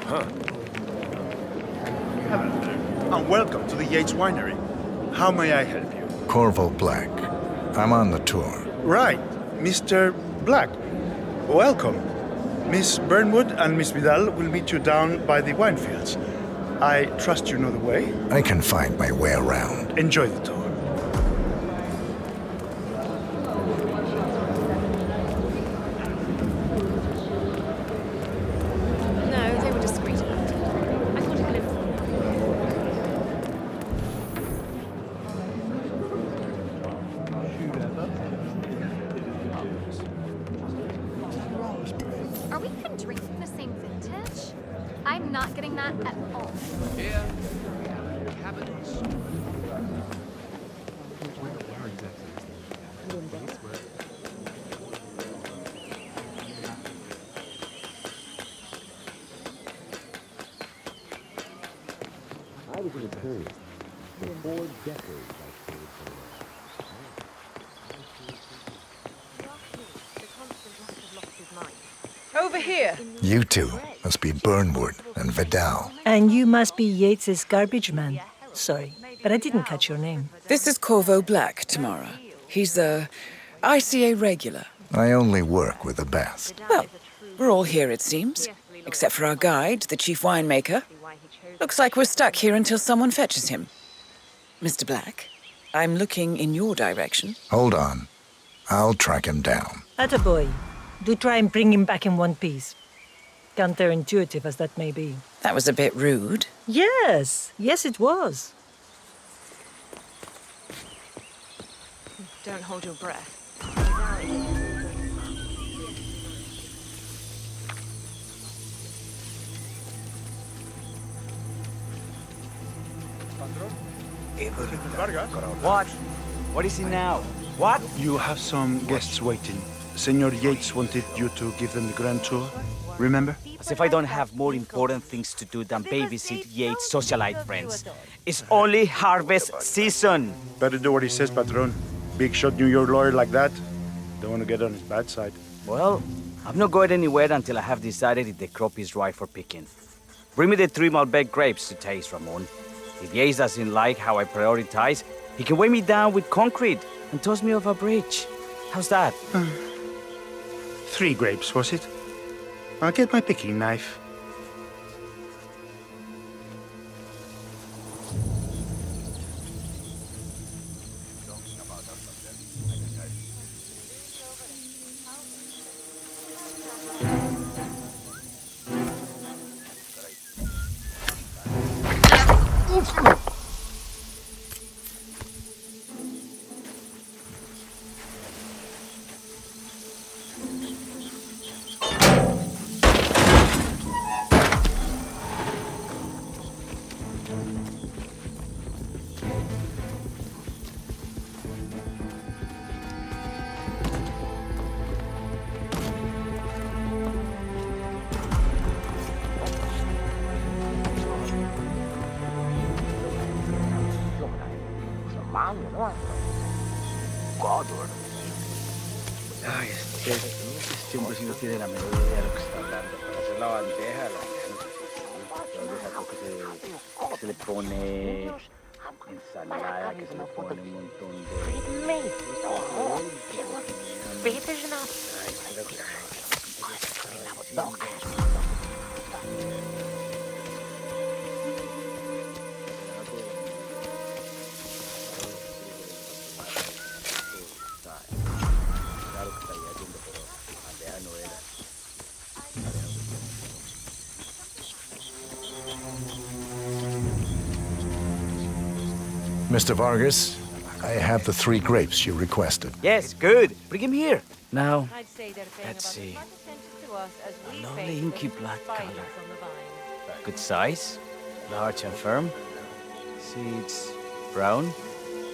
S8: Huh. Hello there, and welcome to the Yates Winery. How may I help you?
S21: Corvo Black. I'm on the tour.
S8: Right, Mr. Black. Welcome. Miss Burnwood and Miss Vidal will meet you down by the wine fields. I trust you know the way.
S21: I can find my way around.
S8: Enjoy the tour.
S17: No, they were discreet about it. I thought it lived.
S9: Are we even drinking the same vintage? I'm not getting that at all.
S14: Yeah.
S2: I was in a period. For 4 decades I stayed
S19: Over here.
S21: You two must be Burnwood and Vidal.
S22: And you must be Yates's garbage man. Sorry, but I didn't catch your name.
S20: This is Corvo Black, Tamara. He's a ICA regular.
S21: I only work with the best.
S20: Well, we're all here, it seems. Except for our guide, the chief winemaker. Looks like we're stuck here until someone fetches him. Mr. Black, I'm looking in your direction.
S21: Hold on. I'll track him down.
S22: Attaboy. Do try and bring him back in one piece. Counterintuitive as that may be.
S20: That was a bit rude.
S22: Yes, it was.
S19: Don't hold your breath.
S1: What? What is it now? What?
S8: You have some guests waiting. Senor Yates wanted you to give them the grand tour. Remember?
S1: As if I don't have more important things to do than babysit Yates' socialite friends. It's only harvest season.
S8: Better do what he says, Patron. Big shot New York lawyer like that. Don't want to get on his bad side.
S1: Well, I'm not going anywhere until I have decided if the crop is right for picking. Bring me the 3 Malbec grapes to taste, Ramon. If Yates doesn't like how I prioritize, he can weigh me down with concrete and toss me off a bridge. How's that?
S8: 3 grapes, was it? I'll get my picking knife.
S1: Ay, este hombre sí no tiene la menor idea de lo que está hablando. Para hacer la bandeja, que se le pone ensalada, que se le pone un montón de...
S21: Mr. Vargas, I have the 3 grapes you requested.
S1: Yes, good. Bring him here. Now, let's see. A lovely inky black color. Good size, large and firm. Seeds brown.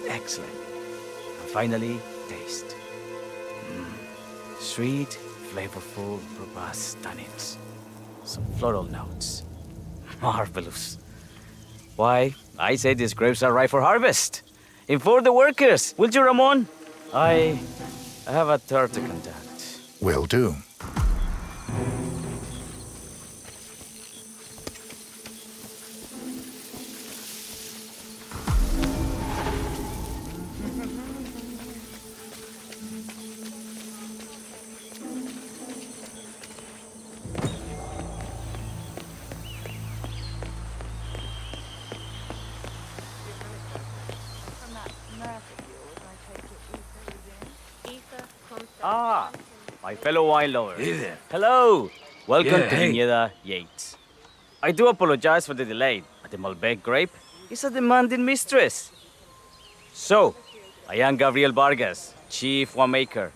S1: Excellent. And finally, taste. Sweet, flavorful, robust tannins. Some floral notes. Marvelous. Why, I say these grapes are ripe for harvest. Inform the workers, will you, Ramon? I have a tour to conduct.
S21: Will do.
S1: Ah, my fellow wine lover.
S3: Hey there.
S1: Hello. Welcome
S3: Yeah,
S1: to
S3: hey.
S1: Viñeda Yates. I do apologize for the delay, but the Malbec grape is a demanding mistress. So, I am Gabriel Vargas, Chief Winemaker,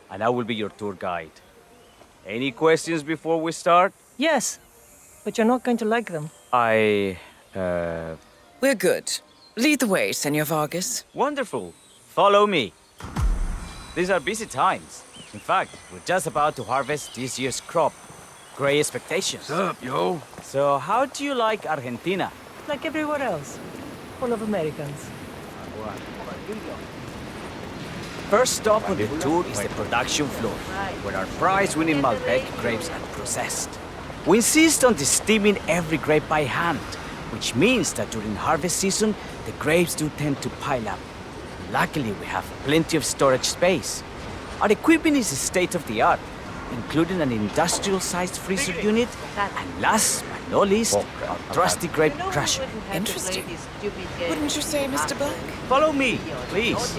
S1: and I will be your tour guide. Any questions before we start?
S22: Yes, but you're not going to like them.
S10: We're good. Lead the way, Senor Vargas.
S1: Wonderful. Follow me. These are busy times. In fact, we're just about to harvest this year's crop. Great expectations.
S3: What's up, yo?
S1: So, how do you like Argentina?
S22: Like everywhere else. Full of Americans.
S1: First stop on the tour is the production floor, where our prize-winning Malbec grapes are processed. We insist on steaming every grape by hand, which means that during harvest season, the grapes do tend to pile up. Luckily, we have plenty of storage space. Our equipment is state-of-the-art, including an industrial-sized freezer unit, and last but not least, our trusty grape crusher.
S10: Interesting. Wouldn't you say, Mr. Black?
S1: Follow me, please.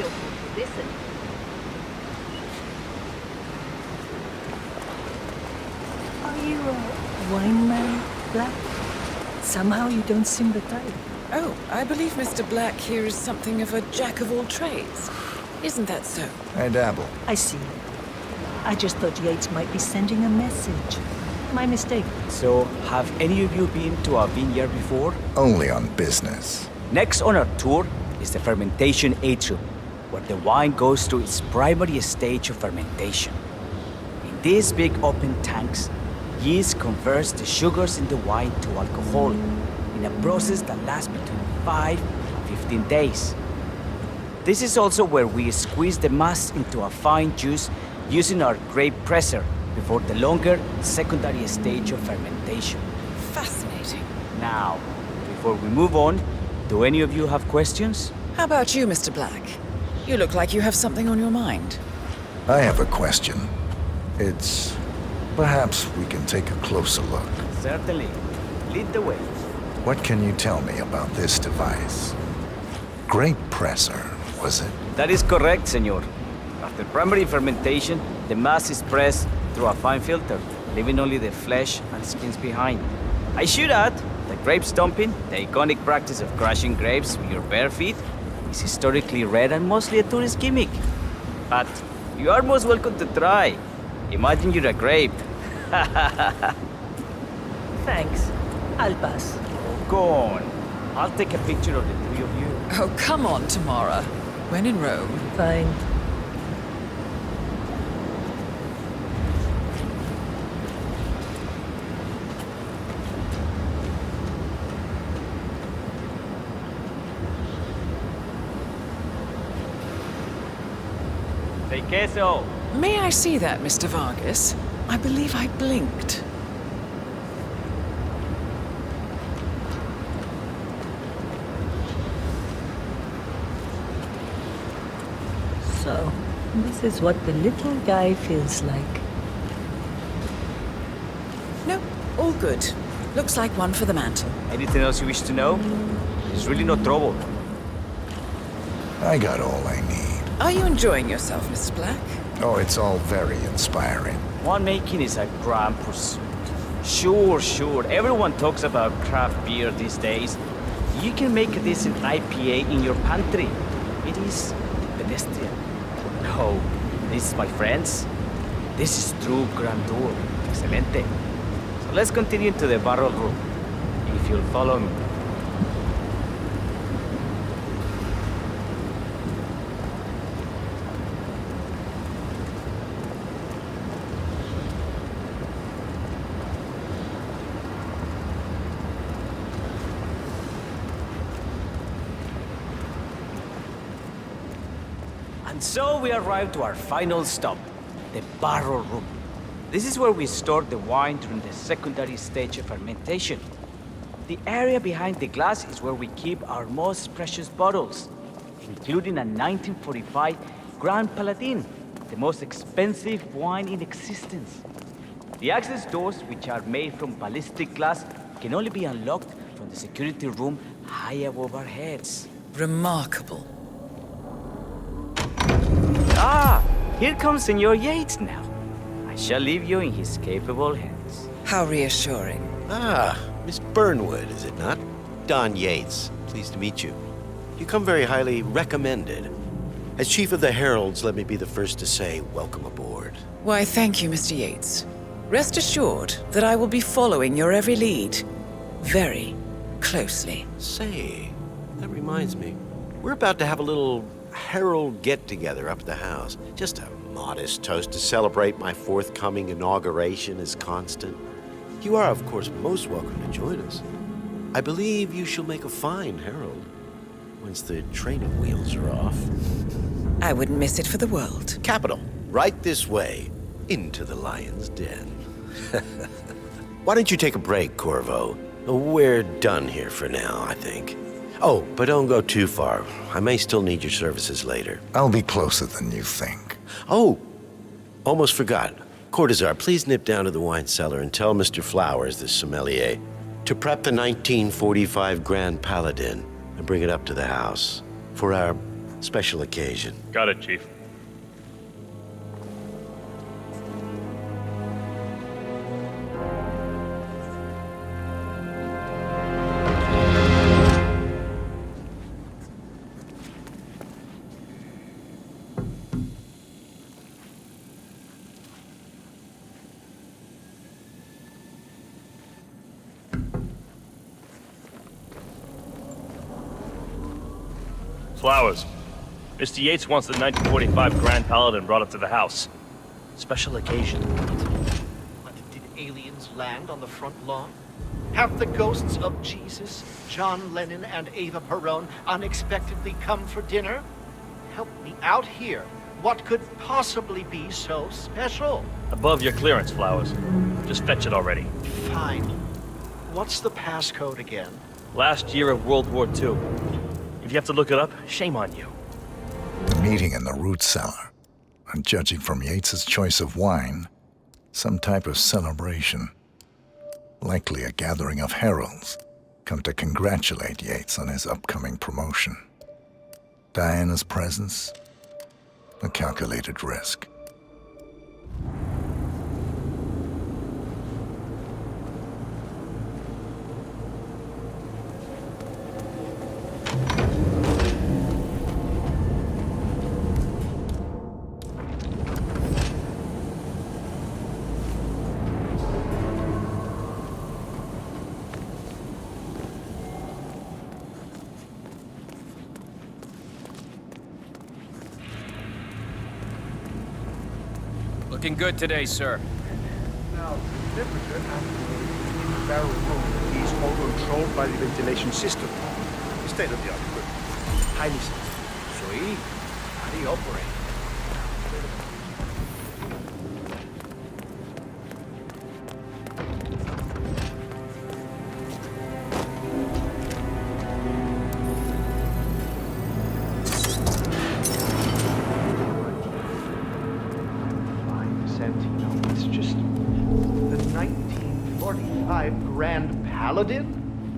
S22: Are you a wine man, Black? Somehow you don't seem the type.
S10: Oh, I believe Mr. Black here is something of a jack of all trades. Isn't that so?
S21: I dabble.
S22: I see. I just thought Yates might be sending a message. My mistake.
S1: So, have any of you been to a vineyard before?
S21: Only on business.
S1: Next on our tour is the fermentation atrium, where the wine goes through its primary stage of fermentation. In these big open tanks, yeast converts the sugars in the wine to alcohol in a process that lasts between 5 and 15 days. This is also where we squeeze the mass into a fine juice using our grape presser before the longer secondary stage of fermentation.
S10: Fascinating.
S1: Now, before we move on, do any of you have questions?
S10: How about you, Mr. Black? You look like you have something on your mind.
S21: I have a question. It's... perhaps we can take a closer look.
S1: Certainly. Lead the way.
S21: What can you tell me about this device? Grape presser, was it?
S1: That is correct, senor. After primary fermentation, the mass is pressed through a fine filter, leaving only the flesh and skins behind. I should add that grape stomping, the iconic practice of crushing grapes with your bare feet, is historically rare and mostly a tourist gimmick. But you are most welcome to try. Imagine you're a grape.
S22: Thanks. I'll pass.
S1: Go on. I'll take a picture of the three of you.
S10: Oh, come on, Tamara. When in Rome.
S22: Fine.
S1: Say queso.
S10: May I see that, Mr. Vargas? I believe I blinked.
S22: So, this is what the little guy feels like.
S10: No, all good. Looks like one for the mantle.
S1: Anything else you wish to know? There's really no trouble.
S21: I got all I need.
S10: Are you enjoying yourself, Mr. Black?
S21: Oh, it's all very inspiring.
S1: Winemaking is a grand pursuit. Sure. Everyone talks about craft beer these days. You can make a decent IPA in your pantry. It is pedestrian. No, this, my friends, this is true grandeur. Excelente. So let's continue to the barrel room, if you'll follow me. And so we arrive to our final stop, the barrel room. This is where we store the wine during the secondary stage of fermentation. The area behind the glass is where we keep our most precious bottles, including a 1945 Grand Paladin, the most expensive wine in existence. The access doors, which are made from ballistic glass, can only be unlocked from the security room high above our heads.
S10: Remarkable.
S1: Ah, Here comes Senor Yates now. I shall leave you in his capable hands.
S20: How reassuring.
S18: Ah, Miss Burnwood, is it not? Don Yates. Pleased to meet you. You come very highly recommended. As Chief of the Heralds, let me be the first to say welcome aboard.
S20: Why, thank you, Mr. Yates. Rest assured that I will be following your every lead. Very closely.
S18: Say, that reminds me. We're about to have a little Herald get-together up at the house. Just a modest toast to celebrate my forthcoming inauguration as Constant. You are, of course, most welcome to join us. I believe you shall make a fine Herald once the training wheels are off.
S20: I wouldn't miss it for the world.
S18: Capital. Right this way, into the lion's den. Why don't you take a break, Corvo? We're done here for now, I think. Oh, but don't go too far. I may still need your services later.
S21: I'll be closer than you think.
S18: Oh, almost forgot. Cortazar, please nip down to the wine cellar and tell Mr. Flowers, the sommelier, to prep the 1945 Grand Paladin and bring it up to the house for our special occasion.
S6: Got it, Chief. Flowers. Mr. Yates wants the 1945 Grand Paladin brought up to the house. Special occasion.
S19: What, did aliens land on the front lawn? Have the ghosts of Jesus, John Lennon, and Eva Perón unexpectedly come for dinner? Help me out here. What could possibly be so special?
S6: Above your clearance, Flowers. Just fetch it already.
S19: Fine. What's the passcode again?
S6: Last year of World War II. If you have to look it up, shame on you.
S21: The meeting in the root cellar. And judging from Yates's choice of wine, some type of celebration. Likely a gathering of heralds come to congratulate Yates on his upcoming promotion. Diana's presence, a calculated risk.
S23: Looking good today, sir.
S8: Now, the temperature in the barrel room is all controlled by the ventilation system. State-of-the-art equipment. Highly sensitive.
S19: Sweet. How do you operate? It's just the 1945 Grand Paladin.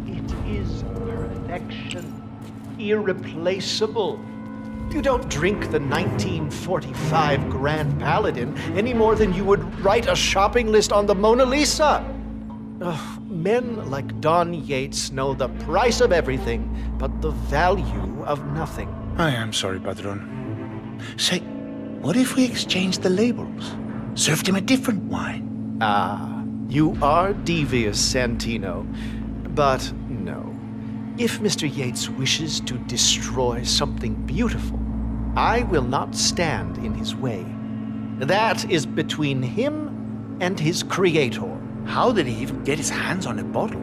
S19: It is perfection. Irreplaceable. You don't drink the 1945 Grand Paladin any more than you would write a shopping list on the Mona Lisa. Men like Don Yates know the price of everything, but the value of nothing.
S8: I am sorry, Patron. Say, what if we exchange the labels? Served him a different wine.
S19: Ah, you are devious, Santino. But no. If Mr. Yates wishes to destroy something beautiful, I will not stand in his way. That is between him and his creator.
S8: How did he even get his hands on a bottle?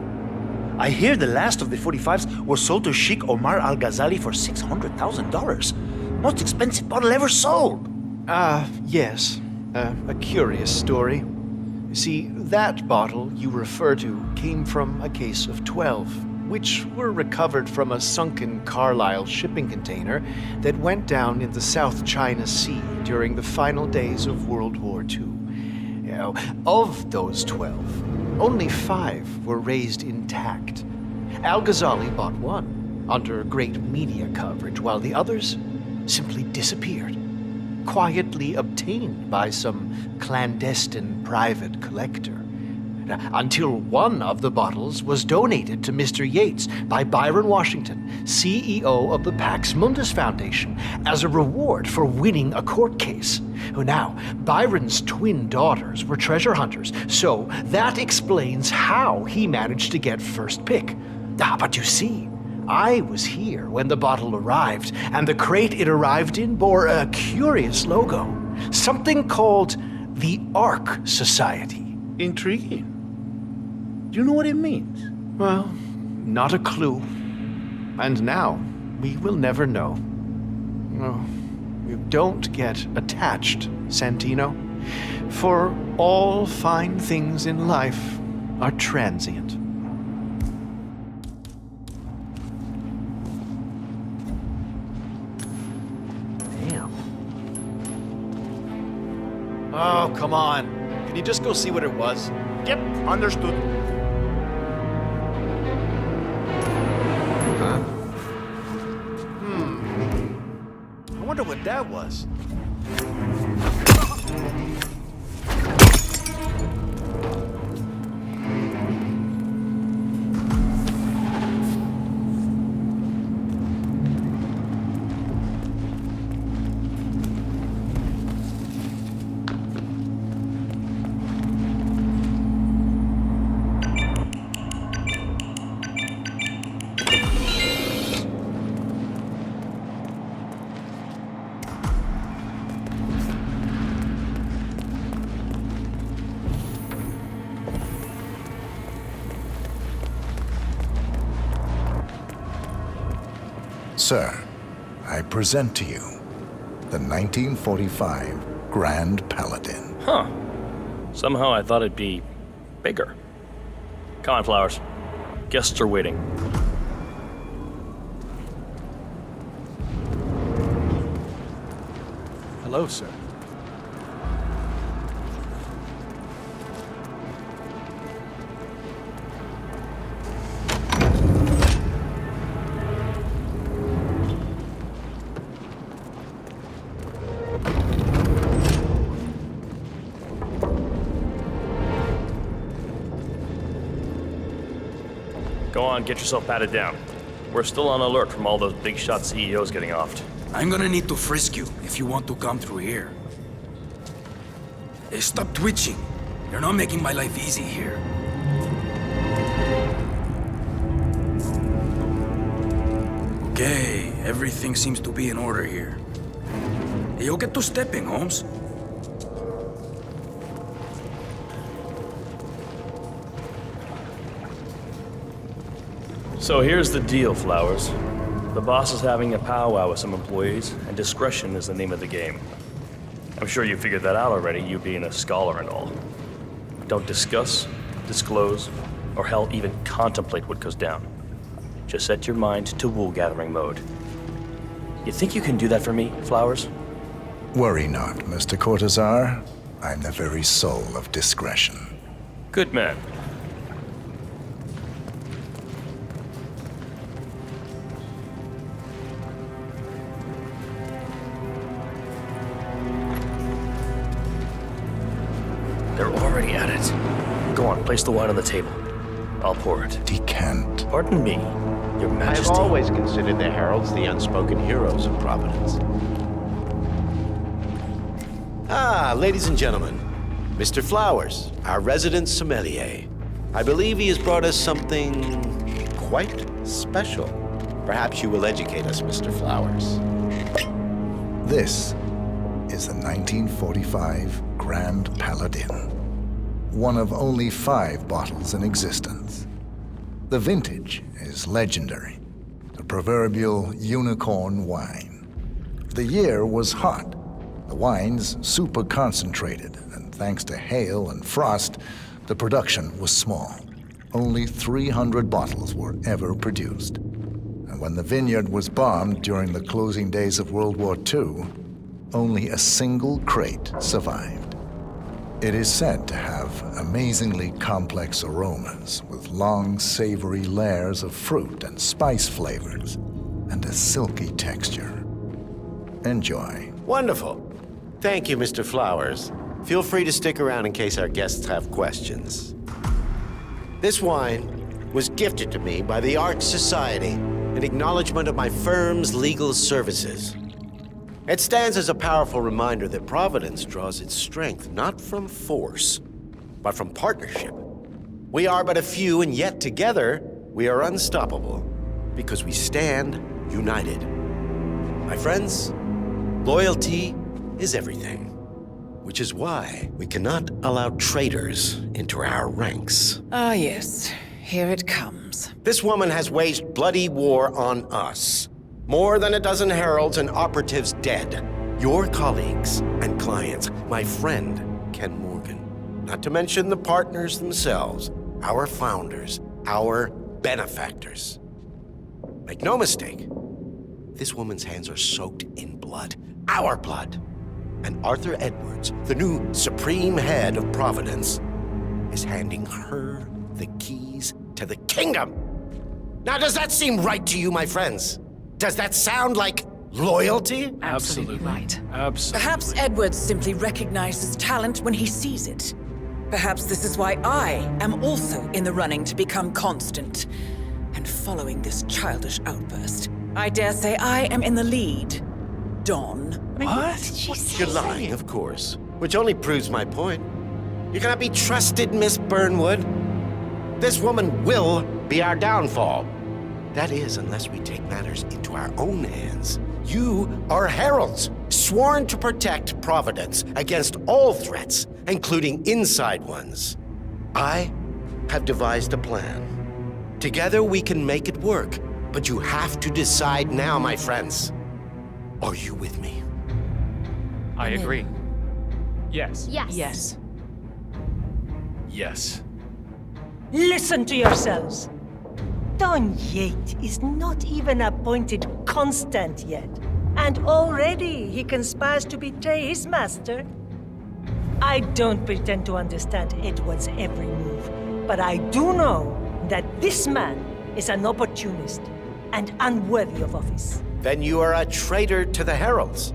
S8: I hear the last of the 45s was sold to Sheikh Omar Al-Ghazali for $600,000. Most expensive bottle ever sold.
S19: Yes. A curious story. See, that bottle you refer to came from a case of 12, which were recovered from a sunken Carlisle shipping container that went down in the South China Sea during the final days of World War II. Of those 12, only 5 were raised intact. Al-Ghazali bought one under great media coverage, while the others simply disappeared. quietly obtained by some clandestine private collector. Until one of the bottles was donated to Mr. Yates by Byron Washington, CEO of the Pax Mundus Foundation, as a reward for winning a court case. Now, Byron's twin daughters were treasure hunters, so that explains how he managed to get first pick. But you see, I was here when the bottle arrived, and the crate it arrived in bore a curious logo. Something called the Ark Society.
S8: Intriguing. Do you know what it means?
S19: Well, not a clue. And now, we will never know. Oh, you don't get attached, Santino. For all fine things in life are transient.
S4: Damn. Oh, come on. Can you just go see what it was?
S8: Yep, understood.
S4: I wonder what that was.
S21: Sir, I present to you the 1945 Grand Paladin.
S6: Huh. Somehow I thought it'd be bigger. Come on, Flowers. Guests are waiting.
S13: Hello, sir.
S6: Go on, get yourself patted down. We're still on alert from all those big shot CEOs getting offed.
S12: I'm gonna need to frisk you if you want to come through here. Hey, stop twitching. You're not making my life easy here. Okay, everything seems to be in order here. Hey, you'll get to stepping, Holmes.
S6: So here's the deal, Flowers. The boss is having a powwow with some employees, and discretion is the name of the game. I'm sure you figured that out already, you being a scholar and all. Don't discuss, disclose, or hell, even contemplate what goes down. Just set your mind to wool-gathering mode. You think you can do that for me, Flowers?
S21: Worry not, Mr. Cortazar. I'm the very soul of discretion.
S6: Good man. They're already at it. Go on, place the wine on the table. I'll pour it.
S21: Decant.
S6: Pardon me, Your Majesty.
S18: I've always considered the heralds the unspoken heroes of Providence. Ah, ladies and gentlemen, Mr. Flowers, our resident sommelier. I believe he has brought us something quite special. Perhaps you will educate us, Mr. Flowers.
S21: This is the 1945 Grand Paladin, one of only 5 bottles in existence. The vintage is legendary, the proverbial unicorn wine. The year was hot, the wine's super concentrated, and thanks to hail and frost, the production was small. Only 300 bottles were ever produced. And when the vineyard was bombed during the closing days of World War II, only a single crate survived. It is said to have amazingly complex aromas with long, savory layers of fruit and spice flavors and a silky texture. Enjoy.
S18: Wonderful. Thank you, Mr. Flowers. Feel free to stick around in case our guests have questions. This wine was gifted to me by the Arch Society in acknowledgement of my firm's legal services. It stands as a powerful reminder that Providence draws its strength not from force, but from partnership. We are but a few, and yet together we are unstoppable because we stand united. My friends, loyalty is everything, which is why we cannot allow traitors into our ranks.
S20: Ah, yes. Here it comes.
S18: This woman has waged bloody war on us. More than a dozen heralds and operatives dead. Your colleagues and clients, my friend Ken Morgan. Not to mention the partners themselves, our founders, our benefactors. Make no mistake, this woman's hands are soaked in blood. Our blood. And Arthur Edwards, the new supreme head of Providence, is handing her the keys to the kingdom. Now, does that seem right to you, my friends? Does that sound like loyalty?
S10: Absolutely right.
S3: Absolutely.
S20: Perhaps Edwards simply recognizes talent when he sees it. Perhaps this is why I am also in the running to become constant. And following this childish outburst, I dare say I am in the lead. Don.
S18: What? You're lying, of course. Which only proves my point. You cannot be trusted, Miss Burnwood. This woman will be our downfall. That is, unless we take matters into our own hands. You are heralds, sworn to protect Providence against all threats, including inside ones. I have devised a plan. Together we can make it work, but you have to decide now, my friends. Are you with me?
S13: I agree. Yes.
S9: Yes.
S10: Yes.
S3: Yes.
S22: Listen to yourselves. Don Yates is not even appointed constant yet, and already he conspires to betray his master. I don't pretend to understand Edward's every move, but I do know that this man is an opportunist and unworthy of office.
S18: Then you are a traitor to the heralds.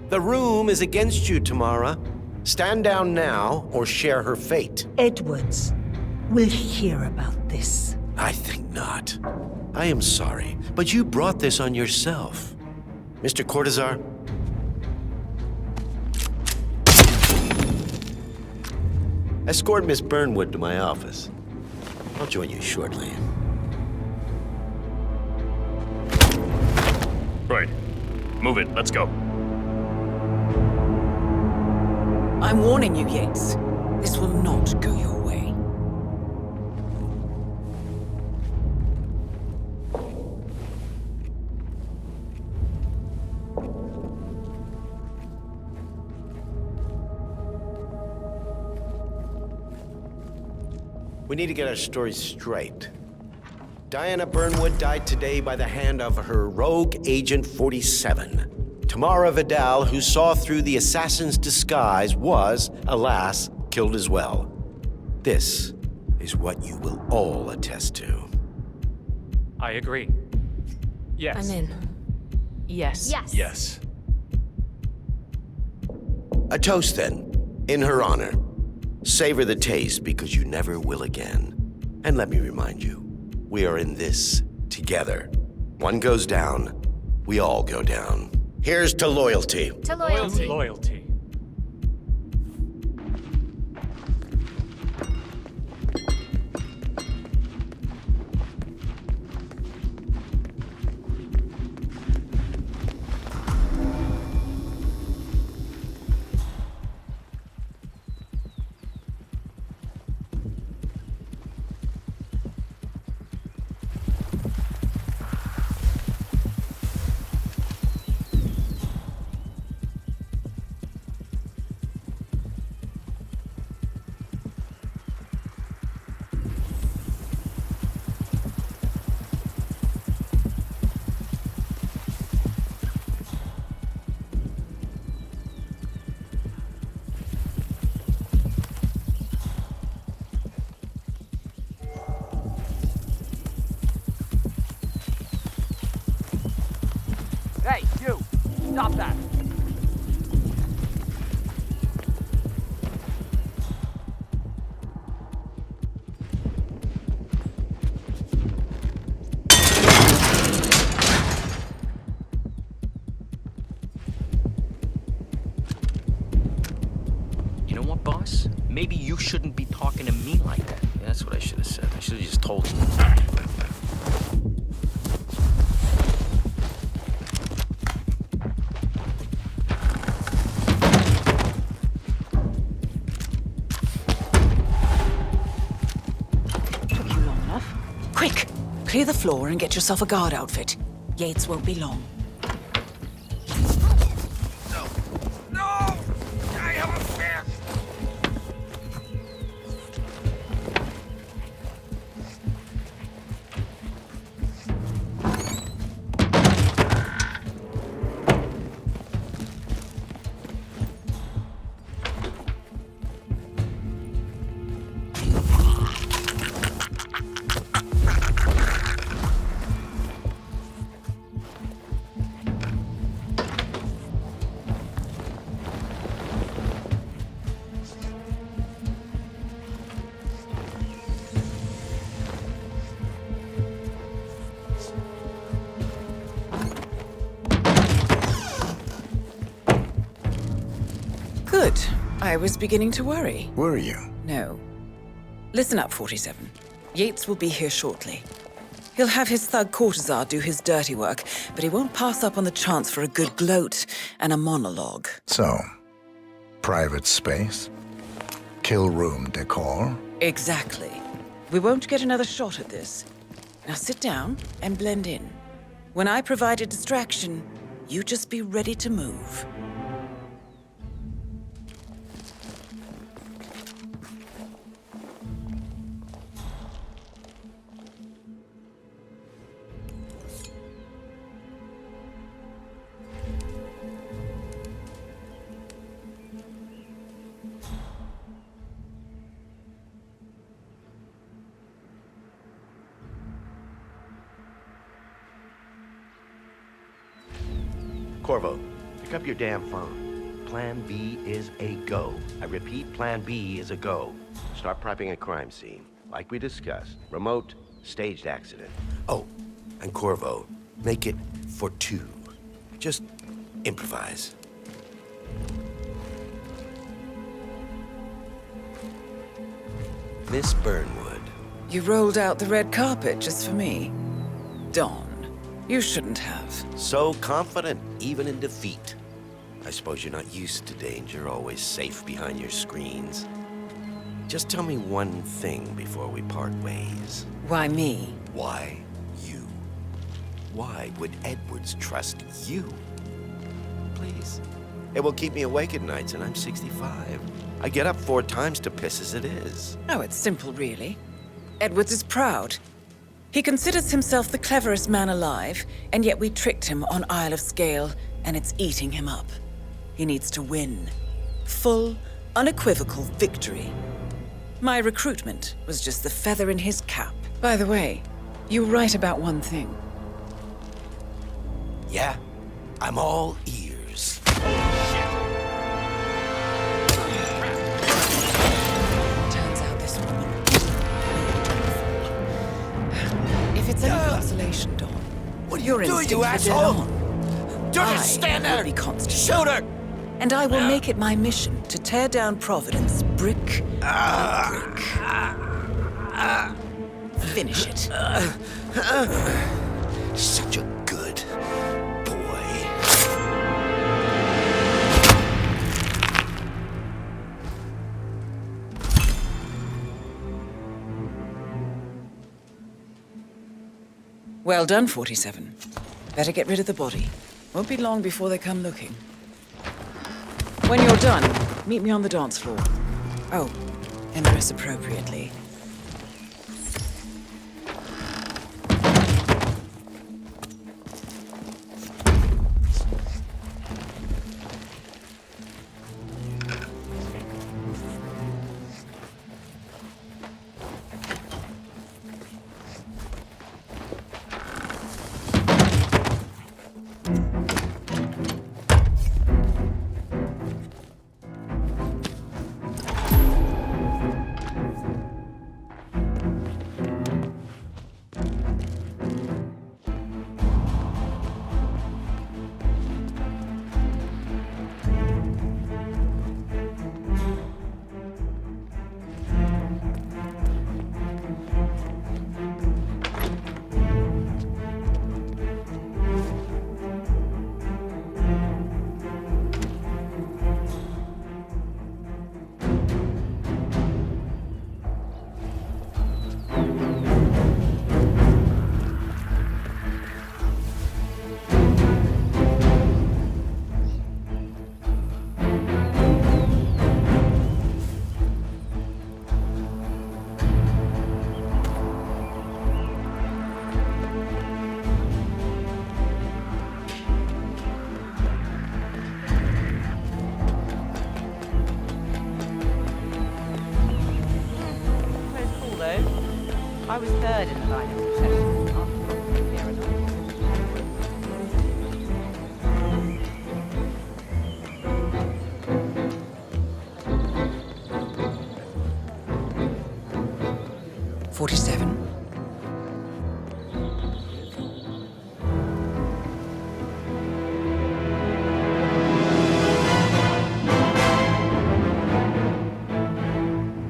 S18: The room is against you, Tamara. Stand down now or share her fate.
S22: Edwards will hear about this.
S18: I think not. I am sorry, but you brought this on yourself. Mr. Cortazar? Escort Miss Burnwood to my office. I'll join you shortly.
S6: Right. Move it. Let's go.
S20: I'm warning you, Yates. This will not go your way.
S18: We need to get our stories straight. Diana Burnwood died today by the hand of her rogue Agent 47. Tamara Vidal, who saw through the assassin's disguise, was, alas, killed as well. This is what you will all attest to.
S13: I agree. Yes.
S10: I'm in. Yes.
S9: Yes.
S3: Yes.
S18: A toast, then, in her honor. Savor the taste because you never will again. And let me remind you, we are in this together. One goes down, we all go down. Here's to loyalty.
S9: To loyalty.
S13: Loyalty.
S11: Hey, you! Stop that!
S5: boss, maybe you shouldn't be talking to me like that.
S6: Yeah, that's what I should have said. I should have just told you.
S20: Took you long enough. Quick! Clear the floor and get yourself a guard outfit. Yates won't be long. Good. I was beginning to worry.
S21: Were you?
S20: No. Listen up, 47. Yates will be here shortly. He'll have his thug Cortazar do his dirty work, but he won't pass up on the chance for a good gloat and a monologue.
S21: So, private space? Kill room decor?
S20: Exactly. We won't get another shot at this. Now sit down and blend in. When I provide a distraction, you just be ready to move.
S18: Corvo, pick up your damn phone. Plan B is a go. I repeat, Plan B is a go. Start prepping a crime scene. Like we discussed. Remote, staged accident. Oh, and Corvo, make it for 2. Just improvise. Miss Burnwood.
S20: You rolled out the red carpet just for me. Dawn, you shouldn't have.
S18: So confident, even in defeat. I suppose you're not used to danger, always safe behind your screens. Just tell me one thing before we part ways.
S20: Why me?
S18: Why you? Why would Edwards trust you? Please. It will keep me awake at nights, and I'm 65. I get up 4 times to piss as it is.
S20: Oh, it's simple, really. Edwards is proud. He considers himself the cleverest man alive, and yet we tricked him on Isle of Scale, and it's eating him up. He needs to win. Full, unequivocal victory. My recruitment was just the feather in his cap. By the way, you were right about one thing.
S18: Yeah? I'm all ears.
S20: Turns out this woman... If it's any consolation, Dawn,
S18: what are
S20: your
S18: you doing,
S20: instinct
S18: you
S20: was
S18: asshole?
S20: dead on.
S18: Don't just stand there!
S20: Will be constant.
S18: Shoot her!
S20: And I will make it my mission to tear down Providence brick by brick. Finish it.
S18: Such a good boy.
S20: Well done, 47. Better get rid of the body. Won't be long before they come looking. When you're done, meet me on the dance floor. Oh, and dress appropriately.
S7: I was third in the line of succession.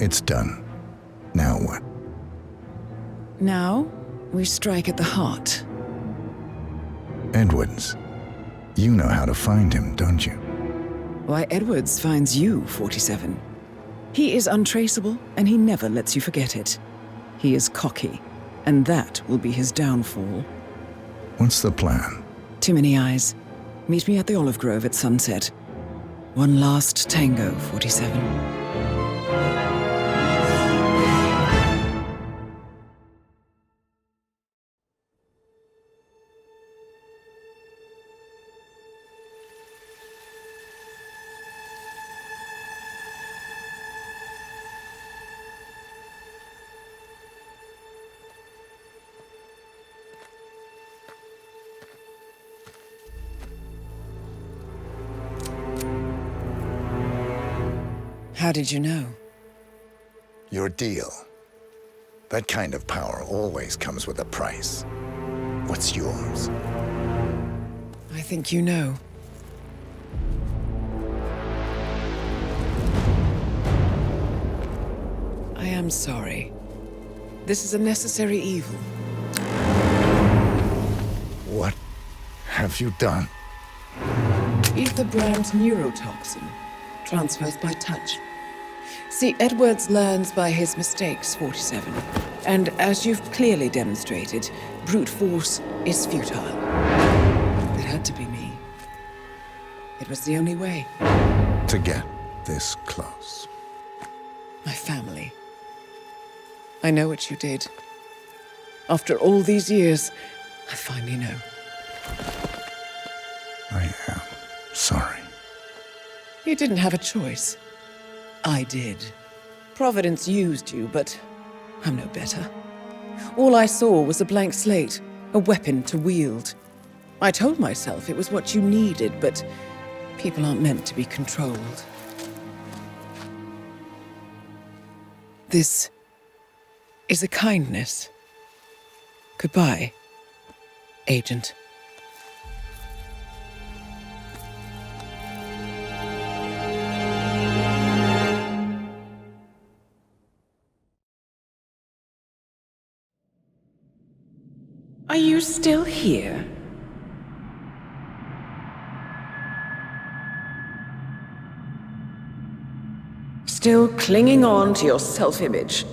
S21: It's done. Now what?
S20: Now, we strike at the heart.
S21: Edwards. You know how to find him, don't you?
S20: Why, Edwards finds you, 47. He is untraceable, and he never lets you forget it. He is cocky, and that will be his downfall.
S21: What's the plan?
S20: Too many eyes. Meet me at the olive grove at sunset. One last tango, 47. How did you know?
S21: Your deal. That kind of power always comes with a price. What's yours?
S20: I think you know. I am sorry. This is a necessary evil.
S21: What have you done?
S20: Ether brand neurotoxin transfers by touch. See, Edwards learns by his mistakes, 47. And as you've clearly demonstrated, brute force is futile. It had to be me. It was the only way.
S21: To get this close.
S20: My family. I know what you did. After all these years, I finally know.
S21: I am sorry.
S20: You didn't have a choice. I did. Providence used you, but I'm no better. All I saw was a blank slate, a weapon to wield. I told myself it was what you needed, but people aren't meant to be controlled. This is a kindness. Goodbye, Agent. Are you still here? Still clinging on to your self-image?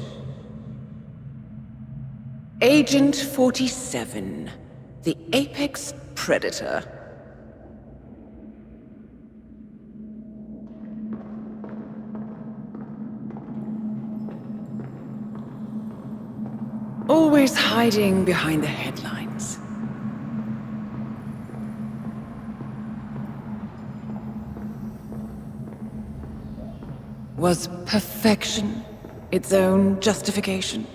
S20: Agent 47, the apex predator. Always hiding behind the headlines. Was perfection its own justification?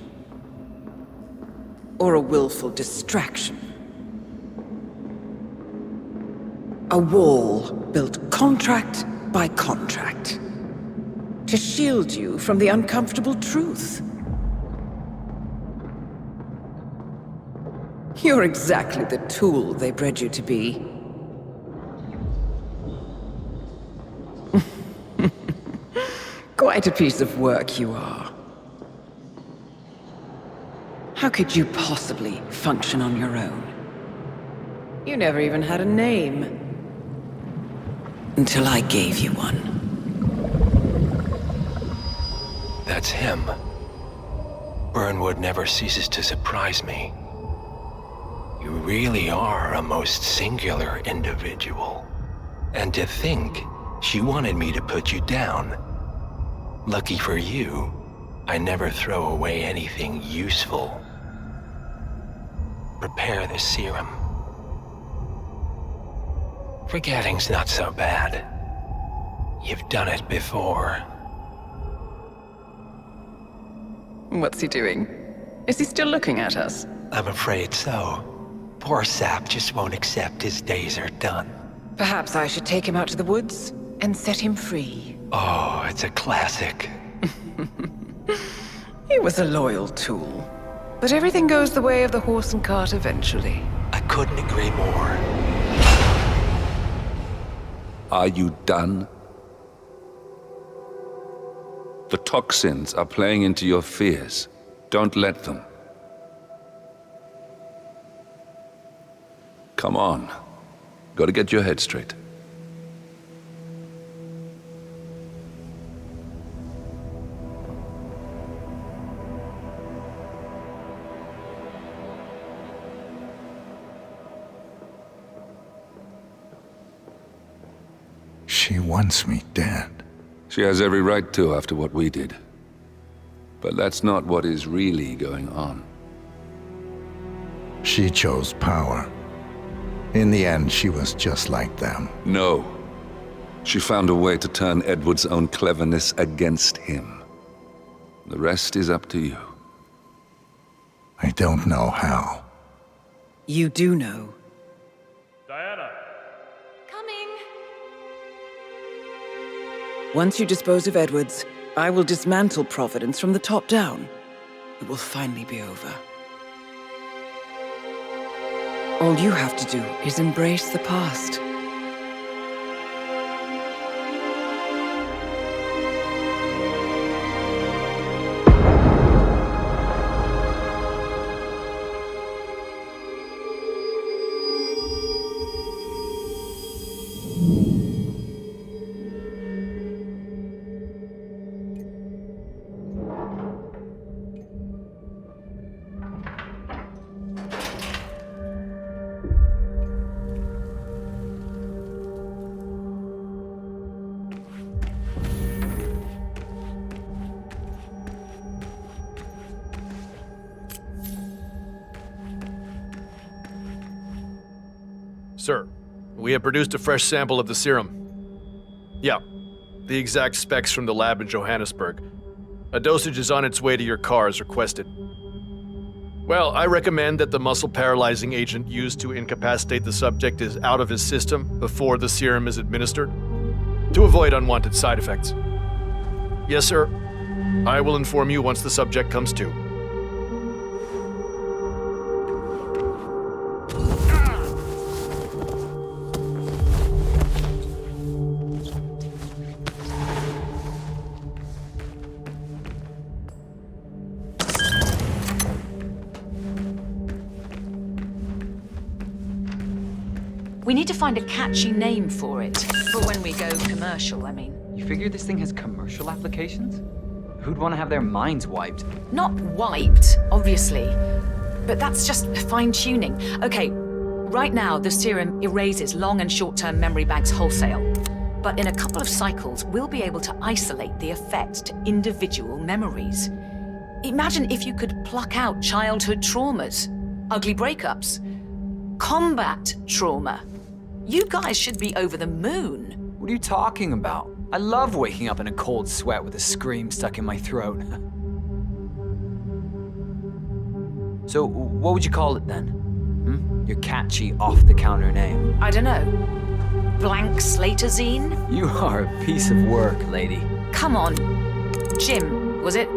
S20: Or a willful distraction? A wall built contract by contract to shield you from the uncomfortable truth. You're exactly the tool they bred you to be. Quite a piece of work you are. How could you possibly function on your own? You never even had a name. Until I gave you one.
S15: That's him. Burnwood never ceases to surprise me. You really are a most singular individual. And to think she wanted me to put you down. Lucky for you, I never throw away anything useful. Prepare the serum. Forgetting's not so bad. You've done it before.
S20: What's he doing?
S10: Is he still looking at us?
S15: I'm afraid so. Poor sap just won't accept his days are done.
S10: Perhaps I should take him out to the woods and set him free.
S15: Oh, it's a classic.
S10: He was a loyal tool. But everything goes the way of the horse and cart eventually.
S15: I couldn't agree more.
S14: Are you done? The toxins are playing into your fears. Don't let them. Come on. Gotta get your head straight.
S21: She wants me dead.
S14: She has every right to after what we did. But that's not what is really going on.
S21: She chose power. In the end, she was just like them.
S14: No. She found a way to turn Edward's own cleverness against him. The rest is up to you.
S21: I don't know how.
S20: You do know.
S16: Diana!
S9: Coming!
S20: Once you dispose of Edwards, I will dismantle Providence from the top down. It will finally be over. All you have to do is embrace the past.
S4: Sir, we have produced a fresh sample of the serum. Yeah, the exact specs from the lab in Johannesburg. A dosage is on its way to your car as requested. Well, I recommend that the muscle-paralyzing agent used to incapacitate the subject is out of his system before the serum is administered, to avoid unwanted side effects. Yes, sir. I will inform you once the subject comes to.
S7: We need to find a catchy name for it. For when we go commercial, I mean.
S5: You figure this thing has commercial applications? Who'd want to have their minds wiped?
S7: Not wiped, obviously. But that's just fine-tuning. Okay, right now the serum erases long and short-term memory banks wholesale. But in a couple of cycles, we'll be able to isolate the effect to individual memories. Imagine if you could pluck out childhood traumas, ugly breakups, combat trauma. You guys should be over the moon.
S5: What are you talking about? I love waking up in a cold sweat with a scream stuck in my throat. So, what would you call it then? Your catchy, off-the-counter name.
S7: I don't know. Blank Slaterzine?
S5: You are a piece of work, lady.
S7: Come on. Jim, was it?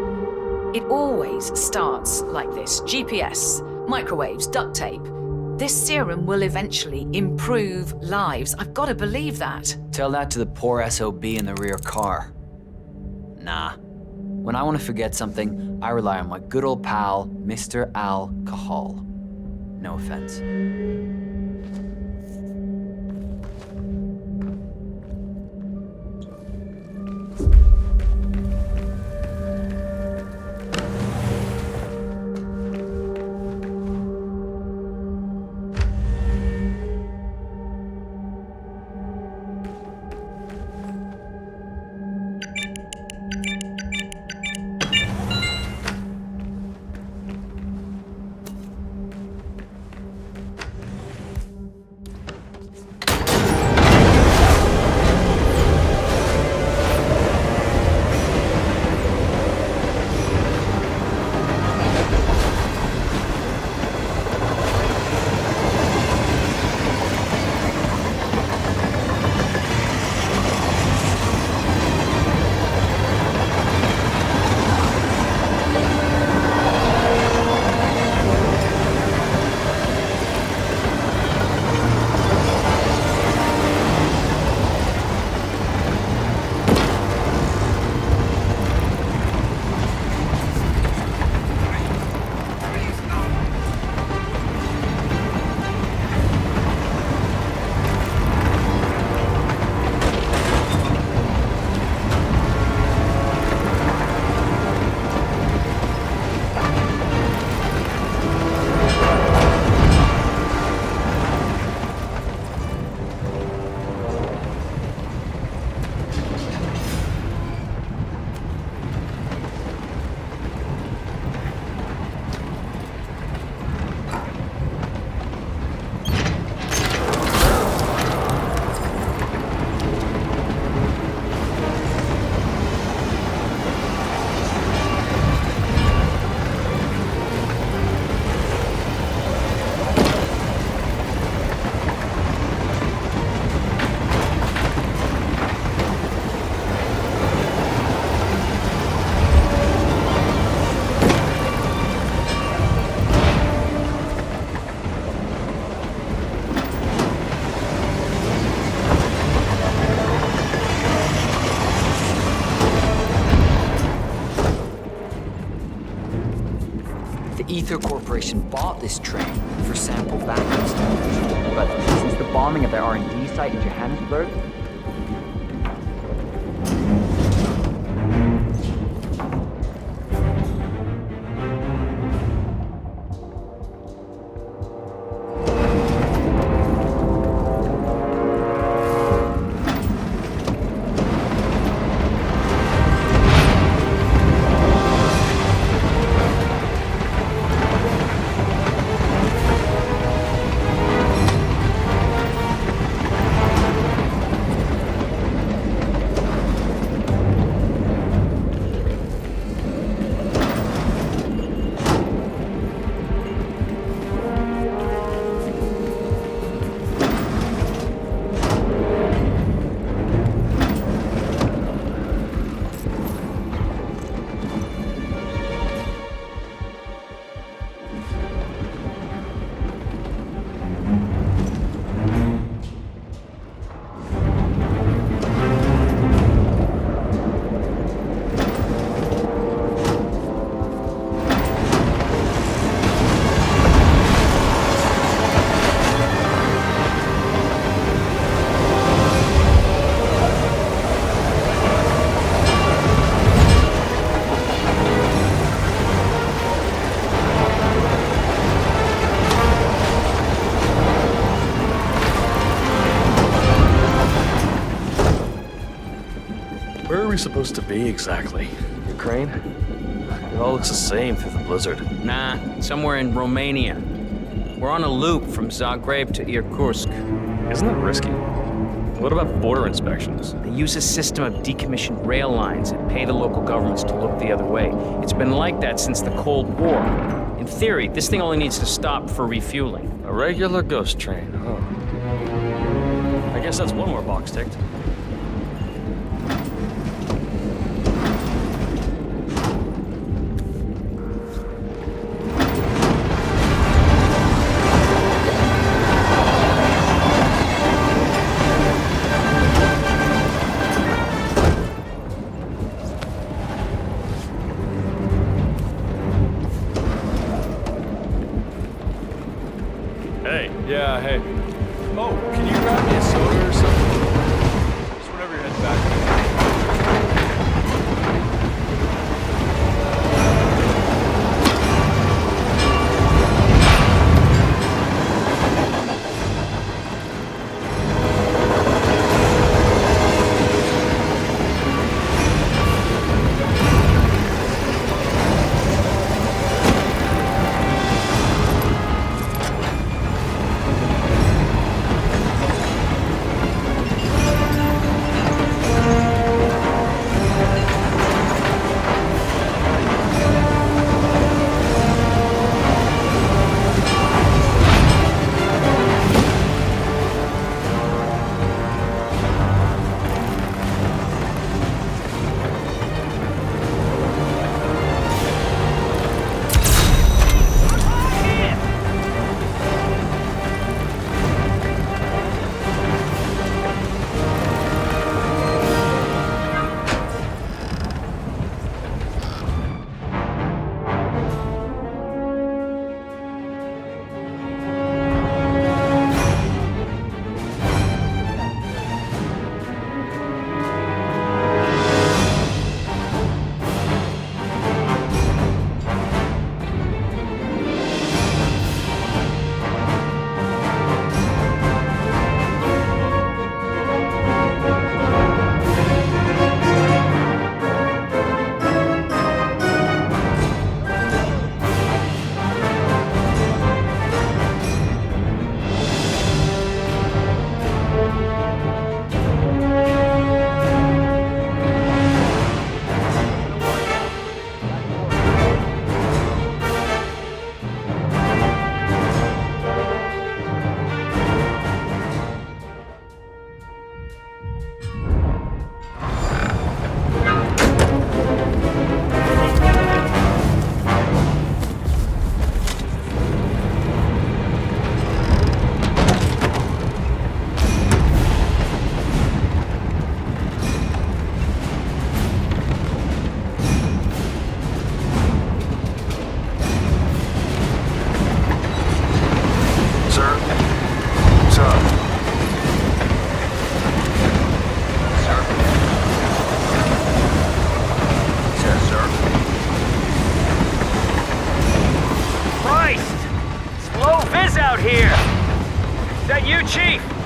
S7: It always starts like this. GPS, microwaves, duct tape. This serum will eventually improve lives. I've got to believe that.
S5: Tell that to the poor SOB in the rear car. Nah. When I want to forget something, I rely on my good old pal, Mr. Alcohol. No offense. Ether Corporation bought this train for sample backup storage. But since the bombing of their R&D site in Johannesburg,
S6: Where are we supposed to be exactly? Ukraine? It all looks the same through the blizzard.
S11: Nah, somewhere in Romania. We're on a loop from Zagreb to Irkutsk.
S6: Isn't that risky? What about border inspections?
S11: They use a system of decommissioned rail lines and pay the local governments to look the other way. It's been like that since the Cold War. In theory, this thing only needs to stop for refueling.
S6: A regular ghost train, huh? I guess that's one more box ticked.
S4: Hey. Yeah, hey. Oh, can you grab me a soda or something?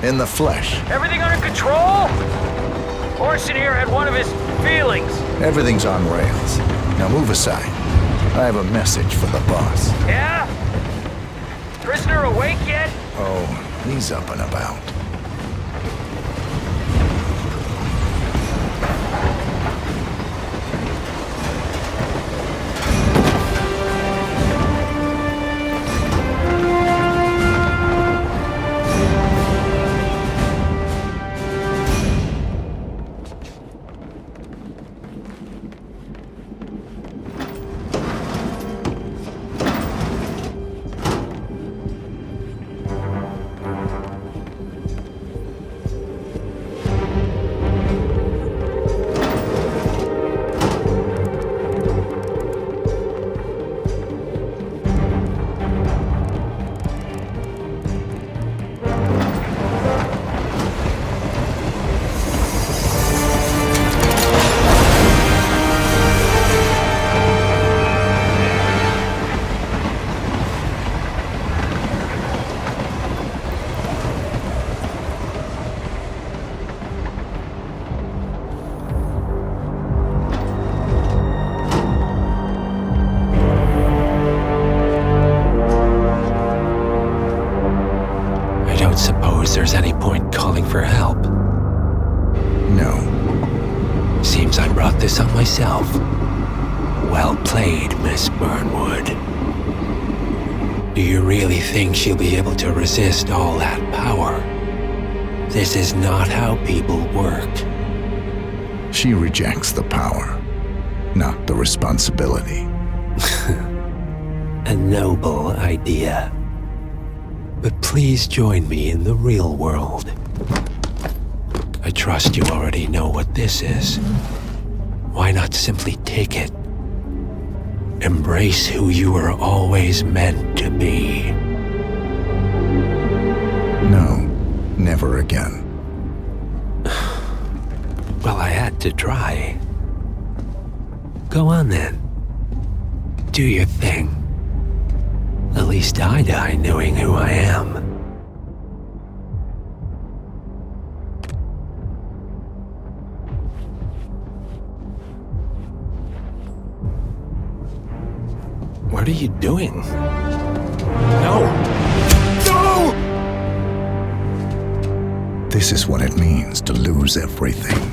S21: In the flesh.
S11: Everything under control? Orson here had one of his feelings.
S21: Everything's on rails. Now move aside. I have a message for the boss.
S11: Yeah? Prisoner awake yet?
S21: Oh, he's up and about.
S15: There's any point calling for help?
S21: No.
S15: Seems I brought this on myself. Well played, Miss Burnwood. Do you really think she'll be able to resist all that power? This is not how people work.
S21: She rejects the power, not the responsibility.
S15: A noble idea. But please join me in the real world. I trust you already know what this is. Why not simply take it? Embrace who you were always meant to be.
S21: No, never again.
S15: Well, I had to try. Go on then. Do your thing. At least I die knowing who I am. What are you doing? No! No!
S21: This is what it means to lose everything.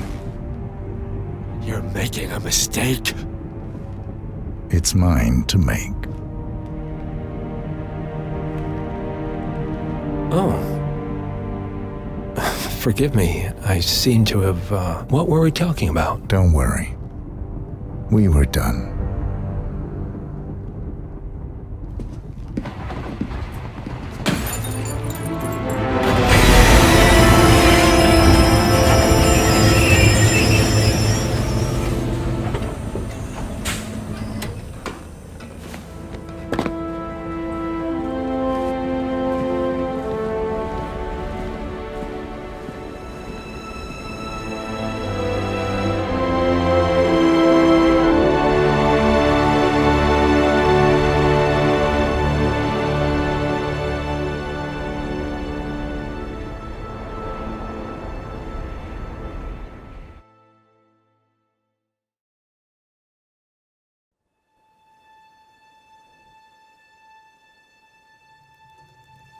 S15: You're making a mistake.
S21: It's mine to make.
S15: Oh. Forgive me. I seem to have, What were we talking about?
S21: Don't worry. We were done.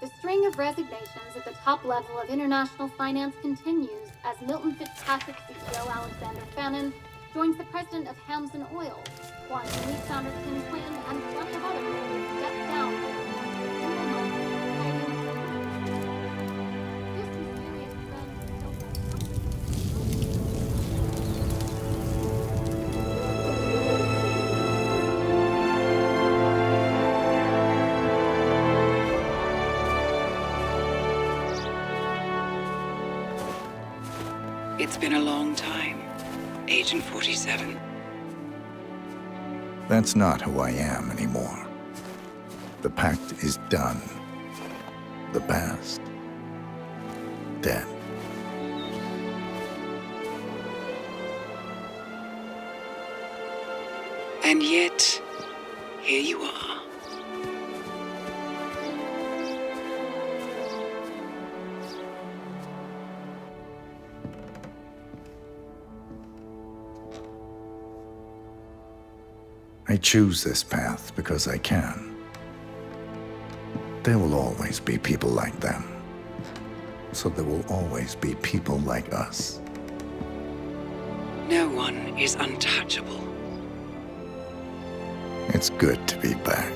S9: The string of resignations at the top level of international finance continues as Milton Fitzpatrick CEO Alexander Fannin joins the president of Hamson Oil, Quantum Leap founder Tim Quinn, and plenty of others step down.
S1: It's been a long time, Agent 47.
S21: That's not who I am anymore. The pact is done. The past, dead.
S1: And yet, here you are.
S21: I choose this path because I can. There will always be people like them. So there will always be people like us.
S1: No one is untouchable.
S21: It's good to be back.